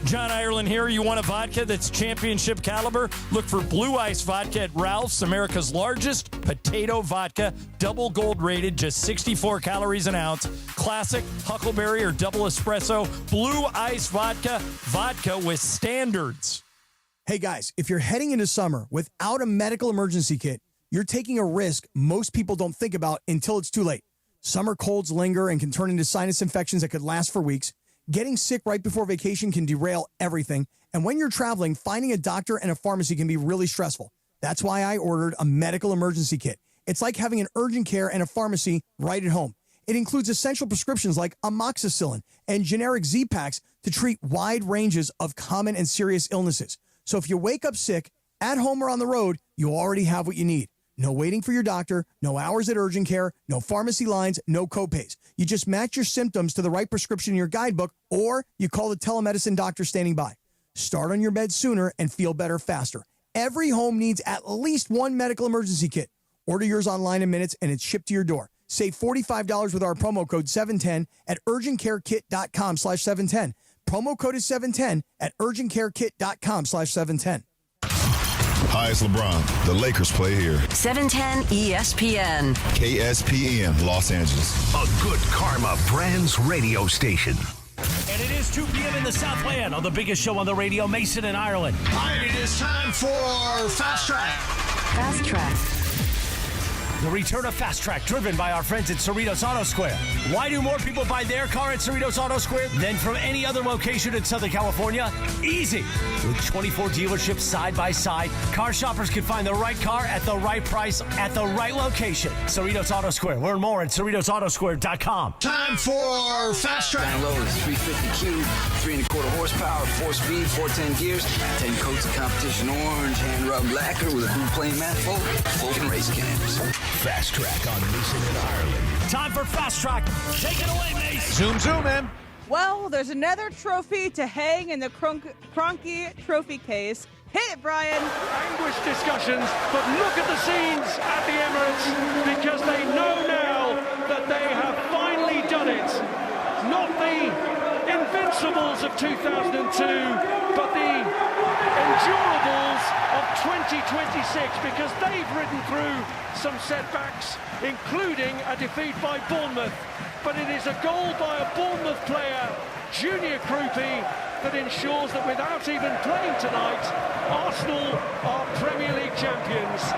John Ireland here. You want a vodka that's championship caliber? Look for Blue Ice Vodka at Ralph's, America's largest potato vodka. Double gold rated, just 64 calories an ounce. Classic, huckleberry, or double espresso. Blue Ice Vodka. Vodka with standards. Hey guys, if you're heading into summer without a medical emergency kit, you're taking a risk most people don't think about until it's too late. Summer colds linger and can turn into sinus infections that could last for weeks. Getting sick right before vacation can derail everything. And when you're traveling, finding a doctor and a pharmacy can be really stressful. That's why I ordered a medical emergency kit. It's like having an urgent care and a pharmacy right at home. It includes essential prescriptions like amoxicillin and generic Z-Packs to treat wide ranges of common and serious illnesses. So if you wake up sick, at home or on the road, you already have what you need. No waiting for your doctor, no hours at urgent care, no pharmacy lines, no copays. You just match your symptoms to the right prescription in your guidebook, or you call the telemedicine doctor standing by. Start on your bed sooner and feel better faster. Every home needs at least one medical emergency kit. Order yours online in minutes and it's shipped to your door. Save $45 with our promo code 710 at urgentcarekit.com/710. Promo code is 710 at urgentcarekit.com/710. Hi, it's LeBron. The Lakers play here. 710 ESPN. KSPN, Los Angeles. A Good Karma Brands radio station. And it is 2 p.m. in the Southland on the biggest show on the radio, Mason and Ireland. All right, it is time for Fast Track. Fast Track. The return of Fast Track, driven by our friends at Cerritos Auto Square. Why do more people buy their car at Cerritos Auto Square than from any other location in Southern California? Easy. With 24 dealerships side by side, car shoppers can find the right car at the right price at the right location. Cerritos Auto Square. Learn more at CerritosAutoSquare.com. Time for Fast Track. Down low is 350 cube, 3.25 horsepower, 4-speed, 410 gears, 10 coats of competition orange, hand rubbed lacquer with a blue plain matte fold, full race cams. Fast Track on Mason and Ireland. Time for Fast Track. Take it away, Mace. Zoom in. Well, there's another trophy to hang in the Kroenke trophy case. Hit it, Brian. Anguish discussions, but look at the scenes at the Emirates, because they know now that they have finally done it. Not the Invincibles of 2002, but the Endurables of 2026, because they've ridden through some setbacks, including a defeat by Bournemouth. But it is a goal by a Bournemouth player, Junior Kroenke, that ensures that without even playing tonight, Arsenal are Premier League champions.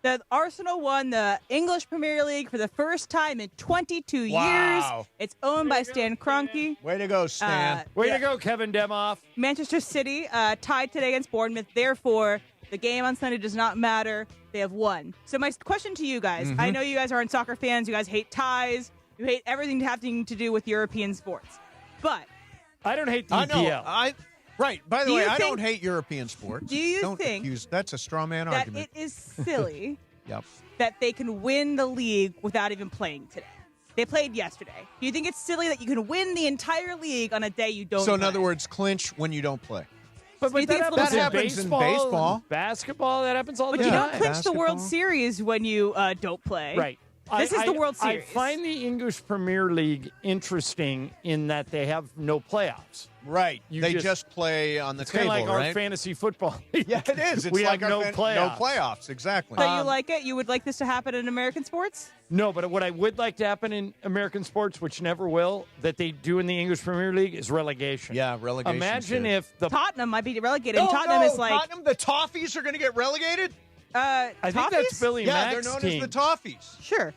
The Arsenal won the English Premier League for the first time in 22 years. It's owned by Stan Kroenke. Way to go, Stan. Way to go, Kevin Demoff. Manchester City tied today against Bournemouth. Therefore, the game on Sunday does not matter. They have won. So my question to you guys, I know you guys aren't soccer fans. You guys hate ties. You hate everything having to do with European sports. But I don't hate the EPL. Right. By the way, I don't hate European sports. Do you think that's a straw man that argument? it is silly Yep. that they can win the league without even playing today? They played yesterday. Do you think it's silly that you can win the entire league on a day you don't So, in play? other words, clinch when you don't play. But that happens in baseball. Basketball, that happens all the But time. you don't clinch the World Series when you don't play. Right. This is the World Series. I find the English Premier League interesting in that they have no playoffs. Right. They just play on the it's table, kind of like right? our fantasy football league. Yeah, it is. It's we like have no playoffs. No playoffs, exactly. So you like it? You would like this to happen in American sports? No, but what I would like to happen in American sports, which never will, that they do in the English Premier League is relegation. Yeah, relegation. Imagine if the Tottenham might be relegated. Oh, Tottenham no, is like Tottenham, the Toffees are going to get relegated? I think that's Billy Yeah, Mack's they're known team. as the Toffees. Sure.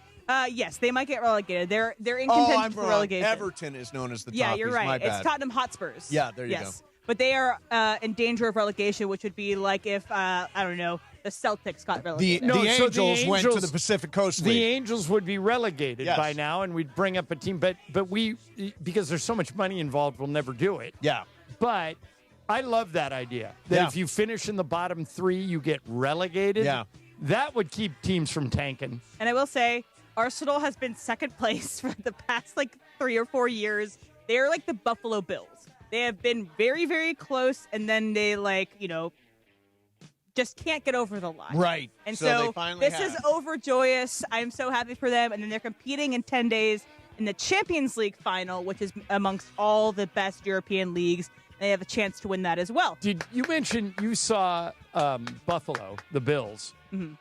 Yes, they might get relegated. They're in Oh, contention I'm for wrong. relegation. Everton is known as the Toffees. Yeah, you're right. My bad. It's Tottenham Hotspurs. Yeah, there you go. But they are in danger of relegation, which would be like if, I don't know, the Celtics got The relegated. Angels went to the Pacific Coast League. The Angels would be relegated Yes. by now, and we'd bring up a team. But we, because there's so much money involved, we'll never do it. Yeah. But I love that idea. That if you finish in the bottom three, you get relegated. Yeah. That would keep teams from tanking. And I will say, Arsenal has been second place for the past 3 or 4 years. They are like the Buffalo Bills. They have been very, very close, and then they just can't get over the line. Right. And So so, they finally this have. is overjoyous. I'm so happy for them. And then they're competing in 10 days in the Champions League final, which is amongst all the best European leagues. They have a chance to win that as well. Did you mention you saw Buffalo, the Bills? Mm-hmm.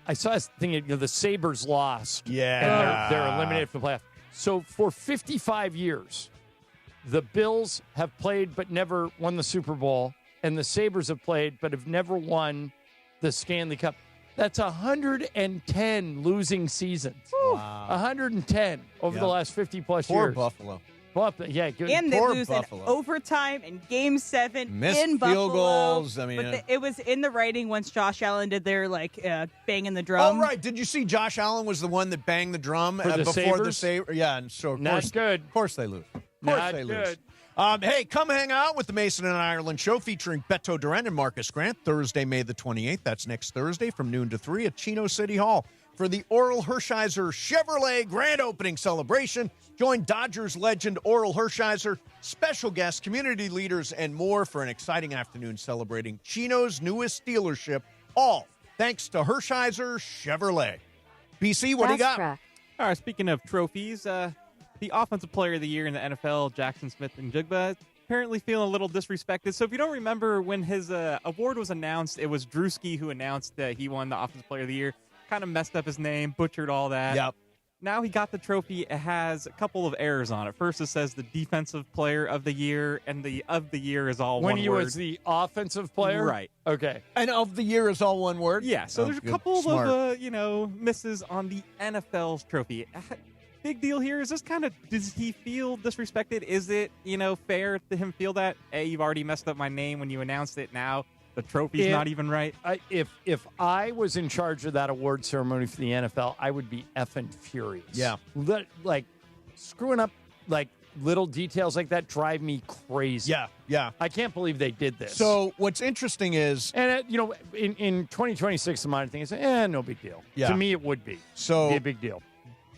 I saw this thing, the Sabres lost. Yeah. And they're eliminated from the playoffs. So for 55 years, the Bills have played but never won the Super Bowl, and the Sabres have played but have never won the Stanley Cup. That's 110 losing seasons. Wow. 110 over the last 50-plus years. Poor Buffalo. Yeah, good. And they Poor lose Buffalo. in overtime in Game 7 Missed in field Buffalo. goals. I mean, but it was in the writing once Josh Allen did their banging the drum. Oh, right. Did you see Josh Allen was the one that banged the drum For the before the Sabres? Sabres? Yeah, and so of Not course, good. Of course they lose. Of course Not they good. lose. Hey, come hang out with the Mason and Ireland show featuring Beto Duran and Marcus Grant Thursday, May the 28th. That's next Thursday from noon to 3 at Chino City Hall for the Oral Hershiser Chevrolet grand opening celebration. Join Dodgers legend Oral Hershiser, special guests, community leaders, and more for an exciting afternoon celebrating Chino's newest dealership, all thanks to Hershiser Chevrolet. BC, what do you got? All right, speaking of trophies, the Offensive Player of the Year in the NFL, Jackson Smith and Jigba, apparently feeling a little disrespected. So if you don't remember when his award was announced, it was Drewski who announced that he won the Offensive Player of the Year. Kind of messed up his name, butchered all that. Yep. Now he got the trophy. It has a couple of errors on it. First, it says the Defensive Player of the Year, and the of the year is all one When he word. was the offensive player? Right. Okay. And of the year is all one word? Yeah, so there's a good. couple Smart. of, misses on the NFL's trophy. Big deal here is this does he feel disrespected? Is it, fair to him feel that? Hey, you've already messed up my name when you announced it. Now the trophy's not even right. If I was in charge of that award ceremony for the NFL, I would be effing furious. Yeah. Screwing up, little details like that drive me crazy. Yeah. I can't believe they did this. So what's interesting is... And, in 2026, the modern thing is, no big deal. Yeah. To me, it would be. So It'd be a big deal.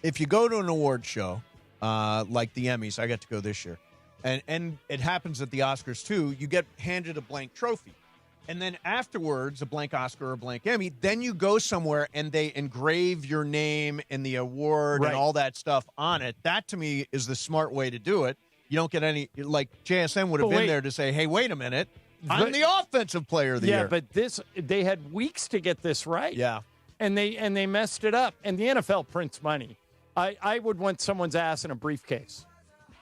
If you go to an award show, like the Emmys, I got to go this year, and it happens at the Oscars too, you get handed a blank trophy. And then afterwards, a blank Oscar or a blank Emmy, then you go somewhere and they engrave your name and the award and all that stuff on it. That, to me, is the smart way to do it. You don't get any, JSN would have been there to say, hey, wait a minute, I'm the offensive player of the year. Yeah, but they had weeks to get this right. Yeah. And they messed it up. And the NFL prints money. I would want someone's ass in a briefcase.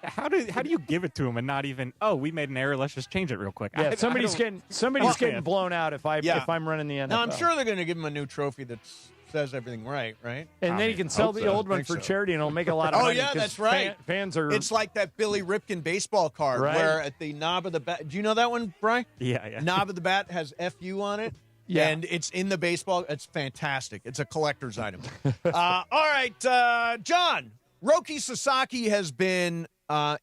How do you give it to him and not even? Oh, we made an error. Let's just change it real quick. Yeah, somebody's getting blown out if I'm running the NFL. Now I'm sure they're going to give him a new trophy that's says everything right? And then he can sell the old one for charity, and it'll make a lot of money. Oh, yeah, that's right. Fans are... It's like that Billy Ripken baseball card where at the knob of the bat... Do you know that one, Brian? Yeah. Knob of the bat has FU on it. Yeah. And it's in the baseball. It's fantastic. It's a collector's item. All right, John. Roki Sasaki has been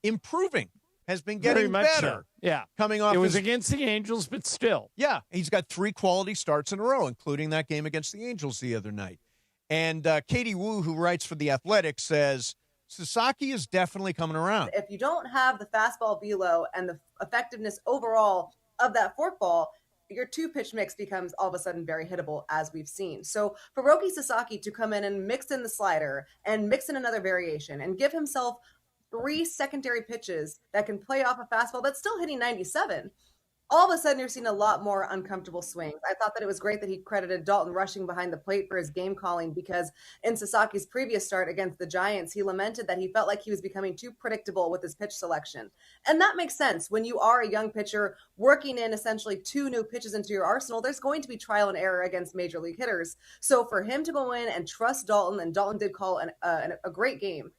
improving, has been getting Very much better. so. Yeah. Coming off It was against the Angels, but still. Yeah, he's got 3 quality starts in a row, including that game against the Angels the other night. And Katie Wu, who writes for The Athletic, says Sasaki is definitely coming around. If you don't have the fastball velo and the effectiveness overall of that forkball, your 2-pitch mix becomes all of a sudden very hittable, as we've seen. So for Roki Sasaki to come in and mix in the slider and mix in another variation and give himself 3 secondary pitches that can play off a fastball that's still hitting 97, all of a sudden you're seeing a lot more uncomfortable swings. I thought that it was great that he credited Dalton rushing behind the plate for his game calling, because in Sasaki's previous start against the Giants, he lamented that he felt like he was becoming too predictable with his pitch selection. And that makes sense. When you are a young pitcher working in essentially 2 new pitches into your arsenal, there's going to be trial and error against major league hitters. So for him to go in and trust Dalton, and Dalton did call a great game,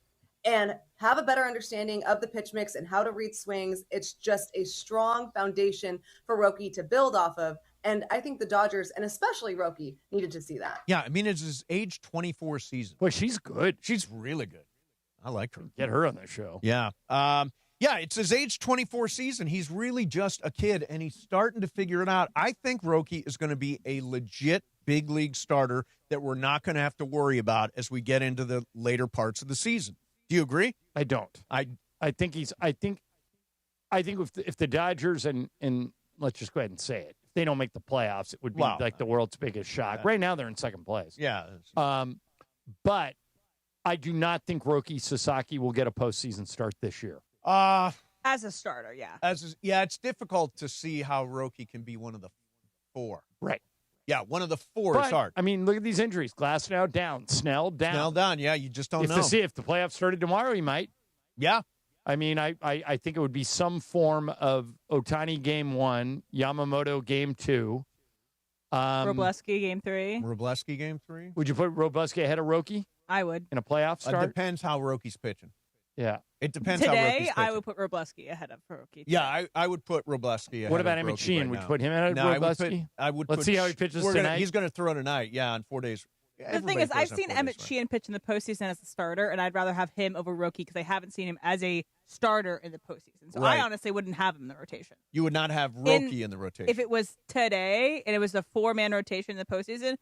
and have a better understanding of the pitch mix and how to read swings, it's just a strong foundation for Roki to build off of. And I think the Dodgers, and especially Roki, needed to see that. Yeah, I mean, it's his age 24 season. Boy, she's good. She's really good. I like her. Get her on the show. Yeah. Yeah, it's his age 24 season. He's really just a kid, and he's starting to figure it out. I think Roki is going to be a legit big league starter that we're not going to have to worry about as we get into the later parts of the season. Do you agree? I don't. I think he's. I think if the Dodgers and let's just go ahead and say it, if they don't make the playoffs, it would be like the world's biggest shock. Right now, they're in second place. Yeah. But I do not think Roki Sasaki will get a postseason start this year. As a starter, yeah. It's difficult to see how Roki can be one of the 4. Right. Yeah, one of the 4 is hard. I mean, look at these injuries. Glasnow down. Snell down. Snell down, yeah. You just don't know. If the playoffs started tomorrow, he might. Yeah. I mean, I think it would be some form of Ohtani game 1, Yamamoto game 2. Robleski game 3. Robleski game 3. Would you put Robleski ahead of Roki? I would. In a playoff start? It depends how Roki's pitching. Yeah. It depends how Roki's pitching. Today, I would put Robleski ahead of Roki. Yeah, I would put Robleski ahead What about of Emmett Roki Sheehan? right would now. you put him ahead of Robleski? Let's see how he pitches tonight. He's going to throw tonight, in 4 days. The thing is, I've seen Emmett Sheehan pitch in the postseason as a starter, and I'd rather have him over Roki because I haven't seen him as a starter in the postseason. So I honestly wouldn't have him in the rotation. You would not have Roki in the rotation. If it was today and it was a 4-man rotation in the postseason,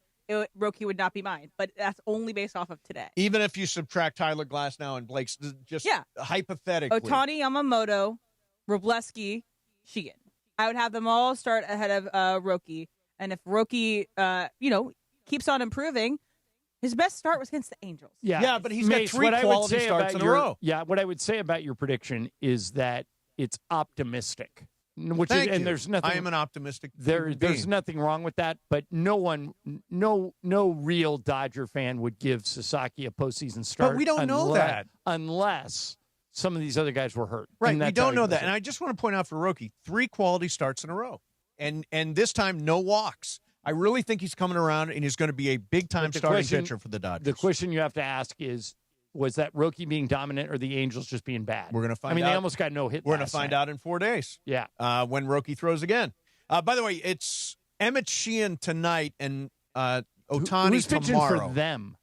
Roki would not be mine. But that's only based off of today. Even if you subtract Tyler Glasnow and Blake's, just hypothetically. Ohtani, Yamamoto, Robleski, Sheehan. I would have them all start ahead of Roki. And if Roki, keeps on improving, his best start was against the Angels. Yeah, but he's got 3 quality starts in a row. Yeah, what I would say about your prediction is that it's optimistic. Thank you. There's nothing. I am an optimistic. There's nothing wrong with that, but no real Dodger fan would give Sasaki a postseason start. But we don't know that unless some of these other guys were hurt. Right, we don't know that. And I just want to point out for Roki, 3 quality starts in a row, and this time no walks. I really think he's coming around, and he's going to be a big-time starting pitcher for the Dodgers. The question you have to ask is, was that Roki being dominant or the Angels just being bad? We're going to find out. I mean, they almost got no hit. We're going to find out in 4 days. Yeah. When Roki throws again. By the way, it's Emmett Sheehan tonight and Ohtani Who's pitching tomorrow. for them?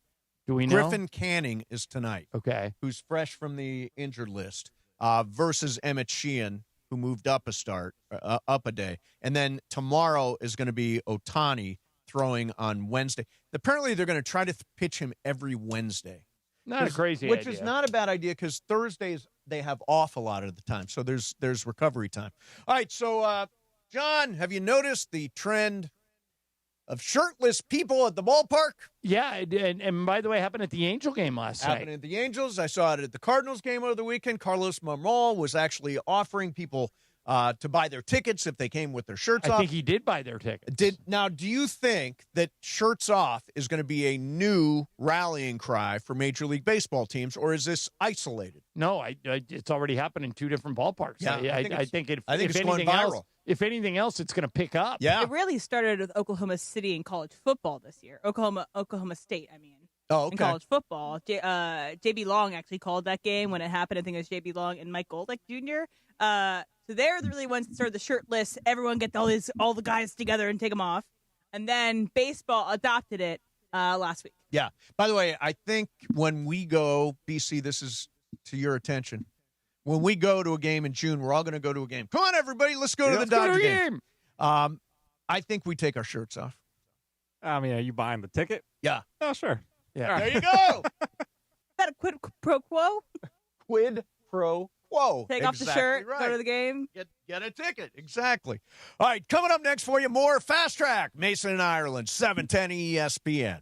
Do we know? Griffin Canning is tonight. Okay. Who's fresh from the injured list versus Emmett Sheehan, who moved up a day. And then tomorrow is going to be Ohtani throwing on Wednesday. Apparently, they're going to try to pitch him every Wednesday. Not a crazy idea. Which is not a bad idea because Thursdays they have off a lot of the time. So there's recovery time. All right, so, John, have you noticed the trend of shirtless people at the ballpark? Yeah, and by the way, happened at the Angel game last night. Happened at the Angels. I saw it at the Cardinals game over the weekend. Carlos Marmol was actually offering people to buy their tickets if they came with their shirts off. I think he did buy their tickets. Now, do you think that shirts off is going to be a new rallying cry for Major League Baseball teams, or is this isolated? No, it's already happened in 2 different ballparks. Yeah, I think if it's anything going viral. Else, if anything else, it's going to pick up. Yeah. It really started with Oklahoma City in college football this year. Oklahoma State, I mean. Oh, okay. In college football. J.B. Long actually called that game when it happened. I think it was J.B. Long and Mike Goldick Jr. So they're the really ones that started the shirtless. Everyone get all the guys together and take them off. And then baseball adopted it last week. Yeah. By the way, I think when we go, BC, this is to your attention. When we go to a game in June, we're all going to go to a game. Come on, everybody. Let's go to the Dodger game. I think we take our shirts off. I mean, are you buying the ticket? Yeah. Oh, sure. Yeah. There you go. Is that a quid pro quo? Quid pro quo. Take off the shirt, right. go to the game. Get a ticket. Exactly. All right, coming up next for you, more Fast Track. Mason and Ireland, 710 ESPN.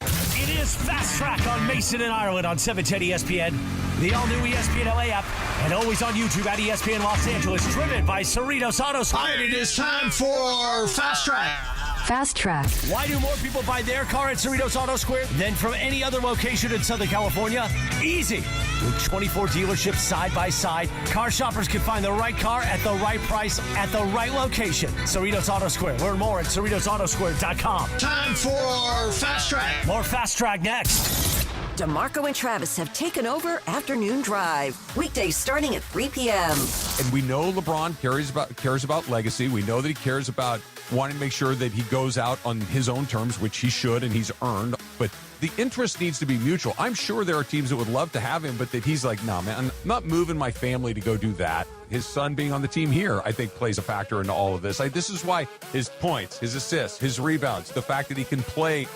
It is Fast Track on Mason and Ireland on 710 ESPN, the all-new ESPN LA app, and always on YouTube at ESPN Los Angeles, driven by Cerritos Auto Square. All right, it is time for Fast Track. Fast Track. Why do more people buy their car at Cerritos Auto Square than from any other location in Southern California? Easy. With 24 dealerships side by side, car shoppers can find the right car at the right price at the right location. Cerritos Auto Square. Learn more at CerritosAutoSquare.com. Time for Fast Track. More Fast Track next. DeMarco and Travis have taken over Afternoon Drive. Weekdays starting at 3 p.m. And we know LeBron cares about legacy. We know that he cares about wanting to make sure that he goes out on his own terms, which he should and he's earned. But the interest needs to be mutual. I'm sure there are teams that would love to have him, but that he's like, nah, man, I'm not moving my family to go do that. His son being on the team here, I think, plays a factor into all of this. This is why his points, his assists, his rebounds, the fact that he can play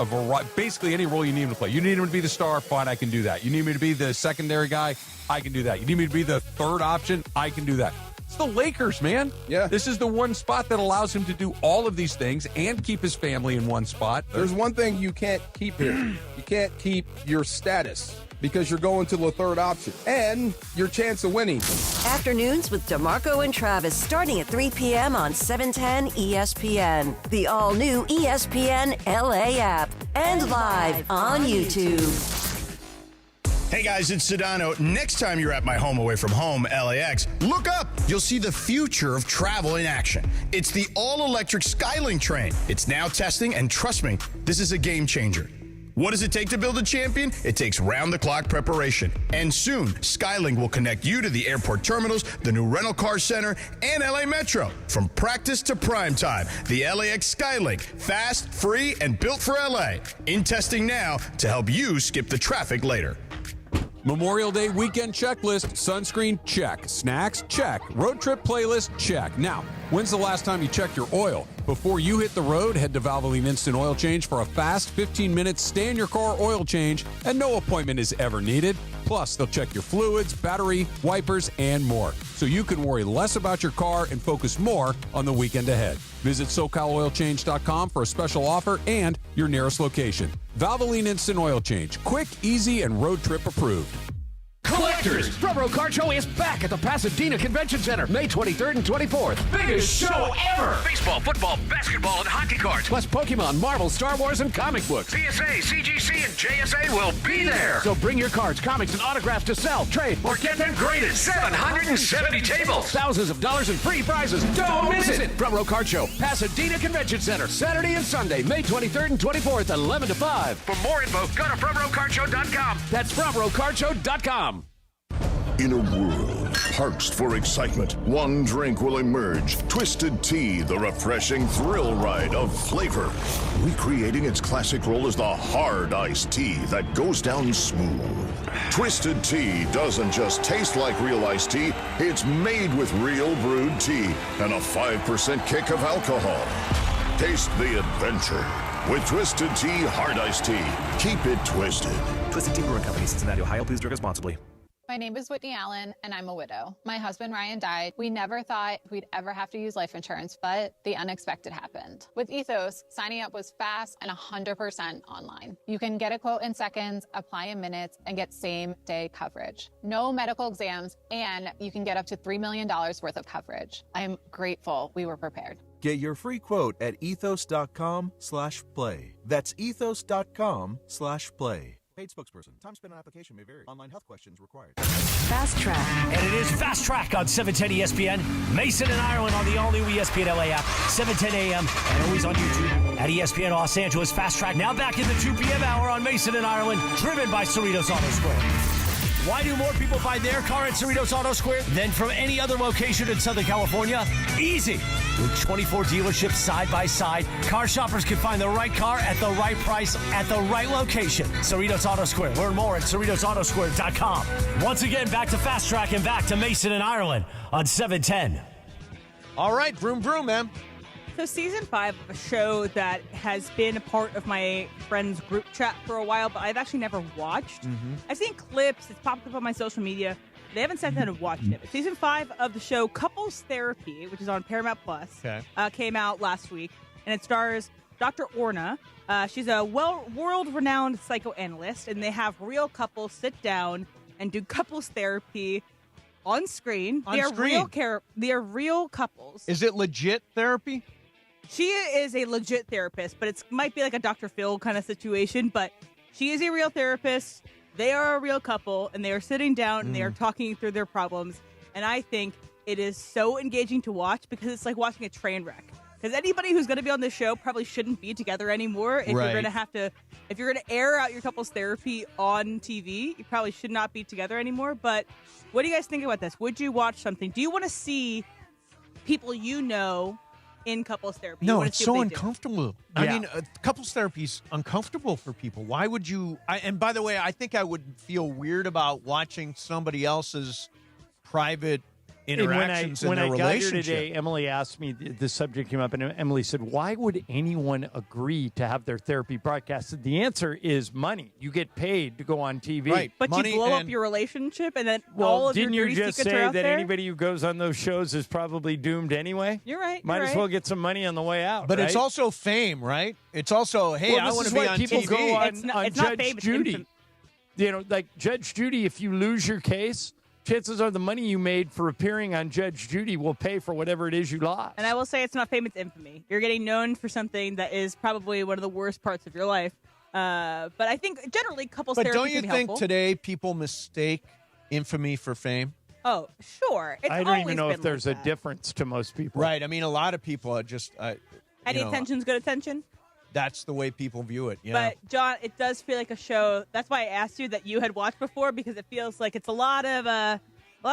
basically any role you need him to play. You need him to be the star, fine, I can do that. You need me to be the secondary guy, I can do that. You need me to be the third option, I can do that. It's the Lakers, man. Yeah. This is the one spot that allows him to do all of these things and keep his family in one spot. There's one thing you can't keep here. You can't keep your status because you're going to the third option and your chance of winning. Afternoons with DeMarco and Travis starting at 3 p.m. on 710 ESPN, the all-new ESPN LA app, and live on YouTube. Hey guys, it's Sedano. Next time you're at my home away from home, LAX, look up. You'll see the future of travel in action. It's the all-electric Skylink train. It's now testing, and trust me, this is a game changer. What does it take to build a champion? It takes round-the-clock preparation. And soon, Skylink will connect you to the airport terminals, the new rental car center, and LA Metro. From practice to prime time, the LAX Skylink, fast, free, and built for LA. In testing now to help you skip the traffic later. Memorial Day weekend checklist. Sunscreen, check. Snacks, check. Road trip playlist, check. Now, when's the last time you checked your oil? Before you hit the road, head to Valvoline Instant Oil Change for a fast 15-minute stay-in-your-car oil change, and no appointment is ever needed. Plus, they'll check your fluids, battery, wipers, and more, so you can worry less about your car and focus more on the weekend ahead. Visit SoCalOilChange.com for a special offer and your nearest location. Valvoline Instant Oil Change. Quick, easy, and road trip approved. Collectors, Front Row Card Show is back at the Pasadena Convention Center, May 23rd and 24th. Biggest show ever! Baseball, football, basketball, and hockey cards, plus Pokemon, Marvel, Star Wars, and comic books. PSA, CGC, and JSA will be there. So bring your cards, comics, and autographs to sell, trade, or get them graded. 770 tables, thousands of dollars in free prizes. Don't miss it! Front Row Card Show, Pasadena Convention Center, Saturday and Sunday, May 23rd and 24th, 11 to 5. For more info, go to FrontRowCardShow.com. That's FrontRowCardShow.com. In a world parched for excitement, one drink will emerge. Twisted Tea, the refreshing thrill ride of flavor. Recreating its classic role as the hard iced tea that goes down smooth. Twisted Tea doesn't just taste like real iced tea, it's made with real brewed tea and a 5% kick of alcohol. Taste the adventure with Twisted Tea Hard Iced Tea. Keep it twisted. Twisted Tea Brewing Company, Cincinnati, Ohio. Please drink responsibly. My name is Whitney Allen, and I'm a widow. My husband, Ryan, died. We never thought we'd ever have to use life insurance, but the unexpected happened. With Ethos, signing up was fast and 100% online. You can get a quote in seconds, apply in minutes, and get same-day coverage. No medical exams, and you can get up to $3 million worth of coverage. I'm grateful we were prepared. Get your free quote at ethos.com/play. That's ethos.com/play. Paid spokesperson. Time spent on application may vary. Online health questions required. Fast Track. And it is Fast Track on 710 ESPN. Mason and Ireland on the all-new ESPN LA app, 7:10 a.m. and always on YouTube at ESPN Los Angeles. Fast Track now back in the 2 p.m. hour on Mason and Ireland, driven by Cerritos Auto Square. Why do more people buy their car at Cerritos Auto Square than from any other location in Southern California? Easy. With 24 dealerships side by side, car shoppers can find the right car at the right price at the right location. Cerritos Auto Square. Learn more at CerritosAutoSquare.com. Once again, back to Fast Track and back to Mason and Ireland on 710. All right, vroom, vroom, man. So season 5 of a show that has been a part of my friends' group chat for a while, but I've actually never watched. I've seen clips. It's popped up on my social media. They haven't sat down and watched it. But season 5 of the show Couples Therapy, which is on Paramount Plus, came out last week, and it stars Dr. Orna. She's a world-renowned psychoanalyst, and they have real couples sit down and do couples therapy on screen. They are real couples. Is it legit therapy? She is a legit therapist, but it might be like a Dr. Phil kind of situation. But she is a real therapist. They are a real couple, and they are sitting down and they are talking through their problems. And I think it is so engaging to watch because it's like watching a train wreck. Because anybody who's going to be on this show probably shouldn't be together anymore. If you're going to if you're going to air out your couples therapy on TV, you probably should not be together anymore. But what do you guys think about this? Would you watch something? Do you want to see people you know in couples therapy? No, it's so uncomfortable. I mean, couples therapy is uncomfortable for people. Why would you? And by the way, I think I would feel weird about watching somebody else's private interactions in their relationship. When I got here today, Emily asked me, the subject came up, and Emily said, why would anyone agree to have their therapy broadcasted? The answer is money. You get paid to go on TV. Right. But money you blow up your relationship, and then all of your dirty secrets are out there? Didn't you just say that anybody who goes on those shows is probably doomed anyway? You're right. Might as well get some money on the way out, But right? it's also fame, right? It's also, hey, I want to be on people TV. Go on, It's not on fame, Judge it's Judy. You know, like Judge Judy, if you lose your case, chances are the money you made for appearing on Judge Judy will pay for whatever it is you lost. And I will say it's not fame, it's infamy. You're getting known for something that is probably one of the worst parts of your life. But I think generally couples therapy But don't you can be think helpful. today people mistake infamy for fame? Oh, sure. It's I don't even always know been if there's like a that. difference to most people. Right. I mean, a lot of people are just... Any attention's good attention. That's the way people view it. Yeah. But, John, it does feel like a show. That's why I asked you that you had watched before, because it feels like it's a lot of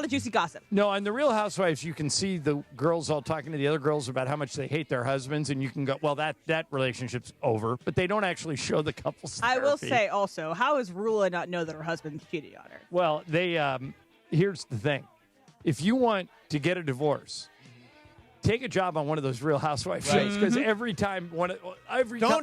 juicy gossip. No, on The Real Housewives, you can see the girls all talking to the other girls about how much they hate their husbands, and you can go, well, that relationship's over. But they don't actually show the couples therapy. I will say also, how is Rula not know that her husband's cheating on her? Well, here's the thing. If you want to get a divorce, take a job on one of those Real Housewives shows, because every time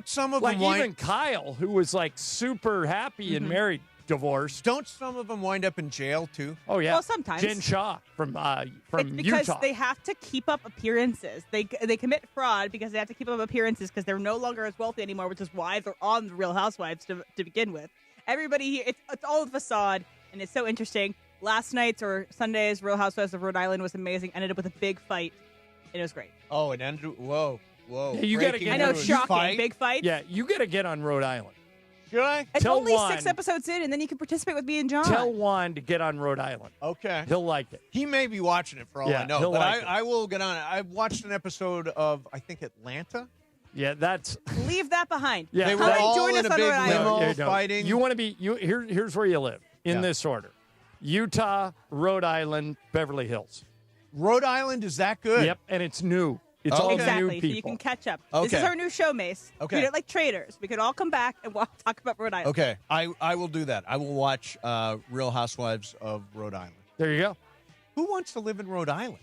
some of them even Kyle, who was like super happy and married, divorced. Don't some of them wind up in jail too? Oh yeah, Well, sometimes. Jen Shaw from It's because Utah. they have to keep up appearances. They commit fraud because they have to keep up appearances because they're no longer as wealthy anymore, which is why they're on the Real Housewives to begin with. Everybody here, it's all a facade, and it's so interesting. Last night's or Sunday's Real Housewives of Rhode Island was amazing. Ended up with a big fight. It was great. Oh, it ended. Whoa. Yeah, you gotta get. I know, shocking. Fight? Big fight. Yeah, you got to get on Rhode Island. Should I? It's Tell only Juan- 6 episodes in, and then you can participate with me and John. Tell Juan to get on Rhode Island. Okay. He'll like it. He may be watching it for all Yeah, I know, he'll but like it. I will get on it. I watched an episode of, I think, Atlanta. Yeah, that's. Leave that behind. Yeah, They were Come and all join in us a on big Rhode Island. limo No. fighting. You want to be here's where you live in this order: Utah, Rhode Island, Beverly Hills. Rhode Island is that good? Yep, and it's new. It's all Exactly, new so you people. can catch up. Okay. This is our new show, Mace. Okay. Treat it like traders. We could all come back and talk about Rhode Island. Okay, I will do that. I will watch Real Housewives of Rhode Island. There you go. Who wants to live in Rhode Island?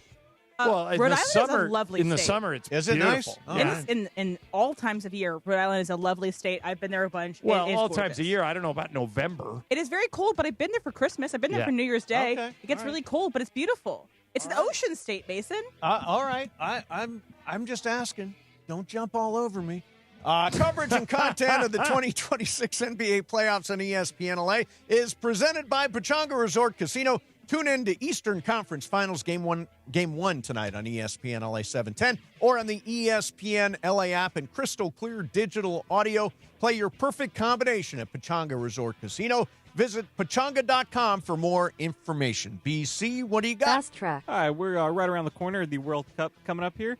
Well, in Rhode the Island summer, is a lovely in the state. summer, it's Is it beautiful. nice? Yeah. In all times of year, Rhode Island is a lovely state. I've been there a bunch. Well, It is all gorgeous. times of year. I don't know about November. It is very cold, but I've been there for Christmas. I've been there Yeah. for New Year's Day. Okay, It gets all right. really cold, but it's beautiful. It's an ocean state, Mason. All right, I'm just asking. Don't jump all over me. Coverage and content of the 2026 NBA playoffs on ESPN LA is presented by Pechanga Resort Casino. Tune in to Eastern Conference Finals Game 1 tonight on ESPN LA 710 or on the ESPN LA app and crystal clear digital audio. Play your perfect combination at Pechanga Resort Casino. Visit Pechanga.com for more information. BC, what do you got? Fast track. All right, we're right around the corner. The World Cup coming up here.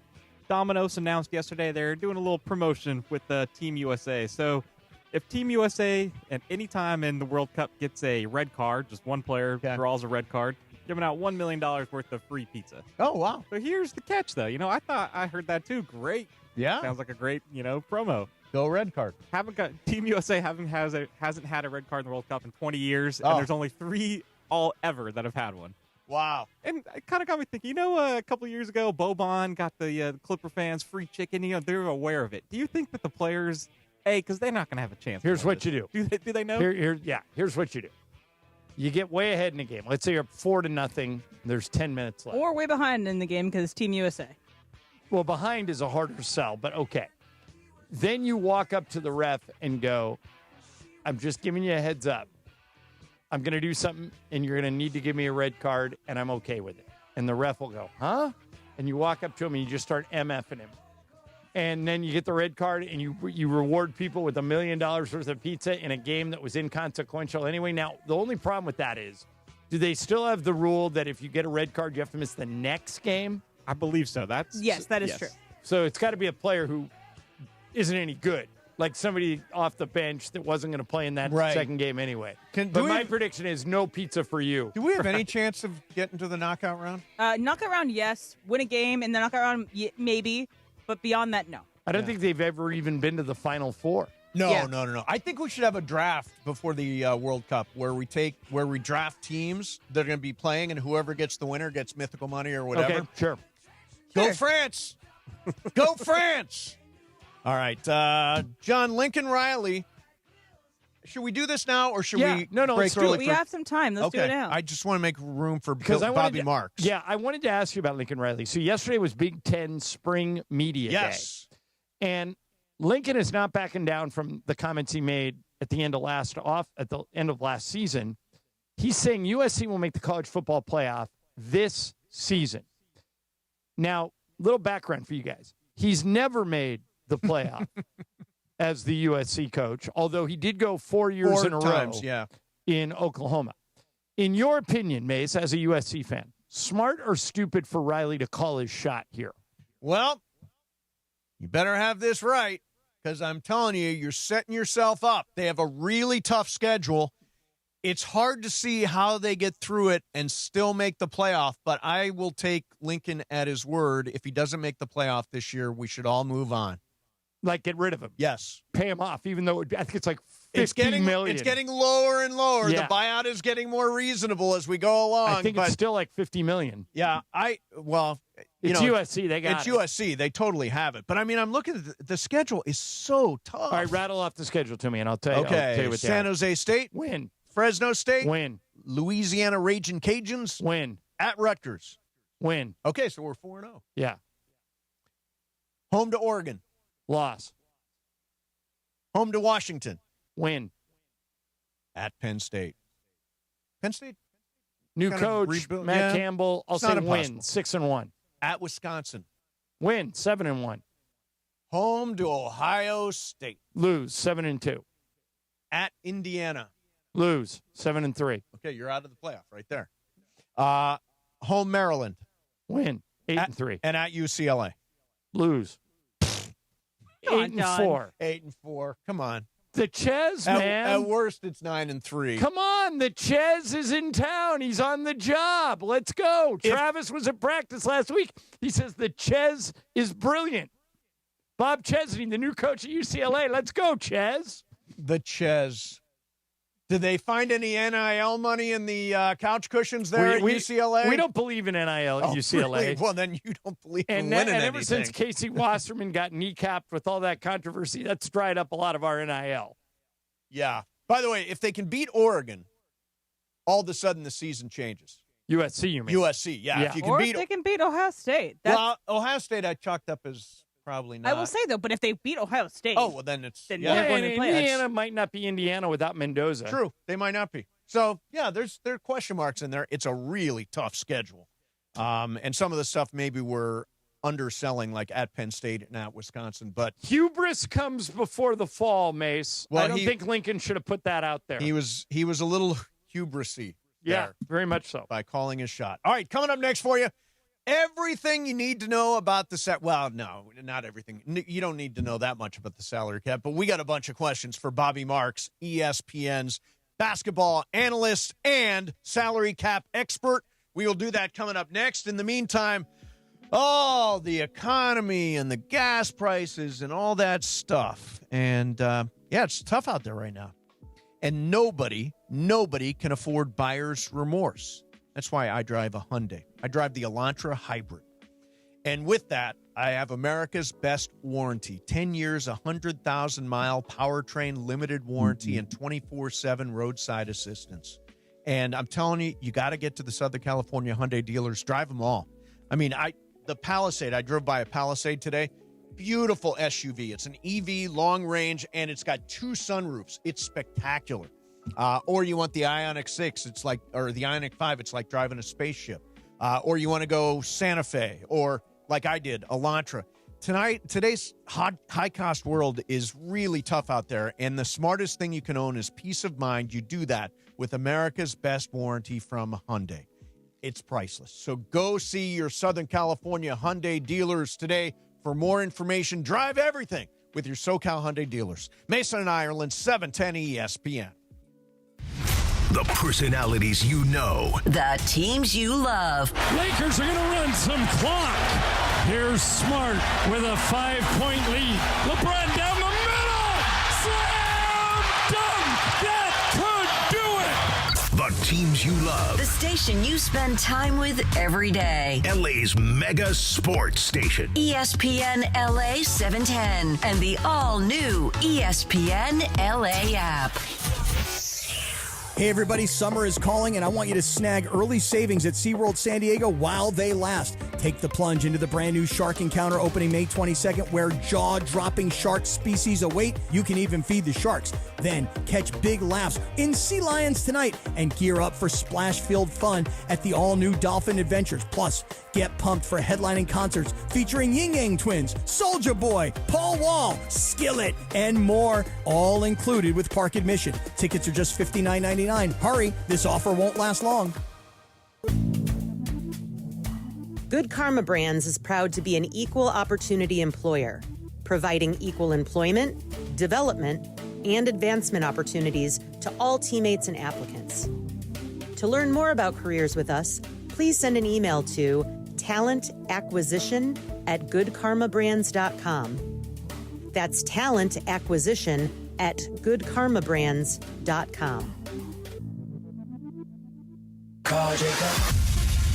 Domino's announced yesterday they're doing a little promotion with Team USA. So if Team USA at any time in the World Cup gets a red card, just one player draws a red card, giving out $1 million worth of free pizza. Oh, wow. So here's the catch, though. I heard that too. Great. Yeah. Sounds like a great, promo. Go red card. Team USA hasn't had a red card in the World Cup in 20 years, and there's only 3 all ever that have had one. Wow. And it kind of got me thinking, a couple of years ago, Boban got the Clipper fans free chicken. They're aware of it. Do you think that the players, because they're not going to have a chance. Here's what you do. Do they know? Here's what you do. You get way ahead in the game. Let's say you're up 4-0. There's 10 minutes left. Or way behind in the game because it's Team USA. Well, behind is a harder sell, but okay. Then you walk up to the ref and go, I'm just giving you a heads up. I'm going to do something, and you're going to need to give me a red card, and I'm okay with it. And the ref will go, huh? And you walk up to him, and you just start MFing him. And then you get the red card, and you reward people with $1 million worth of pizza in a game that was inconsequential anyway. Now, the only problem with that is, do they still have the rule that if you get a red card, you have to miss the next game? I believe so. Yes, that is true. So it's got to be a player who isn't any good, like somebody off the bench that wasn't going to play in that second game anyway. But my prediction is no pizza for you. Do we have any chance of getting to the knockout round? Knockout round, yes. Win a game, and the knockout round, maybe. But beyond that, no. I don't think they've ever even been to the Final Four. No. I think we should have a draft before the World Cup where we draft teams that are going to be playing, and whoever gets the winner gets mythical money or whatever. Okay, sure. Go France! Go France! All right, John, Lincoln Riley. Should we do this now, or should we break early? We have some time. Let's do it now. I just want to make room for Bobby Marks. Yeah, I wanted to ask you about Lincoln Riley. So yesterday was Big Ten Spring Media Day. And Lincoln is not backing down from the comments he made at the end of last season. He's saying USC will make the college football playoff this season. Now, little background for you guys. He's never made the playoff as the USC coach, although he did go 4 years in a row in Oklahoma. In your opinion, Mace, as a USC fan, smart or stupid for Riley to call his shot here? Well, you better have this right, because I'm telling you, you're setting yourself up. They have a really tough schedule. It's hard to see how they get through it and still make the playoff, but I will take Lincoln at his word. If he doesn't make the playoff this year, we should all move on. Like, get rid of him. Yes. Pay him off, even though I think it's like $50 million. It's getting lower and lower. Yeah. The buyout is getting more reasonable as we go along. I think it's still like $50 million. Yeah, it's USC. They got it. It's USC. They totally have it. But, I mean, I'm looking at the schedule is so tough. All right, rattle off the schedule to me, and I'll tell you. Okay, I'll tell you what San Jose State. Win. Fresno State. Win. Louisiana Raging Cajuns. Win. At Rutgers. Win. Okay, so we're 4-0. Yeah. Home to Oregon. Loss. Home to Washington. Win. At Penn State. Penn State. New coach, Matt Campbell. I'll say win. 6-1. At Wisconsin. Win. 7-1. Home to Ohio State. Lose. 7-2. At Indiana. Lose. 7-3. Okay, you're out of the playoff right there. Home Maryland. Win. 8-3. And at UCLA. Lose. 8-4. 8-4. Come on. The Chez, man. At worst, it's 9-3. Come on. The Chez is in town. He's on the job. Let's go. Travis was at practice last week. He says the Chez is brilliant. Bob Chesney, the new coach at UCLA. Let's go, Chez. The Chez. Did they find any NIL money in the couch cushions there at UCLA? We don't believe in NIL at UCLA. Really? Well, then you don't believe in winning anything. And ever since Casey Wasserman got kneecapped with all that controversy, that's dried up a lot of our NIL. Yeah. By the way, if they can beat Oregon, all of a sudden the season changes. USC, you mean? USC, yeah. If you can if they can beat Ohio State. Well, Ohio State I chalked up as probably not. I will say, though, but if they beat Ohio State. Oh, well, then it's. Then they're going to play. Indiana might not be Indiana without Mendoza. True. They might not be. So, yeah, there are question marks in there. It's a really tough schedule. And some of the stuff maybe we're underselling, like at Penn State and at Wisconsin. But hubris comes before the fall, Mace. Well, I don't think Lincoln should have put that out there. He was a little hubrisy. Yeah, very much so. By calling his shot. All right, coming up next for you, everything you need to know about the set. Well, no, not everything. You don't need to know that much about the salary cap, but we got a bunch of questions for Bobby Marks, ESPN's basketball analyst and salary cap expert. We will do that coming up next. In the meantime, the economy and the gas prices and all that stuff. And, it's tough out there right now. And nobody can afford buyer's remorse. That's why I drive a Hyundai. I drive the Elantra Hybrid. And with that, I have America's best warranty. 10 years, 100,000-mile powertrain limited warranty and 24/7 roadside assistance. And I'm telling you, you got to get to the Southern California Hyundai dealers. Drive them all. I mean, the Palisade, I drove by a Palisade today. Beautiful SUV. It's an EV, long range, and it's got 2 sunroofs. It's spectacular. Or you want the Ioniq 6, or the Ioniq 5, it's like driving a spaceship. Or you want to go Santa Fe, or like I did, Elantra. Today's high-cost world is really tough out there, and the smartest thing you can own is peace of mind. You do that with America's best warranty from Hyundai. It's priceless. So go see your Southern California Hyundai dealers today. For more information, drive everything with your SoCal Hyundai dealers. Mason and Ireland, 710 ESPN. The personalities you know. The teams you love. Lakers are going to run some clock. Here's Smart with a 5-point lead. LeBron down the middle. Slam dunk. That could do it. The teams you love. The station you spend time with every day. LA's mega sports station. ESPN LA 710 and the all-new ESPN LA app. Hey everybody, summer is calling and I want you to snag early savings at SeaWorld San Diego while they last. Take the plunge into the brand new Shark Encounter opening May 22nd where jaw-dropping shark species await. You can even feed the sharks. Then catch big laughs in Sea Lions tonight and gear up for splash-filled fun at the all-new Dolphin Adventures. Plus, get pumped for headlining concerts featuring Ying Yang Twins, Soulja Boy, Paul Wall, Skillet, and more, all included with park admission. Tickets are just $59.99. Hurry, this offer won't last long. Good Karma Brands is proud to be an equal opportunity employer, providing equal employment, development, and advancement opportunities to all teammates and applicants. To learn more about careers with us, please send an email to talentacquisition@goodkarmabrands.com. That's talentacquisition@goodkarmabrands.com. Call Jacob.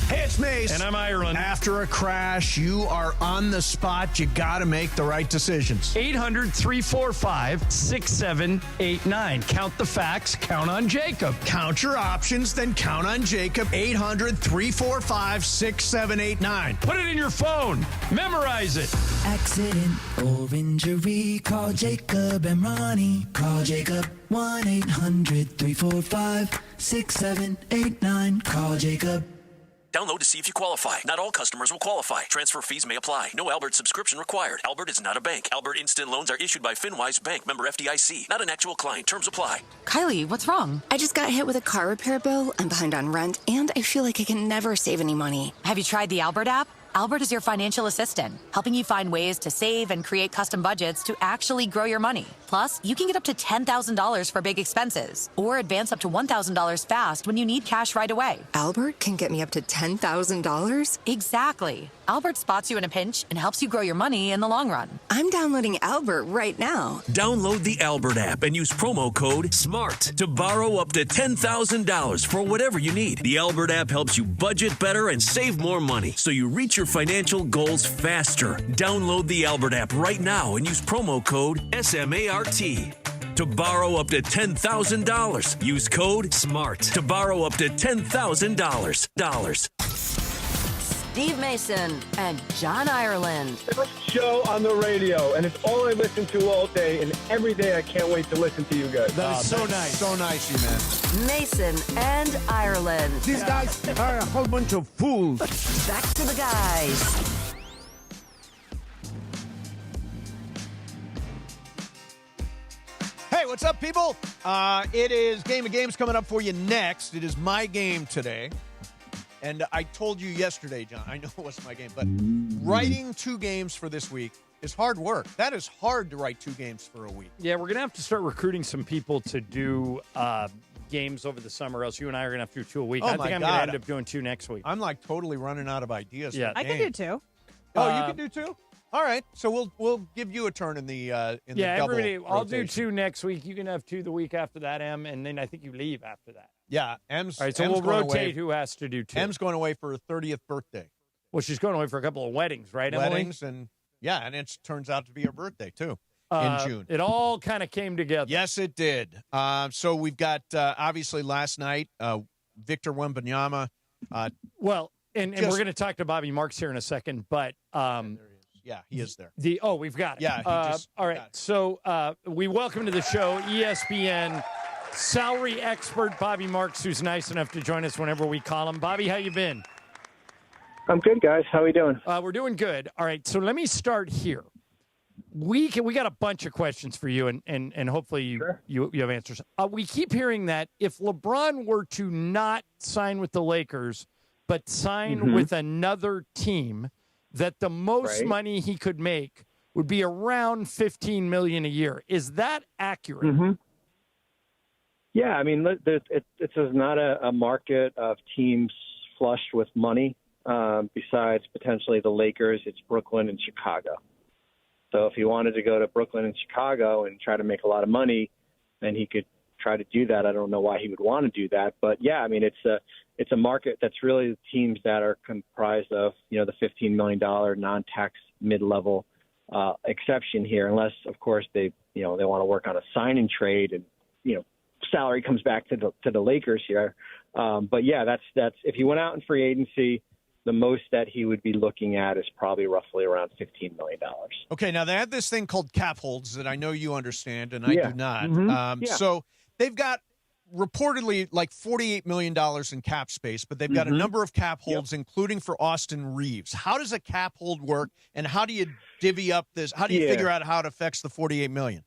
Hey, it's Mace. And I'm Ireland. After a crash, you are on the spot. You got to make the right decisions. 800-345-6789. Count the facts. Count on Jacob. Count your options, then count on Jacob. 800-345-6789. Put it in your phone. Memorize it. Accident or injury, call Jacob and Ronnie. Call Jacob 1-800-345-6789. Call Jacob. Download to see if you qualify. Not all customers will qualify. Transfer fees may apply. No Albert subscription required. Albert is not a bank. Albert Instant Loans are issued by FinWise Bank, member FDIC. Not an actual client. Terms apply. Kylie, what's wrong? I just got hit with a car repair bill. I'm behind on rent, and I feel like I can never save any money. Have you tried the Albert app? Albert is your financial assistant, helping you find ways to save and create custom budgets to actually grow your money. Plus, you can get up to $10,000 for big expenses or advance up to $1,000 fast when you need cash right away. Albert can get me up to $10,000? Exactly. Albert spots you in a pinch and helps you grow your money in the long run. I'm downloading Albert right now. Download the Albert app and use promo code SMART to borrow up to $10,000 for whatever you need. The Albert app helps you budget better and save more money so you reach your financial goals faster. Download the Albert app right now and use promo code SMART to borrow up to $10,000. Use code SMART to borrow up to $10,000. Steve Mason, and John Ireland. Best show on the radio, and it's all I listen to all day, and every day I can't wait to listen to you guys. That is so nice. So nice, you man. Mason and Ireland. These guys are a whole bunch of fools. Back to the guys. Hey, what's up, people? It is Game of Games coming up for you next. It is my game today. And I told you yesterday, John, I know it wasn't my game, but writing 2 games for this week is hard work. That is hard to write 2 games for a week. Yeah, we're going to have to start recruiting some people to do games over the summer, else you and I are going to have to do 2 a week. I think I'm going to end up doing 2 next week. I'm like totally running out of ideas. Yeah. I can do 2. Oh, you can do 2? All right, so we'll give you a turn in the double everybody. I'll rotation. do 2 next week. You can have 2 the week after that, Em, and then I think you leave after that. Yeah, Em's. All right, so Em's we'll going rotate away. who has to do 2. Em's going away for her 30th birthday. Well, she's going away for a couple of weddings, right, Emily? Weddings and it turns out to be her birthday too in June. It all kind of came together. Yes, it did. So we've got obviously last night Victor Wembanyama. And we're going to talk to Bobby Marks here in a second, but. Yeah, he is there. We've got it. Yeah. All right. So we welcome to the show ESPN salary expert Bobby Marks, who's nice enough to join us whenever we call him. Bobby, how you been? I'm good, guys. How are we doing? We're doing good. All right. So let me start here. We got a bunch of questions for you, and hopefully you have answers. We keep hearing that if LeBron were to not sign with the Lakers, but sign with another team, that the most money he could make would be around $15 million a year. Is that accurate? Mm-hmm. Yeah, I mean, it's not a market of teams flushed with money. Besides potentially the Lakers, it's Brooklyn and Chicago. So if he wanted to go to Brooklyn and Chicago and try to make a lot of money, then he could try to do that. I don't know why he would want to do that, but yeah, I mean, it's a market that's really teams that are comprised of, the $15 million non-tax mid-level exception here, unless of course they want to work on a sign and trade and, salary comes back to the Lakers here. But yeah, that's if he went out in free agency, the most that he would be looking at is probably roughly around $15 million. Okay, now they have this thing called cap holds that I know you understand and I do not. Mm-hmm. So they've got reportedly like $48 million in cap space, but they've got a number of cap holds, including for Austin Reeves. How does a cap hold work, and how do you divvy up this? How do you figure out how it affects the $48 million?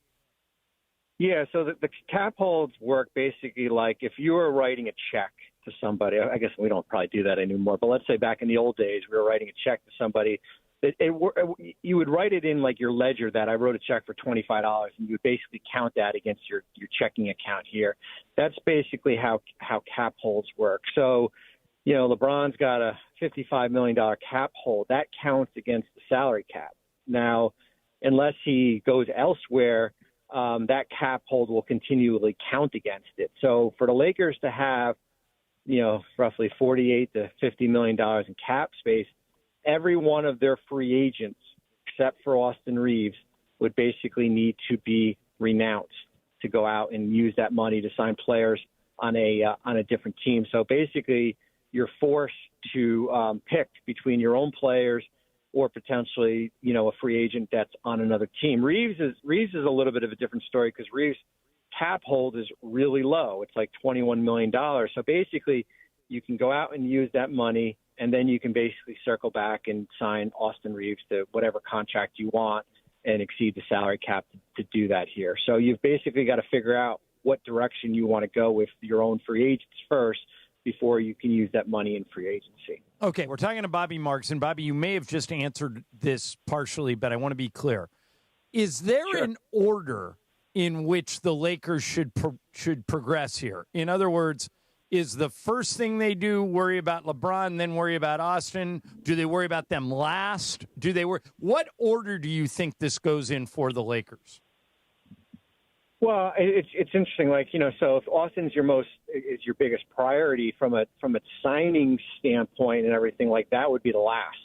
Yeah, so the cap holds work basically like if you were writing a check to somebody. I guess we don't probably do that anymore, but let's say back in the old days, we were writing a check to somebody. You would write it in like your ledger that I wrote a check for $25, and you would basically count that against your checking account here. That's basically how cap holds work. So, LeBron's got a $55 million cap hold. That counts against the salary cap. Now, unless he goes elsewhere, that cap hold will continually count against it. So for the Lakers to have, roughly $48 to $50 million in cap space, every one of their free agents, except for Austin Reeves, would basically need to be renounced to go out and use that money to sign players on a different team. So basically, you're forced to pick between your own players or potentially, a free agent that's on another team. Reeves is a little bit of a different story because Reeves' cap hold is really low. It's like $21 million. So basically, you can go out and use that money, and then you can basically circle back and sign Austin Reeves to whatever contract you want and exceed the salary cap to do that here. So you've basically got to figure out what direction you want to go with your own free agents first before you can use that money in free agency. Okay, we're talking to Bobby Marks, and Bobby, you may have just answered this partially, but I want to be clear. Is there an order in which the Lakers should progress here? In other words, is the first thing they do worry about LeBron, then worry about Austin? Do they worry about them last? What order do you think this goes in for the Lakers? Well, it's interesting. So if Austin's is your biggest priority from a signing standpoint and everything like that, would be the last.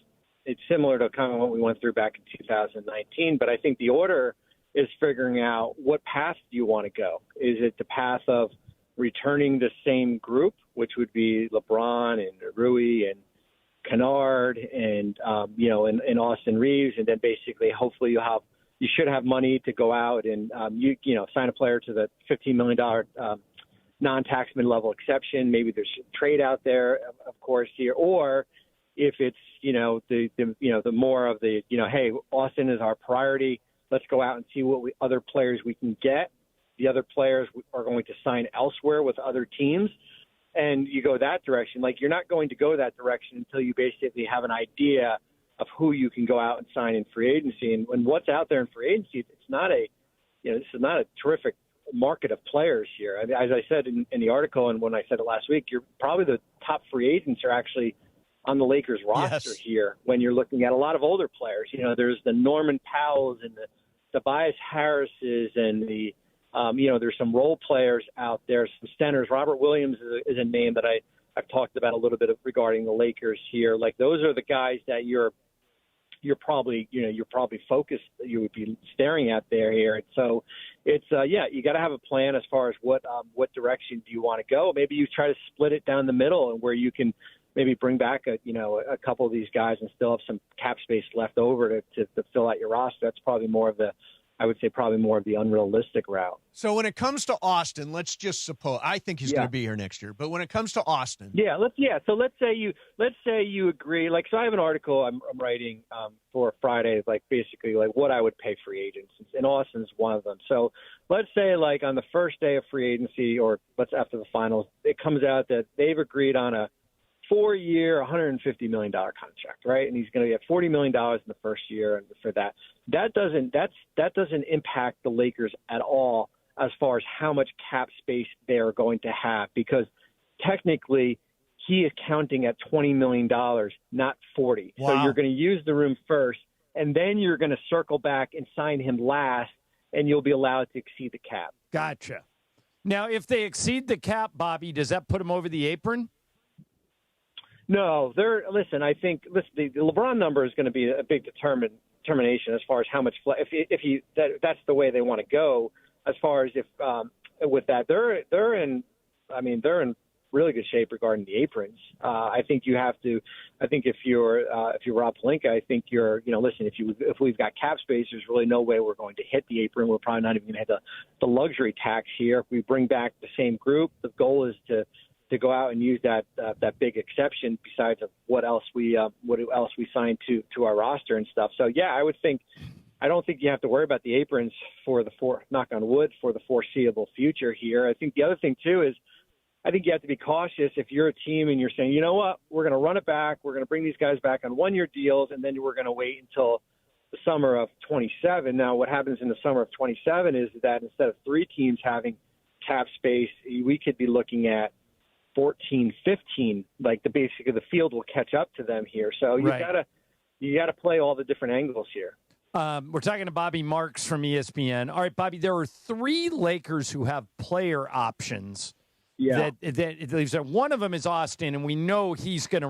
It's similar to kind of what we went through back in 2019. But I think the order is figuring out what path do you want to go. Is it the path of returning the same group, which would be LeBron and Rui and Kennard and and Austin Reeves, and then basically hopefully you should have money to go out and sign a player to the $15 million non-tax mid-level exception. Maybe there's a trade out there, of course, here, or if it's the more of the hey, Austin is our priority. Let's go out and see what other players we can get. The other players are going to sign elsewhere with other teams, and you go that direction. Like, you're not going to go that direction until you basically have an idea of who you can go out and sign in free agency. And when what's out there in free agency, it's not this is not a terrific market of players here. I mean, as I said in the article, and when I said it last week, you're probably the top free agents are actually on the Lakers roster here when you're looking at a lot of older players. There's the Norman Powells and the Tobias Harrises and the there's some role players out there, some centers. Robert Williams is a name that I've talked about a little bit regarding the Lakers here. Like, those are the guys that you're probably focused, you would be staring at there here. And so it's you got to have a plan as far as what direction do you want to go. Maybe you try to split it down the middle, and where you can maybe bring back a couple of these guys and still have some cap space left over to fill out your roster. That's probably more of the unrealistic route. So when it comes to Austin, let's just suppose, I think he's going to be here next year, but when it comes to Austin. So let's say you agree. Like, so I have an article I'm writing for Friday, like basically like what I would pay free agents, and Austin's one of them. So let's say like on the first day of free agency, or after the finals, it comes out that they've agreed on a 4-year, $150 million contract, right? And he's going to get $40 million in the first year. And for that doesn't impact the Lakers at all as far as how much cap space they are going to have, because technically he is counting at $20 million, not 40. Wow. So you're going to use the room first, and then you're going to circle back and sign him last, and you'll be allowed to exceed the cap. Gotcha. Now, if they exceed the cap, Bobby, does that put him over the apron? No, I think the LeBron number is going to be a big determination as far as how much if that's the way they want to go. As far as if with that, they're in really good shape regarding the aprons. I think you have to. I think if you're Rob Pelinka, I think if we've got cap space, there's really no way we're going to hit the apron. We're probably not even going to hit the luxury tax here. If we bring back the same group, the goal is to go out and use that big exception besides of what else we signed to our roster and stuff. So I don't think you have to worry about the aprons for knock on wood, for the foreseeable future here. I think the other thing too is I think you have to be cautious if you're a team and you're saying, you know what, we're going to run it back, we're going to bring these guys back on 1-year deals, and then we're going to wait until the summer of 27. Now, what happens in the summer of 27 is that instead of 3 teams having cap space, we could be looking at 14, 15, like basically the field will catch up to them here. So you gotta play all the different angles here. We're talking to Bobby Marks from ESPN. All right, Bobby, there are 3 Lakers who have player options. Yeah. That leaves out. One of them is Austin, and we know he's going to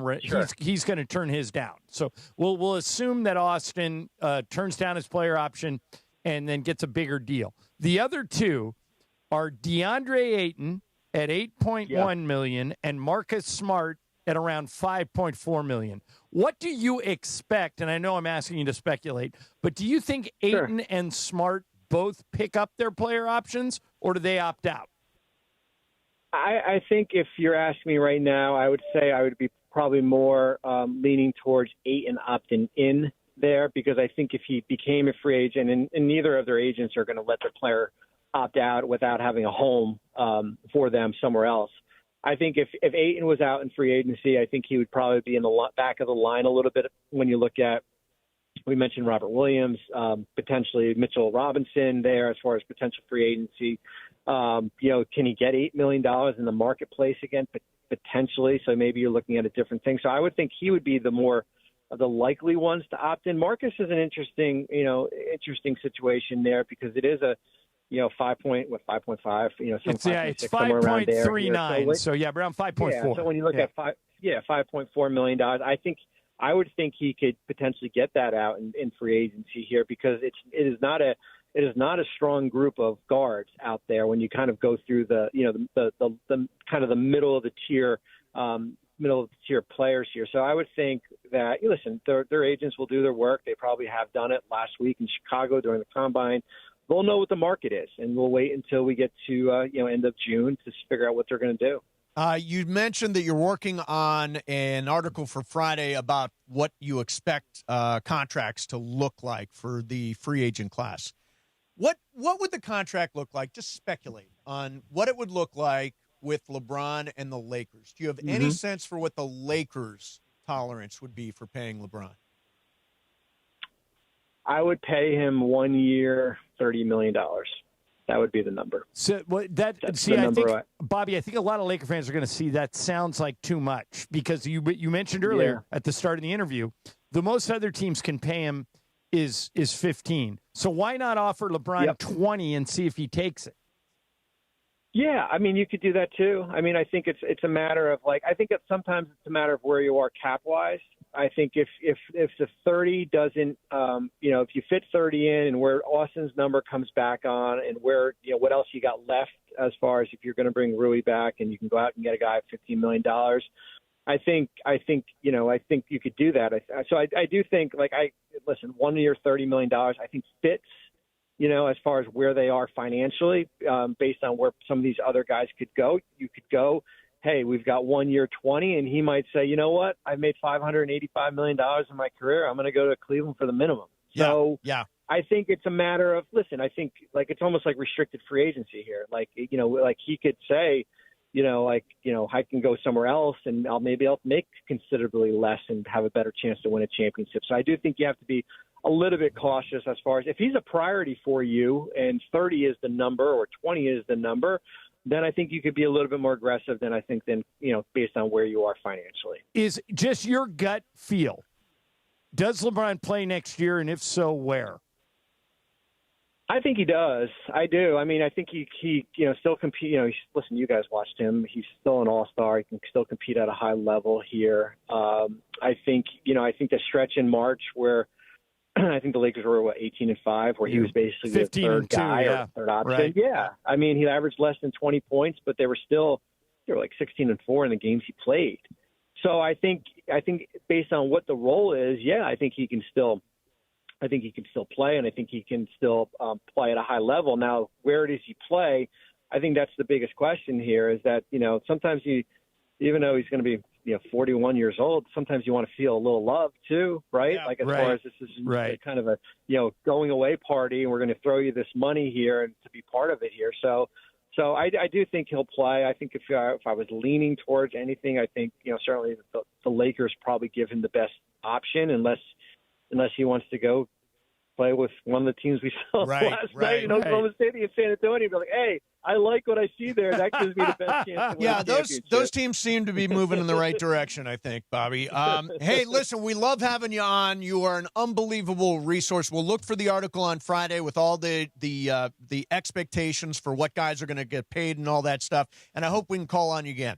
he's going to turn his down. So we'll assume that Austin turns down his player option and then gets a bigger deal. The other 2 are DeAndre Ayton at $8.1 million and Marcus Smart at around $5.4 million. What do you expect? And I know I'm asking you to speculate, but do you think Ayton and Smart both pick up their player options, or do they opt out? I think if you're asking me right now, I would say I would be probably more leaning towards Ayton opting in there, because I think if he became a free agent, and neither of their agents are going to let their player opt out without having a home for them somewhere else. I think if Ayton was out in free agency, I think he would probably be in the back of the line a little bit when you look at, we mentioned Robert Williams, potentially Mitchell Robinson there as far as potential free agency. Can he get $8 million in the marketplace again? Potentially. So maybe you're looking at a different thing. So I would think he would be the more of the likely ones to opt in. Marcus is an interesting situation there, because it is a, 5.5, it's 5.39. So around 5.4. Yeah, so when you look at $5.4 million, I would think he could potentially get that out in free agency here, because it is not a strong group of guards out there when you kind of go through the kind of the middle of the tier middle-tier players here. So I would think that, listen, their agents will do their work. They probably have done it last week in Chicago during the Combine. They'll know what the market is, and we'll wait until we get to end of June to figure out what they're going to do. You mentioned that you're working on an article for Friday about what you expect contracts to look like for the free agent class. What would the contract look like? Just speculate on what it would look like with LeBron and the Lakers. Do you have any sense for what the Lakers' tolerance would be for paying LeBron? I would pay him 1 year, $30 million. That would be the number. So I think, Bobby, I think a lot of Laker fans are going to see that sounds like too much because you mentioned earlier at the start of the interview, the most other teams can pay him is 15. So why not offer LeBron 20 and see if he takes it? Yeah, I mean, you could do that too. I mean, I think it's a matter of sometimes it's a matter of where you are cap wise. I think if the 30 doesn't, if you fit 30 in and where Austin's number comes back on and where, what else you got left as far as if you're going to bring Rui back and you can go out and get a guy at $15 million, I think you could do that. So I do think 1 year, $30 million, I think fits, as far as where they are financially, based on where some of these other guys could go. You could go, hey, we've got 1 year, 20, and he might say, you know what, I've made $585 million in my career. I'm going to go to Cleveland for the minimum. So I think it's a matter of, I think it's almost like restricted free agency here. He could say, I can go somewhere else and I'll make considerably less and have a better chance to win a championship. So I do think you have to be a little bit cautious as far as if he's a priority for you and 30 is the number or 20 is the number, then I think you could be a little bit more aggressive than based on where you are financially. Is just your gut feel. Does LeBron play next year? And if so, where? I think he does. I do. I mean, I think he still compete. Listen, you guys watched him. He's still an all-star. He can still compete at a high level here. I think the stretch in March where I think the Lakers were 18-5, where he was basically the third guy or third option. Right. Yeah. I mean, he averaged less than 20 points, but they were like 16-4 in the games he played. So I think based on what the role is, I think he can still play, and I think he can still play at a high level. Now, where does he play? I think that's the biggest question here. Is that sometimes even though he's going to be 41 years old, sometimes you want to feel a little love too, right? Yeah, far as this is kind of a going away party, and we're going to throw you this money here and to be part of it here. So I do think he'll play. I think if I was leaning towards anything, I think certainly the Lakers probably give him the best option, unless he wants to go play with one of the teams we saw last night in Oklahoma City and San Antonio. Be like, hey, I like what I see there. That gives me the best chance to win the championship. Those teams seem to be moving in the right direction, I think, Bobby. Hey, listen, we love having you on. You are an unbelievable resource. We'll look for the article on Friday with all the expectations for what guys are going to get paid and all that stuff. And I hope we can call on you again.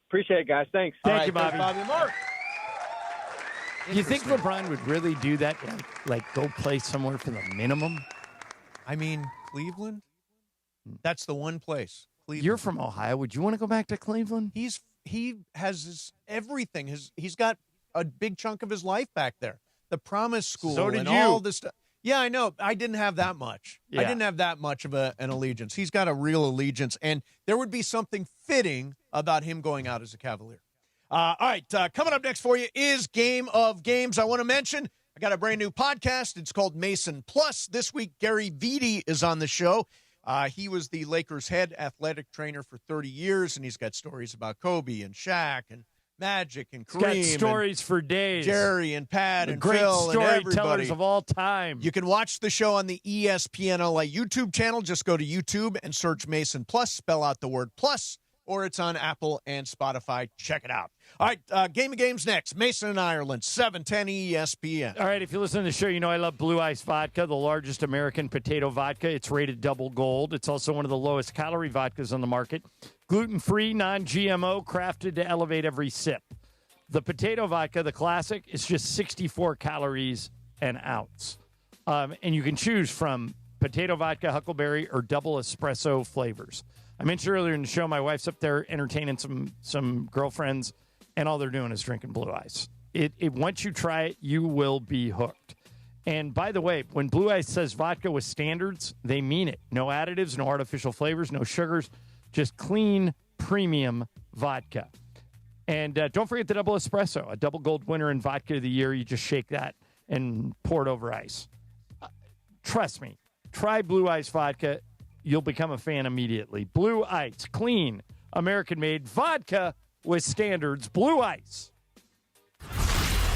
Appreciate it, guys. Thanks. Thank you, Bobby. Bobby Mark. You think LeBron would really do that? Like go play somewhere for the minimum? I mean, Cleveland? That's the one place. Cleveland. You're from Ohio. Would you want to go back to Cleveland? He has everything. He's got a big chunk of his life back there. The Promise School and all this stuff. Yeah, I know. I didn't have that much. Yeah. I didn't have that much of an allegiance. He's got a real allegiance, and there would be something fitting about him going out as a Cavalier. All right, coming up next for you is Game of Games. I want to mention I got a brand new podcast. It's called Mason Plus. This week, Gary Vitti is on the show. He was the Lakers' head athletic trainer for 30 years, and he's got stories about Kobe and Shaq and Magic and Kareem. He's got stories for days. Jerry and Pat and great Phil and everybody. Storytellers of all time. You can watch the show on the ESPN LA YouTube channel. Just go to YouTube and search Mason Plus. Spell out the word plus. Or it's on Apple and Spotify. Check it out. All right, Game of Games next. Mason and Ireland, 710 ESPN. All right, if you listen to the show, you know I love Blue Ice Vodka, the largest American potato vodka. It's rated double gold. It's also one of the lowest calorie vodkas on the market. Gluten-free, non-GMO, crafted to elevate every sip. The potato vodka, the classic, is just 64 calories an ounce. And you can choose from potato vodka, huckleberry, or double espresso flavors. I mentioned earlier in the show, my wife's up there entertaining some girlfriends, and all they're doing is drinking Blue Ice. Once you try it, you will be hooked. And by the way, when Blue Ice says vodka with standards, they mean it. No additives, no artificial flavors, no sugars, just clean, premium vodka. And don't forget the double espresso, a double gold winner in vodka of the year. You just shake that and pour it over ice. Trust me, try Blue Ice vodka. You'll become a fan immediately. Blue Ice, clean, American-made vodka with standards. Blue Ice.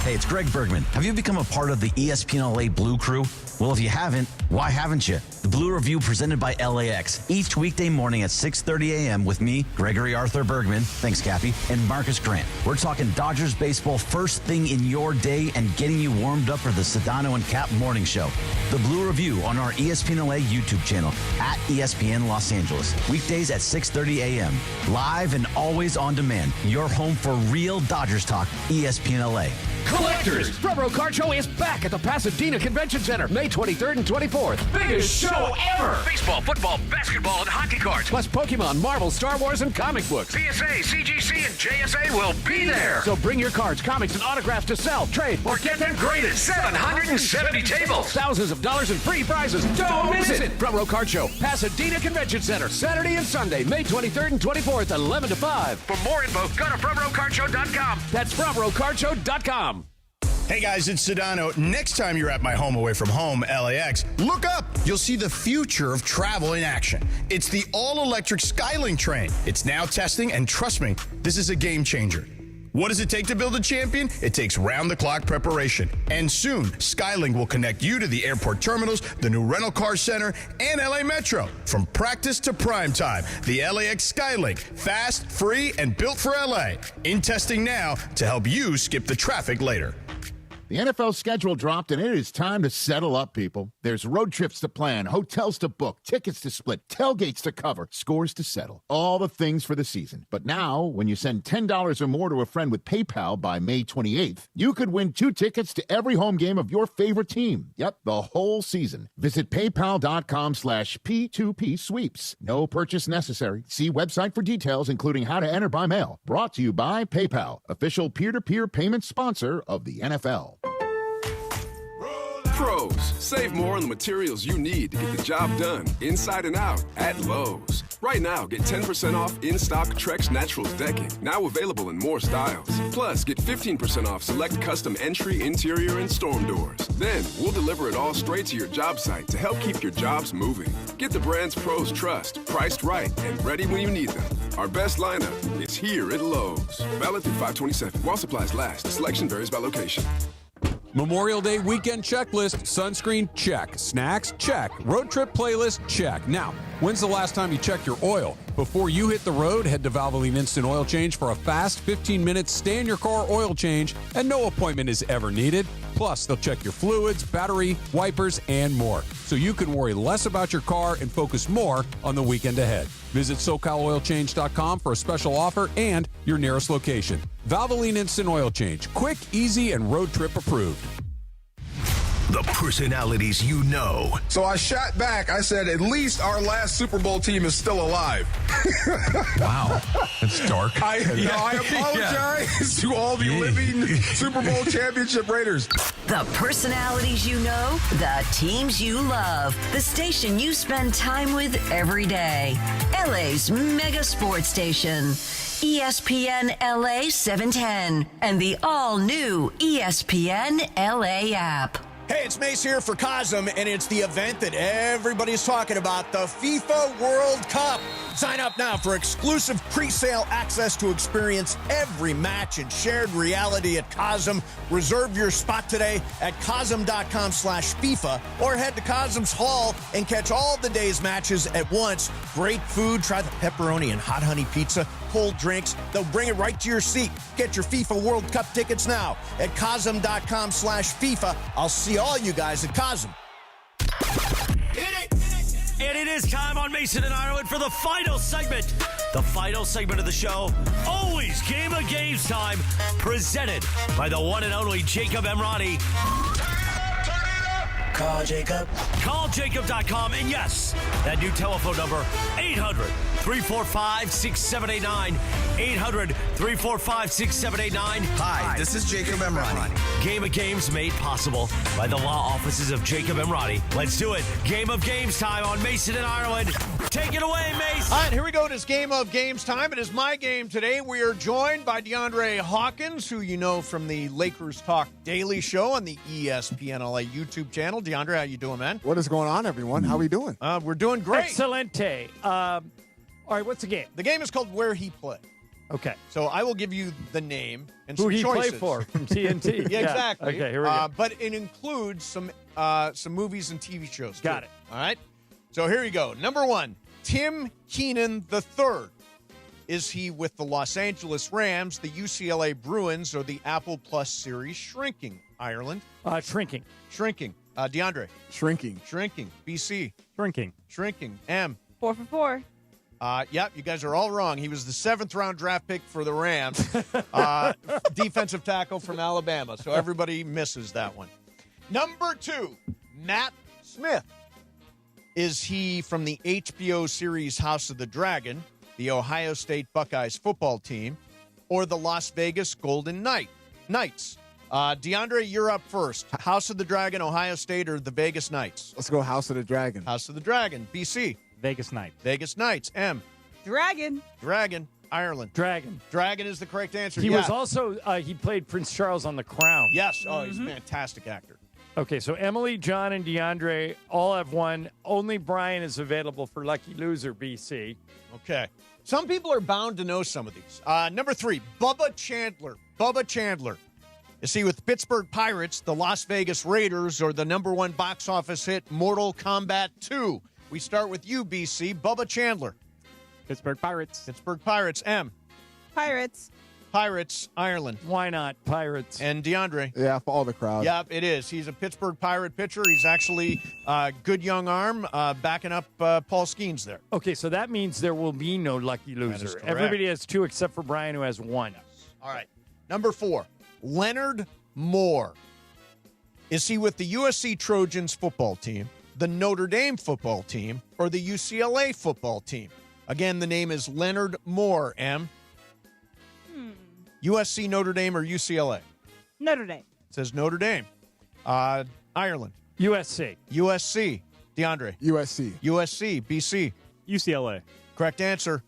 Hey, it's Greg Bergman. Have you become a part of the ESPN LA Blue Crew? Well, if you haven't, why haven't you? The Blue Review presented by LAX each weekday morning at 6:30 a.m. with me, Gregory Arthur Bergman, thanks Cappy, and Marcus Grant. We're talking Dodgers baseball first thing in your day and getting you warmed up for the Sedano and Cap morning show. The Blue Review on our ESPN LA YouTube channel at ESPN Los Angeles. Weekdays at 6:30 a.m. Live and always on demand. Your home for real Dodgers talk, ESPN LA. Collectors! Front Row Card Show is back at the Pasadena Convention Center, May 23rd and 24th. Biggest show ever! Baseball, football, basketball, and hockey cards. Plus Pokemon, Marvel, Star Wars, and comic books. CSA, CGC, and JSA will be there. So bring your cards, comics, and autographs to sell, trade, Or get them graded. 770 tables. Thousands of dollars in free prizes. Don't miss it! Front Row Card Show, Pasadena Convention Center, Saturday and Sunday, May 23rd and 24th, 11 to 5. For more info, go to frontrowcardshow.com. That's frontrowcardshow.com. Hey guys, it's Sedano. Next time you're at my home away from home, LAX, look up. You'll see the future of travel in action. It's the all-electric Skylink train. It's now testing, and trust me, this is a game changer. What does it take to build a champion? It takes round-the-clock preparation. And soon, Skylink will connect you to the airport terminals, the new rental car center, and LA Metro. From practice to prime time, the LAX Skylink. Fast, free, and built for LA. In testing now to help you skip the traffic later. The NFL schedule dropped, and it is time to settle up, people. There's road trips to plan, hotels to book, tickets to split, tailgates to cover, scores to settle. All the things for the season. But now, when you send $10 or more to a friend with PayPal by May 28th, you could win 2 tickets to every home game of your favorite team. Yep, the whole season. Visit paypal.com/P2P sweeps. No purchase necessary. See website for details, including how to enter by mail. Brought to you by PayPal, official peer-to-peer payment sponsor of the NFL. Pros, save more on the materials you need to get the job done, inside and out, at Lowe's. Right now, get 10% off in-stock Trex Naturals decking, now available in more styles. Plus, get 15% off select custom entry, interior, and storm doors. Then, we'll deliver it all straight to your job site to help keep your jobs moving. Get the brands pros trust, priced right, and ready when you need them. Our best lineup is here at Lowe's. Valid through 5/27. While supplies last. Selection varies by location. Memorial Day weekend checklist. Sunscreen, check. Snacks, check. Road trip playlist, check. Now, when's the last time you checked your oil? Before you hit the road, head to Valvoline Instant Oil Change for a fast 15-minute stay-in-your-car oil change, and no appointment is ever needed. Plus, they'll check your fluids, battery, wipers, and more, so you can worry less about your car and focus more on the weekend ahead. Visit SoCalOilChange.com for a special offer and your nearest location. Valvoline Instant Oil Change. Quick, easy, and road trip approved. The personalities you know. So I shot back. I said, at least our last Super Bowl team is still alive. Wow. That's dark. I apologize to all the living Super Bowl championship Raiders. The personalities you know, the teams you love, the station you spend time with every day. LA's mega sports station. ESPN LA 710 and the all-new ESPN LA app. Hey, it's Mace here for Cosm, and it's the event that everybody's talking about, the FIFA World Cup. Sign up now for exclusive pre-sale access to experience every match in shared reality at Cosm. Reserve your spot today at Cosm.com/FIFA or head to Cosm's Hall and catch all the day's matches at once. Great food. Try the pepperoni and hot honey pizza. Cold drinks. They'll bring it right to your seat. Get your FIFA World Cup tickets now at Cosm.com/FIFA. I'll see all you guys at Cosm. And it is time on Mason and Ireland for the final segment. The final segment of the show, always Game of Games time, presented by the one and only Jacob Emrani. Call Jacob. CallJacob.com. And yes, that new telephone number, 800-345-6789. 800-345-6789. Hi, this is Jacob Emrani. Game of Games made possible by the law offices of Jacob Emrani. Let's do it. Game of Games time on Mason and Ireland. Take it away, Mace. All right, here we go. It is Game of Games time. It is my game today. We are joined by DeAndre Hawkins, who you know from the Lakers Talk Daily Show on the ESPN LA YouTube channel. DeAndre, how you doing, man? What is going on, everyone? How we doing? We're doing great. Excelente. All right, what's the game? The game is called Where He Played. Okay. So I will give you the name and Who some he choices. played for from TNT. Yeah, exactly. Okay, here we go. But it includes some movies and TV shows. Got too. it. All right. So here you go. Number one, Tim Keenan III. Is he with the Los Angeles Rams, the UCLA Bruins, or the Apple Plus series Shrinking? Ireland. Shrinking. Shrinking. DeAndre. Shrinking. Shrinking. BC. Shrinking. Shrinking. M. 4 for 4. Yep, you guys are all wrong. He was the 7th-round draft pick for the Rams, defensive tackle from Alabama. So everybody misses that one. Number 2, Matt Smith. Is he from the HBO series House of the Dragon, the Ohio State Buckeyes football team, or the Las Vegas Golden Knights? DeAndre, you're up first. House of the Dragon, Ohio State, or the Vegas Knights? Let's go House of the Dragon. House of the Dragon. BC. Vegas Knights. Vegas Knights. M. Dragon. Dragon. Ireland. Dragon. Dragon is the correct answer. He was also, he played Prince Charles on The Crown. Yes. Oh, he's a fantastic actor. Okay, so Emily, John, and DeAndre all have one. Only Brian is available for Lucky Loser, BC. Okay. Some people are bound to know some of these. Number 3, Bubba Chandler. Bubba Chandler. Is he with Pittsburgh Pirates, the Las Vegas Raiders, or the number 1 box office hit Mortal Kombat 2? We start with you, BC. Bubba Chandler. Pittsburgh Pirates. Pittsburgh Pirates. M. Pirates. Pirates. Ireland. Why not? Pirates. And DeAndre. Yeah, for all the crowd. Yep, it is. He's a Pittsburgh Pirate pitcher. He's actually good young arm, backing up Paul Skeens there. Okay, so that means there will be no Lucky Loser. correct. Everybody has 2 except for Brian, who has 1. All right. Number 4, Leonard Moore. Is he with the USC Trojans football team, the Notre Dame football team, or the UCLA football team? Again, the name is Leonard Moore, M. USC, Notre Dame, or UCLA? Notre Dame. It says Notre Dame. Ireland. USC. USC. DeAndre. USC. USC. BC. UCLA. Correct answer.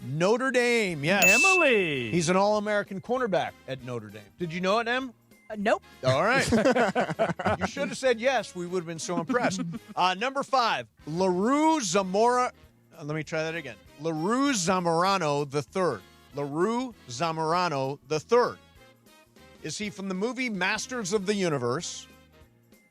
Notre Dame, yes. Emily. He's an All-American cornerback at Notre Dame. Did you know it, Em? Nope. All right. You should have said yes. We would have been so impressed. Number 5, LaRue Zamora. Let me try that again. LaRue Zamorano III. LaRue Zamorano III. Is he from the movie Masters of the Universe?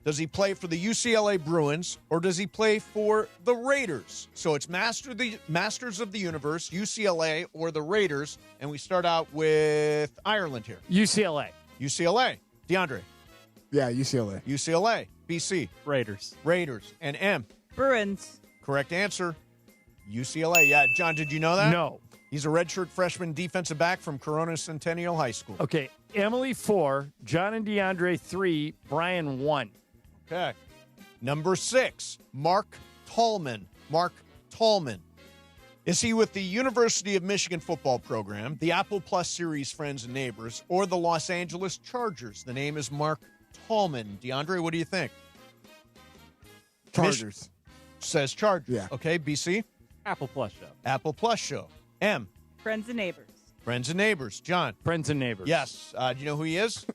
Does he play for the UCLA Bruins, or does he play for the Raiders? So it's Masters of the Universe, UCLA, or the Raiders, and we start out with Ireland here. UCLA. UCLA. DeAndre. Yeah, UCLA. UCLA. BC. Raiders. Raiders. And M. Bruins. Correct answer. UCLA. Yeah, John, did you know that? No. He's a redshirt freshman defensive back from Corona Centennial High School. Okay, Emily 4, John and DeAndre 3, Brian 1. Okay. Number 6, Mark Tallman. Mark Tallman. Is he with the University of Michigan football program, the Apple Plus series Friends and Neighbors, or the Los Angeles Chargers? The name is Mark Tallman. DeAndre, what do you think? Chargers. Says Chargers. Yeah. Okay, BC? Apple Plus show. Apple Plus show. M. Friends and Neighbors. Friends and Neighbors. John. Friends and Neighbors. Yes. Do you know who he is?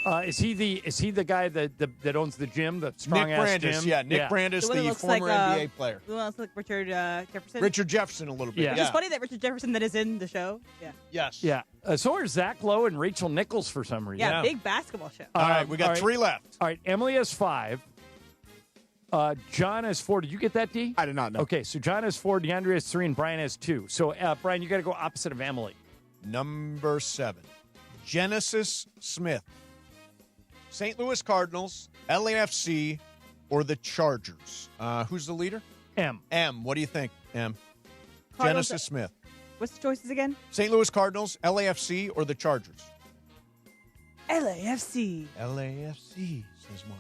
Is he the guy that owns the gym, the strong Nick ass Brandis. gym? Yeah, Nick Brandis, the former NBA player. The one looks like Richard Jefferson. Richard Jefferson, a little bit. Yeah. It's funny that Richard Jefferson that is in the show. Yeah. Yes. Yeah. So are Zach Lowe and Rachel Nichols for some reason. Yeah, big basketball show. All right, we got 3 left. All right, Emily has 5. John has 4. Did you get that, D? I did not know. Okay, so John has 4, DeAndre has 3, and Brian has 2. So, Brian, you got to go opposite of Emily. Number 7, Genesis Smith. St. Louis Cardinals, LAFC, or the Chargers? Who's the leader? M. M. What do you think, M? Cardinals. Genesis Smith. What's the choices again? St. Louis Cardinals, LAFC, or the Chargers? LAFC. LAFC, says Mark.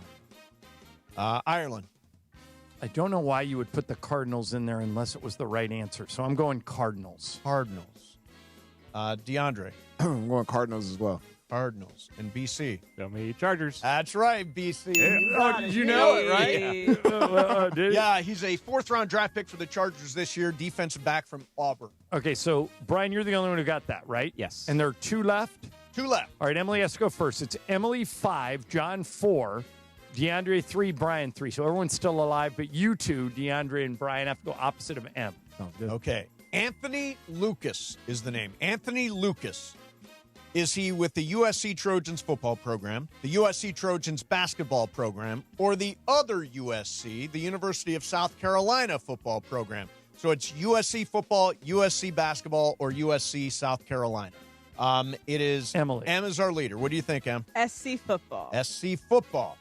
Ireland. I don't know why you would put the Cardinals in there unless it was the right answer. So I'm going Cardinals. Cardinals. DeAndre. I'm going Cardinals as well. Cardinals. And BC. Show me Chargers. That's right, BC. Oh, did you know it, right? Yeah, he's a 4th-round draft pick for the Chargers this year, defensive back from Auburn. Okay, so, Brian, you're the only one who got that, right? Yes. And there are 2 left? 2 left. All right, Emily has to go first. It's Emily 5, John 4, DeAndre 3, Brian 3. So everyone's still alive, but you two, DeAndre and Brian, have to go opposite of M. Sounds good. Okay. Anthony Lucas is the name. Anthony Lucas. Is he with the USC Trojans football program, the USC Trojans basketball program, or the other USC, the University of South Carolina football program? So it's USC football, USC basketball, or USC South Carolina. It is Emily. Em is our leader. What do you think, Em? SC football. SC football.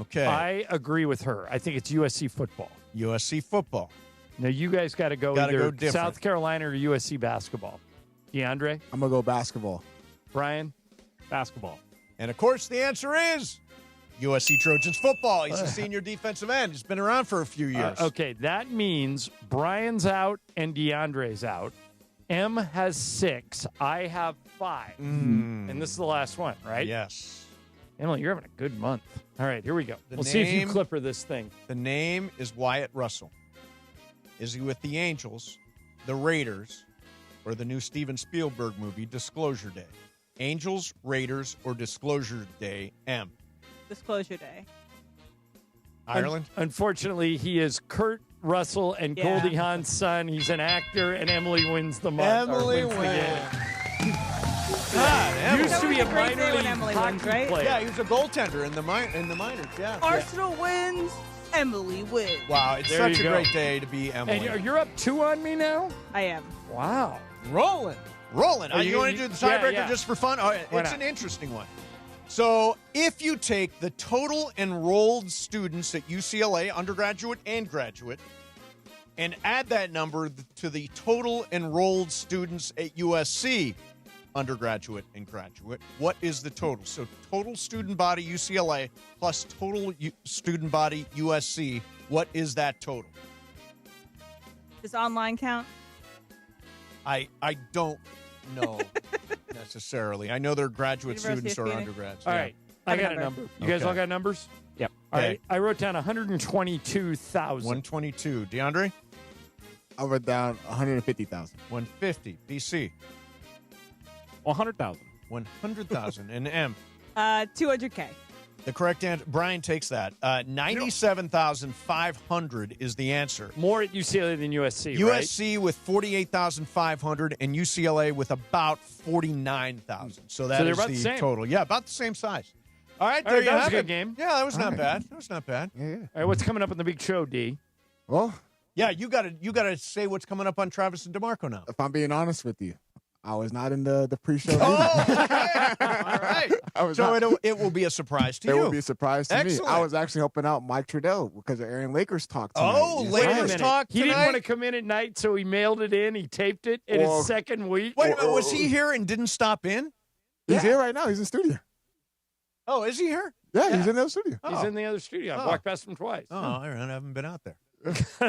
Okay. I agree with her. I think it's USC football. USC football. Now, you guys got to go Gotta either go different. South Carolina or USC basketball. DeAndre? I'm going to go basketball. Brian? Basketball. And, of course, the answer is USC Trojans football. He's a senior defensive end. He's been around for a few years. Okay, that means Brian's out and DeAndre's out. M has 6. I have 5. And this is the last one, right? Yes. Emily, you're having a good month. All right, here we go. We'll see if you clipper this thing. The name is Wyatt Russell. Is he with the Angels, the Raiders, or the new Steven Spielberg movie, Disclosure Day? Angels, Raiders, or Disclosure Day, M? Disclosure Day. Ireland? Unfortunately, he is Kurt Russell and Goldie Hawn's son. He's an actor, and Emily wins the month. Emily wins. God, Used to be a great minor day when league Emily hockey wins, right? player. Yeah, he was a goaltender in the minors, yeah. Arsenal wins. Emily wins. Wow, it's There such a you go. great day to be Emily. And you're up 2 on me now? I am. Wow. Rolling. Are you going to do the tiebreaker just for fun? It's an interesting one. So if you take the total enrolled students at UCLA, undergraduate and graduate, and add that number to the total enrolled students at USC, undergraduate and graduate, what is the total? So total student body UCLA plus total student body USC, what is that total? Does online count? I don't know necessarily. I know they're graduate University students of or Phoenix. undergrads. All yeah. right. I got a number. You guys all got numbers? Yep. All Okay. right. I wrote down 122,000. 122. DeAndre? I wrote down 150,000. 150. BC? 100,000. 100,000. And M? 200K. The correct answer, Brian takes that. 97,500 is the answer. More at UCLA than USC, right? USC with 48,500 and UCLA with about 49,000. So that they're is about the the same. total. Yeah, about the same size. All right, All there right, you that was have a it. good game. Yeah, that was not right. bad. That was not bad. Yeah. All right, what's coming up in the big show, D? Well, Yeah, you gotta say what's coming up on Travis and DeMarco now. if I'm being honest with you, I was not in the pre-show. Oh, okay. All right. So it will be a surprise to It you. will be a surprise to me. Excellent. I was actually helping out Mike Trudell because of Aaron Lakers talk tonight. Oh, Yes, Wait a Lakers minute. talk He didn't tonight? want to come in at night, so he mailed it in. He taped it in Or- his second week. Wait a minute, was he here and didn't stop in? He's here right now. He's in studio. Oh, is he here? Yeah, he's in the studio. He's in the other studio. I walked past him twice. Oh, all right. I haven't been out there.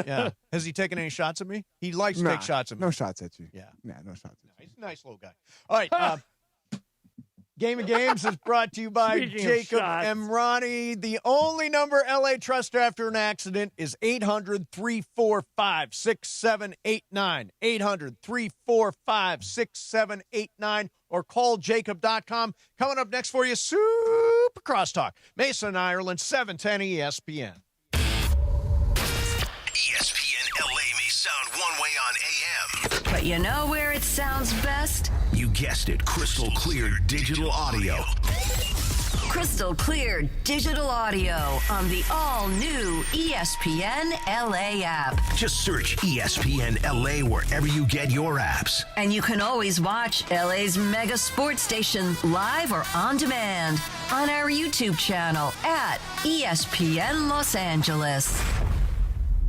Yeah. Has he taken any shots at me? He likes to Nah, take shots at me. No shots at you. Yeah. Nah, no shots at you. He's a nice little guy. All right. Game of Games is brought to you by Speaking of Jacob shots. Emrani. The only number LA trusts after an accident is 800-345-6789. 800-345-6789 or call jacob.com. Coming up next for you, Super Crosstalk. Mason, Ireland, 710 ESPN. ESPN LA may sound one way on AM. But you know where it sounds best? You guessed it, crystal clear digital audio. Crystal clear digital audio on the all-new ESPN LA app. Just search ESPN LA wherever you get your apps. And you can always watch LA's mega sports station live or on demand on our YouTube channel at ESPN Los Angeles.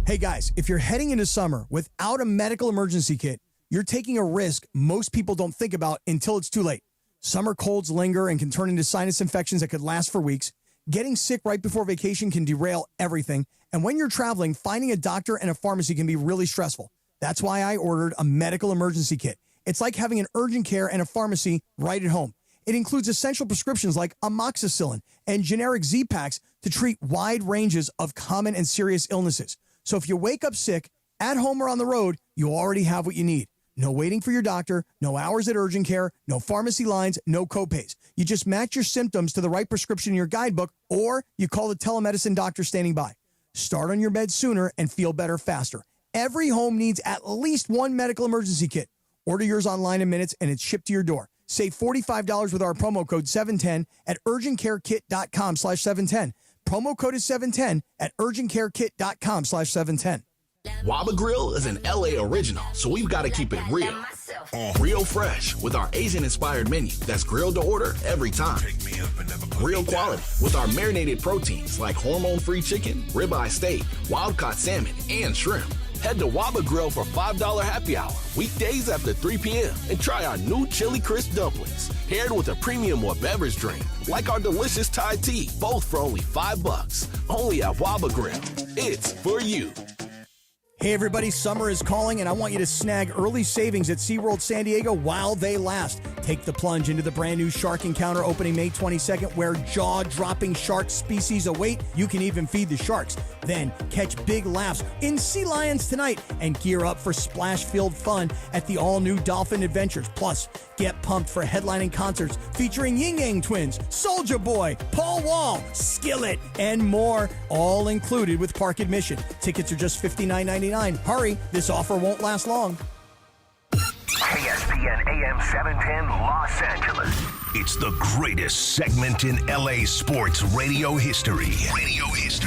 Hey guys, if you're heading into summer without a medical emergency kit, you're taking a risk most people don't think about until it's too late. Summer colds linger and can turn into sinus infections that could last for weeks. Getting sick right before vacation can derail everything. And when you're traveling, finding a doctor and a pharmacy can be really stressful. That's why I ordered a medical emergency kit. It's like having an urgent care and a pharmacy right at home. It includes essential prescriptions like amoxicillin and generic Z-Packs to treat wide ranges of common and serious illnesses. So if you wake up sick, at home or on the road, you already have what you need. No waiting for your doctor, no hours at urgent care, no pharmacy lines, no copays. You just match your symptoms to the right prescription in your guidebook, or you call the telemedicine doctor standing by. Start on your bed sooner and feel better faster. Every home needs at least one medical emergency kit. Order yours online in minutes, and it's shipped to your door. Save $45 with our promo code 710 at urgentcarekit.com/710. Promo code is 710 at urgentcarekit.com/710. Waba Grill is an LA original, so we've got to keep it real. Real fresh with our Asian-inspired menu that's grilled to order every time. Real quality with our marinated proteins like hormone-free chicken, ribeye steak, wild-caught salmon, and shrimp. Head to Waba Grill for $5 happy hour, weekdays after 3 p.m. and try our new chili crisp dumplings, paired with a premium or beverage drink, like our delicious Thai tea, both for only $5. Only at Waba Grill. It's for you. Hey everybody, summer is calling and I want you to snag early savings at SeaWorld San Diego while they last. Take the plunge into the brand new Shark Encounter opening May 22nd where jaw-dropping shark species await. You can even feed the sharks. Then catch big laughs in sea lions tonight and gear up for splash-filled fun at the all-new Dolphin Adventures. Plus, get pumped for headlining concerts featuring Ying Yang Twins, Soulja Boy, Paul Wall, Skillet, and more, all included with park admission. Tickets are just $59.99. Hurry, this offer won't last long. ESPN AM 710 Los Angeles. It's the greatest segment in LA sports radio history.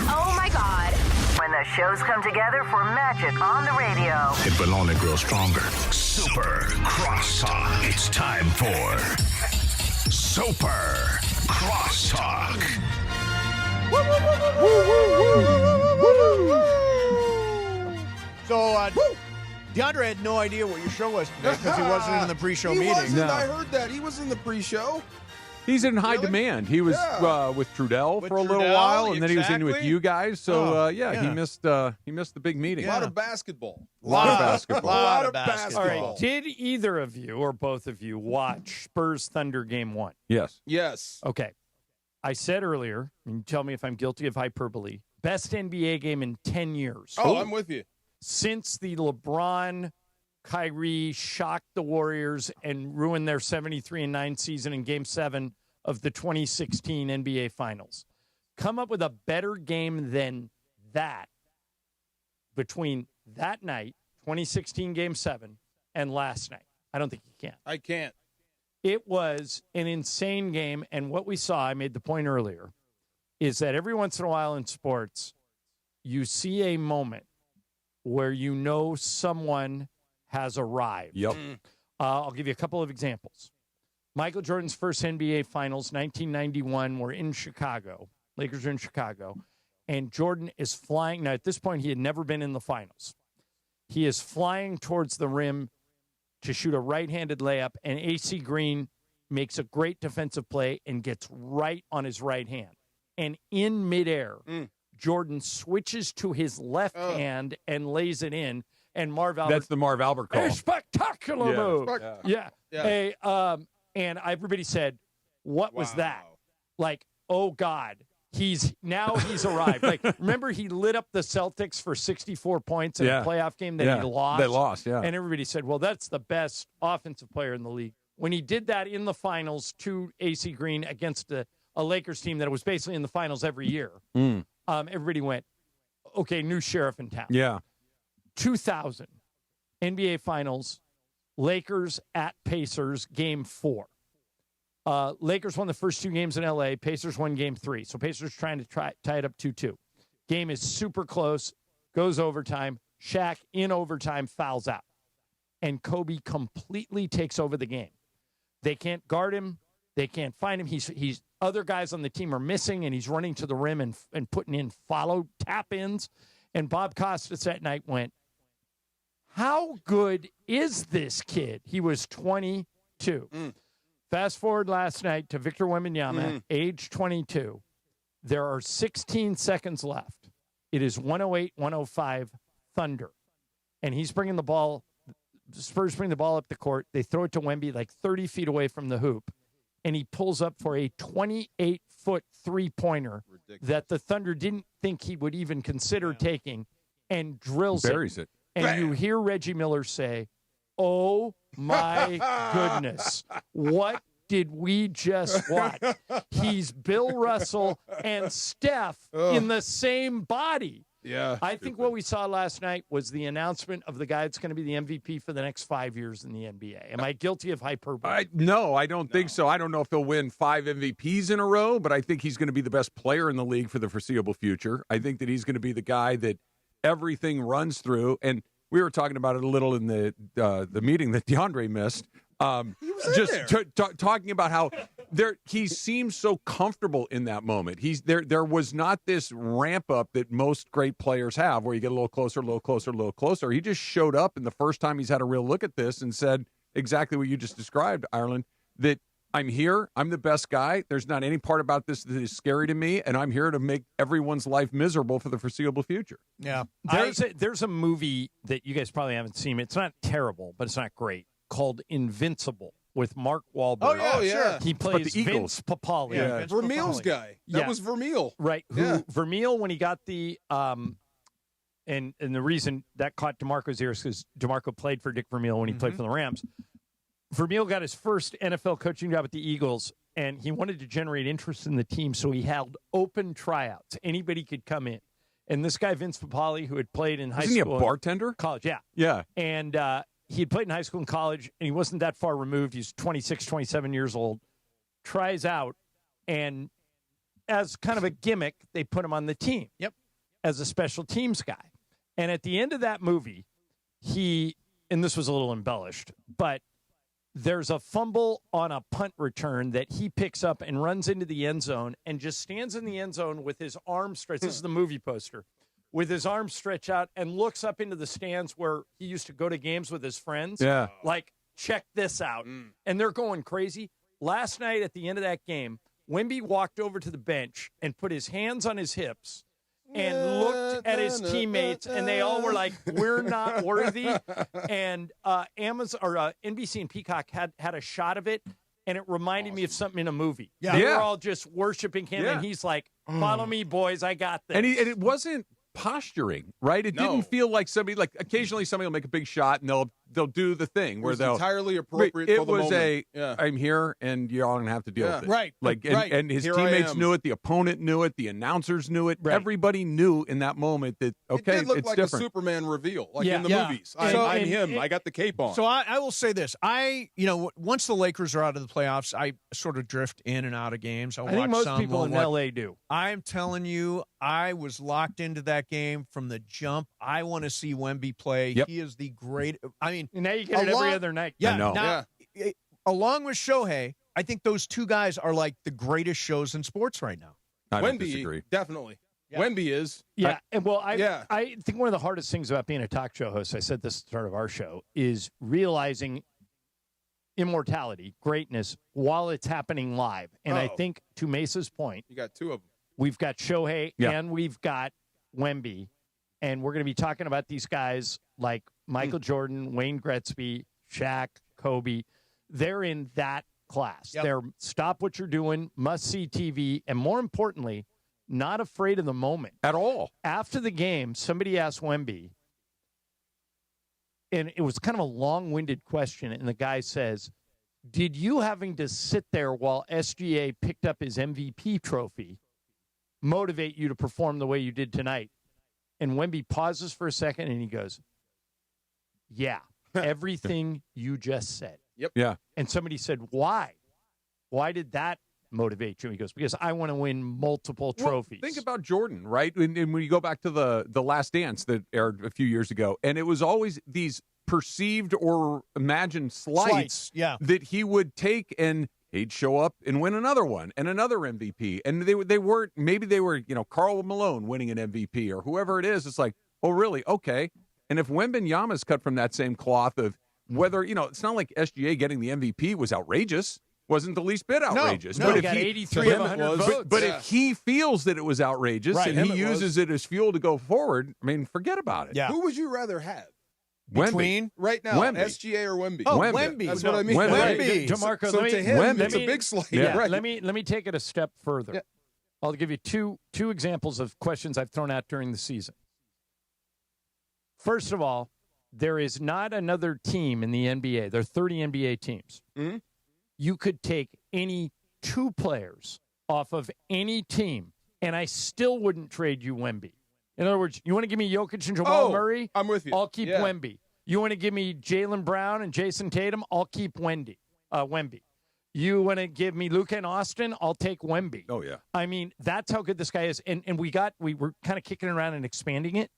Oh my God. When the shows come together for magic on the radio. It will only grow stronger. Super Crosstalk. It's time for Super Crosstalk. So, DeAndre had no idea what your show was today because he wasn't in the pre-show meeting. I heard that. He was in the pre-show. He's in high demand. He was with Trudell for a little while, and then he was in with you guys. So, he missed the big meeting. A lot of basketball. A lot of basketball. A lot of basketball. All right. Did either of you or both of you watch Spurs Thunder Game 1? Yes. Yes. Okay. I said earlier, and tell me if I'm guilty of hyperbole, best NBA game in 10 years. Oh, I'm with you. Since the LeBron, Kyrie shocked the Warriors and ruined their 73-9 season in Game 7 of the 2016 NBA Finals. Come up with a better game than that between that night, 2016 Game 7, and last night. I don't think you can. I can't. It was an insane game, and what we saw, I made the point earlier, is that every once in a while in sports, you see a moment where you know someone has arrived. Yep. I'll give you a couple of examples. Michael Jordan's first NBA Finals, 1991, were in Chicago. Lakers are in Chicago. And Jordan is flying. Now, at this point, he had never been in the finals. He is flying towards the rim to shoot a right-handed layup, and AC Green makes a great defensive play and gets right on his right hand. And in midair, Jordan switches to his left hand and lays it in. And Marv Albert. That's the Marv Albert call. A spectacular move. Yeah. And everybody said, what was that? Like, oh, God. He's arrived. Like, remember he lit up the Celtics for 64 points in a playoff game that he lost? They lost, yeah. And everybody said, well, that's the best offensive player in the league. When he did that in the finals to AC Green against a Lakers team that was basically in the finals every year, everybody went, okay, new sheriff in town. Yeah. 2000, NBA Finals, Lakers at Pacers, Game 4. Lakers won the first 2 games in L.A. Pacers won Game 3. So Pacers trying to tie it up 2-2. Game is super close, goes overtime. Shaq, in overtime, fouls out. And Kobe completely takes over the game. They can't guard him. They can't find him. He's other guys on the team are missing, and he's running to the rim and putting in follow tap-ins. And Bob Costas that night went, how good is this kid? He was 22. Fast forward last night to Victor Wembanyama, age 22. There are 16 seconds left. It is 108-105 Thunder. And he's bringing the ball. Spurs bring the ball up the court. They throw it to Wemby like 30 feet away from the hoop. And he pulls up for a 28-foot three-pointer that the Thunder didn't think he would even consider taking and drills Buries it. And Bam. you hear Reggie Miller say, "Oh, my goodness. What did we just watch?" He's Bill Russell and Steph in the same body. Yeah. I think what we saw last night was the announcement of the guy that's going to be the MVP for the next 5 years in the NBA. Am I guilty of hyperbole? No, I don't think so. I don't know if he'll win 5 MVPs in a row, but I think he's going to be the best player in the league for the foreseeable future. I think that he's going to be the guy that everything runs through. And we were talking about it a little in the meeting that DeAndre missed. Just talking about how he seems so comfortable in that moment. There was not this ramp up that most great players have where you get a little closer, a little closer, a little closer. He just showed up, and the first time he's had a real look at this and said exactly what you just described, Ireland, that I'm here, I'm the best guy, there's not any part about this that is scary to me, and I'm here to make everyone's life miserable for the foreseeable future. Yeah. There's a movie that you guys probably haven't seen. It's not terrible, but it's not great, called Invincible with Mark Wahlberg. Oh, yeah. He plays Vince Papale. Yeah. Vermeil's guy. That was Vermeil. Right. Vermeil, when he got the and the reason that caught DeMarco's ears because DeMarco played for Dick Vermeil when he played for the Rams. Vermeil got his first NFL coaching job at the Eagles, and he wanted to generate interest in the team, so he held open tryouts. Anybody could come in. And this guy, Vince Papale, who had played in high school. Isn't he a bartender? College, yeah. Yeah. And he had played in high school and college, and he wasn't that far removed. He's 26, 27 years old. Tries out, and as kind of a gimmick, they put him on the team. Yep. As a special teams guy. And at the end of that movie, and this was a little embellished, but there's a fumble on a punt return that he picks up and runs into the end zone and just stands in the end zone with his arms stretched. This is the movie poster. With his arms stretched out and looks up into the stands where he used to go to games with his friends. Yeah. Like, check this out. And they're going crazy. Last night at the end of that game, Wemby walked over to the bench and put his hands on his hips and looked at his teammates, and they all were like, "We're not worthy." And NBC and Peacock had a shot of it, and it reminded me of something in a movie. Yeah. They Yeah. were all just worshiping him, and he's like, "Follow me, boys, I got this." And it wasn't posturing, right? It didn't feel like somebody, like occasionally somebody will make a big shot and they'll do the thing where they'll entirely appropriate it for the was moment. I'm here and you're all gonna have to deal with it. Right. Like Right. and his Here teammates I am. knew it, the opponent knew it, the announcers knew it. Right. Everybody knew in that moment that It did look it's like different. a Superman reveal, like Yeah. in the Yeah. movies. So- I'm him. I got the cape on. So I will say this. Once the Lakers are out of the playoffs, I sort of drift in and out of games. I think most people in L.A. do. I'm telling you, I was locked into that game from the jump. I want to see Wemby play. Yep. He is the great. I mean, Now you get it every other night. Yeah. I know. Now, along with Shohei, I think those two guys are like the greatest shows in sports right now. I don't Wemby, disagree. definitely. Yeah. Wemby is. Yeah, I think one of the hardest things about being a talk show host, I said this at the start of our show, is realizing immortality, greatness, while it's happening live. And I think, to Mesa's point, You got two of them. we've got Shohei and we've got Wemby, and we're going to be talking about these guys like Michael Jordan, Wayne Gretzky, Shaq, Kobe. They're in that class. Yep. They're stop what you're doing, must-see TV, and more importantly, not afraid of the moment. At all. After the game, somebody asked Wemby, and it was kind of a long-winded question, and the guy says, did you having to sit there while SGA picked up his MVP trophy motivate you to perform the way you did tonight? And Wemby pauses for a second, and he goes, yeah, everything you just said. Yep. Yeah. And somebody said, why? Why did that motivate you? He goes, because I want to win multiple trophies. Well, think about Jordan, right? And when you go back to the Last Dance that aired a few years ago, and it was always these perceived or imagined slights that he would take, and he'd show up and win another one and another MVP. And they weren't, maybe they were, Karl Malone winning an MVP or whoever it is. It's like, oh, really? Okay. And if Wembanyama's cut from that same cloth of whether, it's not like SGA getting the MVP was outrageous. wasn't the least bit outrageous. No, but he if got he, 83 of 100 votes. But if he feels that it was outrageous Right, and him he it uses it as fuel to go forward, I mean, forget about it. Yeah. Who would you rather have Between right now, Wemby. SGA or Wemby? Oh, Wemby. Wemby. That's what I mean. Wemby. DeMarco, So let to me- him, Wemby. it's a big slate. Yeah. Right. Let me take it a step further. Yeah. I'll give you two examples of questions I've thrown out during the season. First of all, there is not another team in the NBA. There are 30 NBA teams. Mm-hmm. You could take any 2 players off of any team, and I still wouldn't trade you Wemby. In other words, you want to give me Jokic and Jamal Murray? I'm with you. I'll keep Wemby. You want to give me Jaylen Brown and Jason Tatum? I'll keep Wemby. You want to give me Luka and Austin? I'll take Wemby. Oh, yeah. I mean, that's how good this guy is. And we were kind of kicking around and expanding it.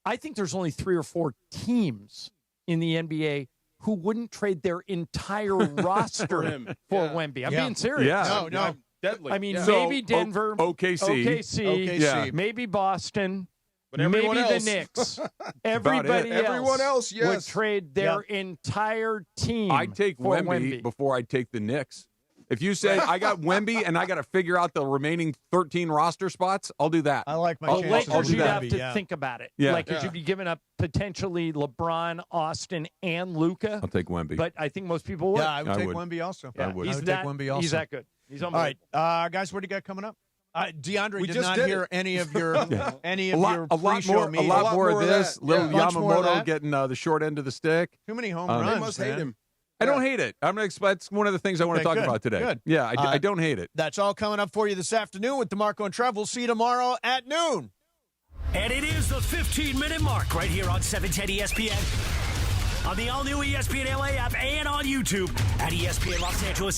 I think there's only 3 or 4 teams in the NBA who wouldn't trade their entire roster for Wemby. I'm being serious. Yeah. No. Deadly. I mean, So, maybe Denver, OKC. Yeah. maybe Boston, But everyone maybe else. the Knicks. Everybody else, Everyone else, yes. would trade their entire team. I'd take for Wemby before I'd take the Knicks. If you say I got Wemby and I got to figure out the remaining 13 roster spots, I'll do that. I like my The chances. Lakers, I'll do you'd that. have to think about it. Yeah. Like, you'd be giving up potentially LeBron, Austin, and Luka. I'll take Wemby. But I think most people would. Yeah, I would take would. Wemby also. Yeah, I would. I He's would that, take Wemby also. He's that good. He's on All right, guys, what do you got coming up? DeAndre We did just not did hear it. any of your a lot pre-show more meetings. of this. that. Little Yeah. Much more of Yamamoto that. getting the short end of the stick. Too many home They runs. They must hate man. him. I don't hate it. That's one of the things I want to Okay, talk good, about today. good. Yeah, I don't hate it. That's all coming up for you this afternoon with DeMarco and Trev. We'll see you tomorrow at noon. And it is the 15-minute mark right here on 710 ESPN. On the all-new ESPN LA app and on YouTube at ESPN Los Angeles.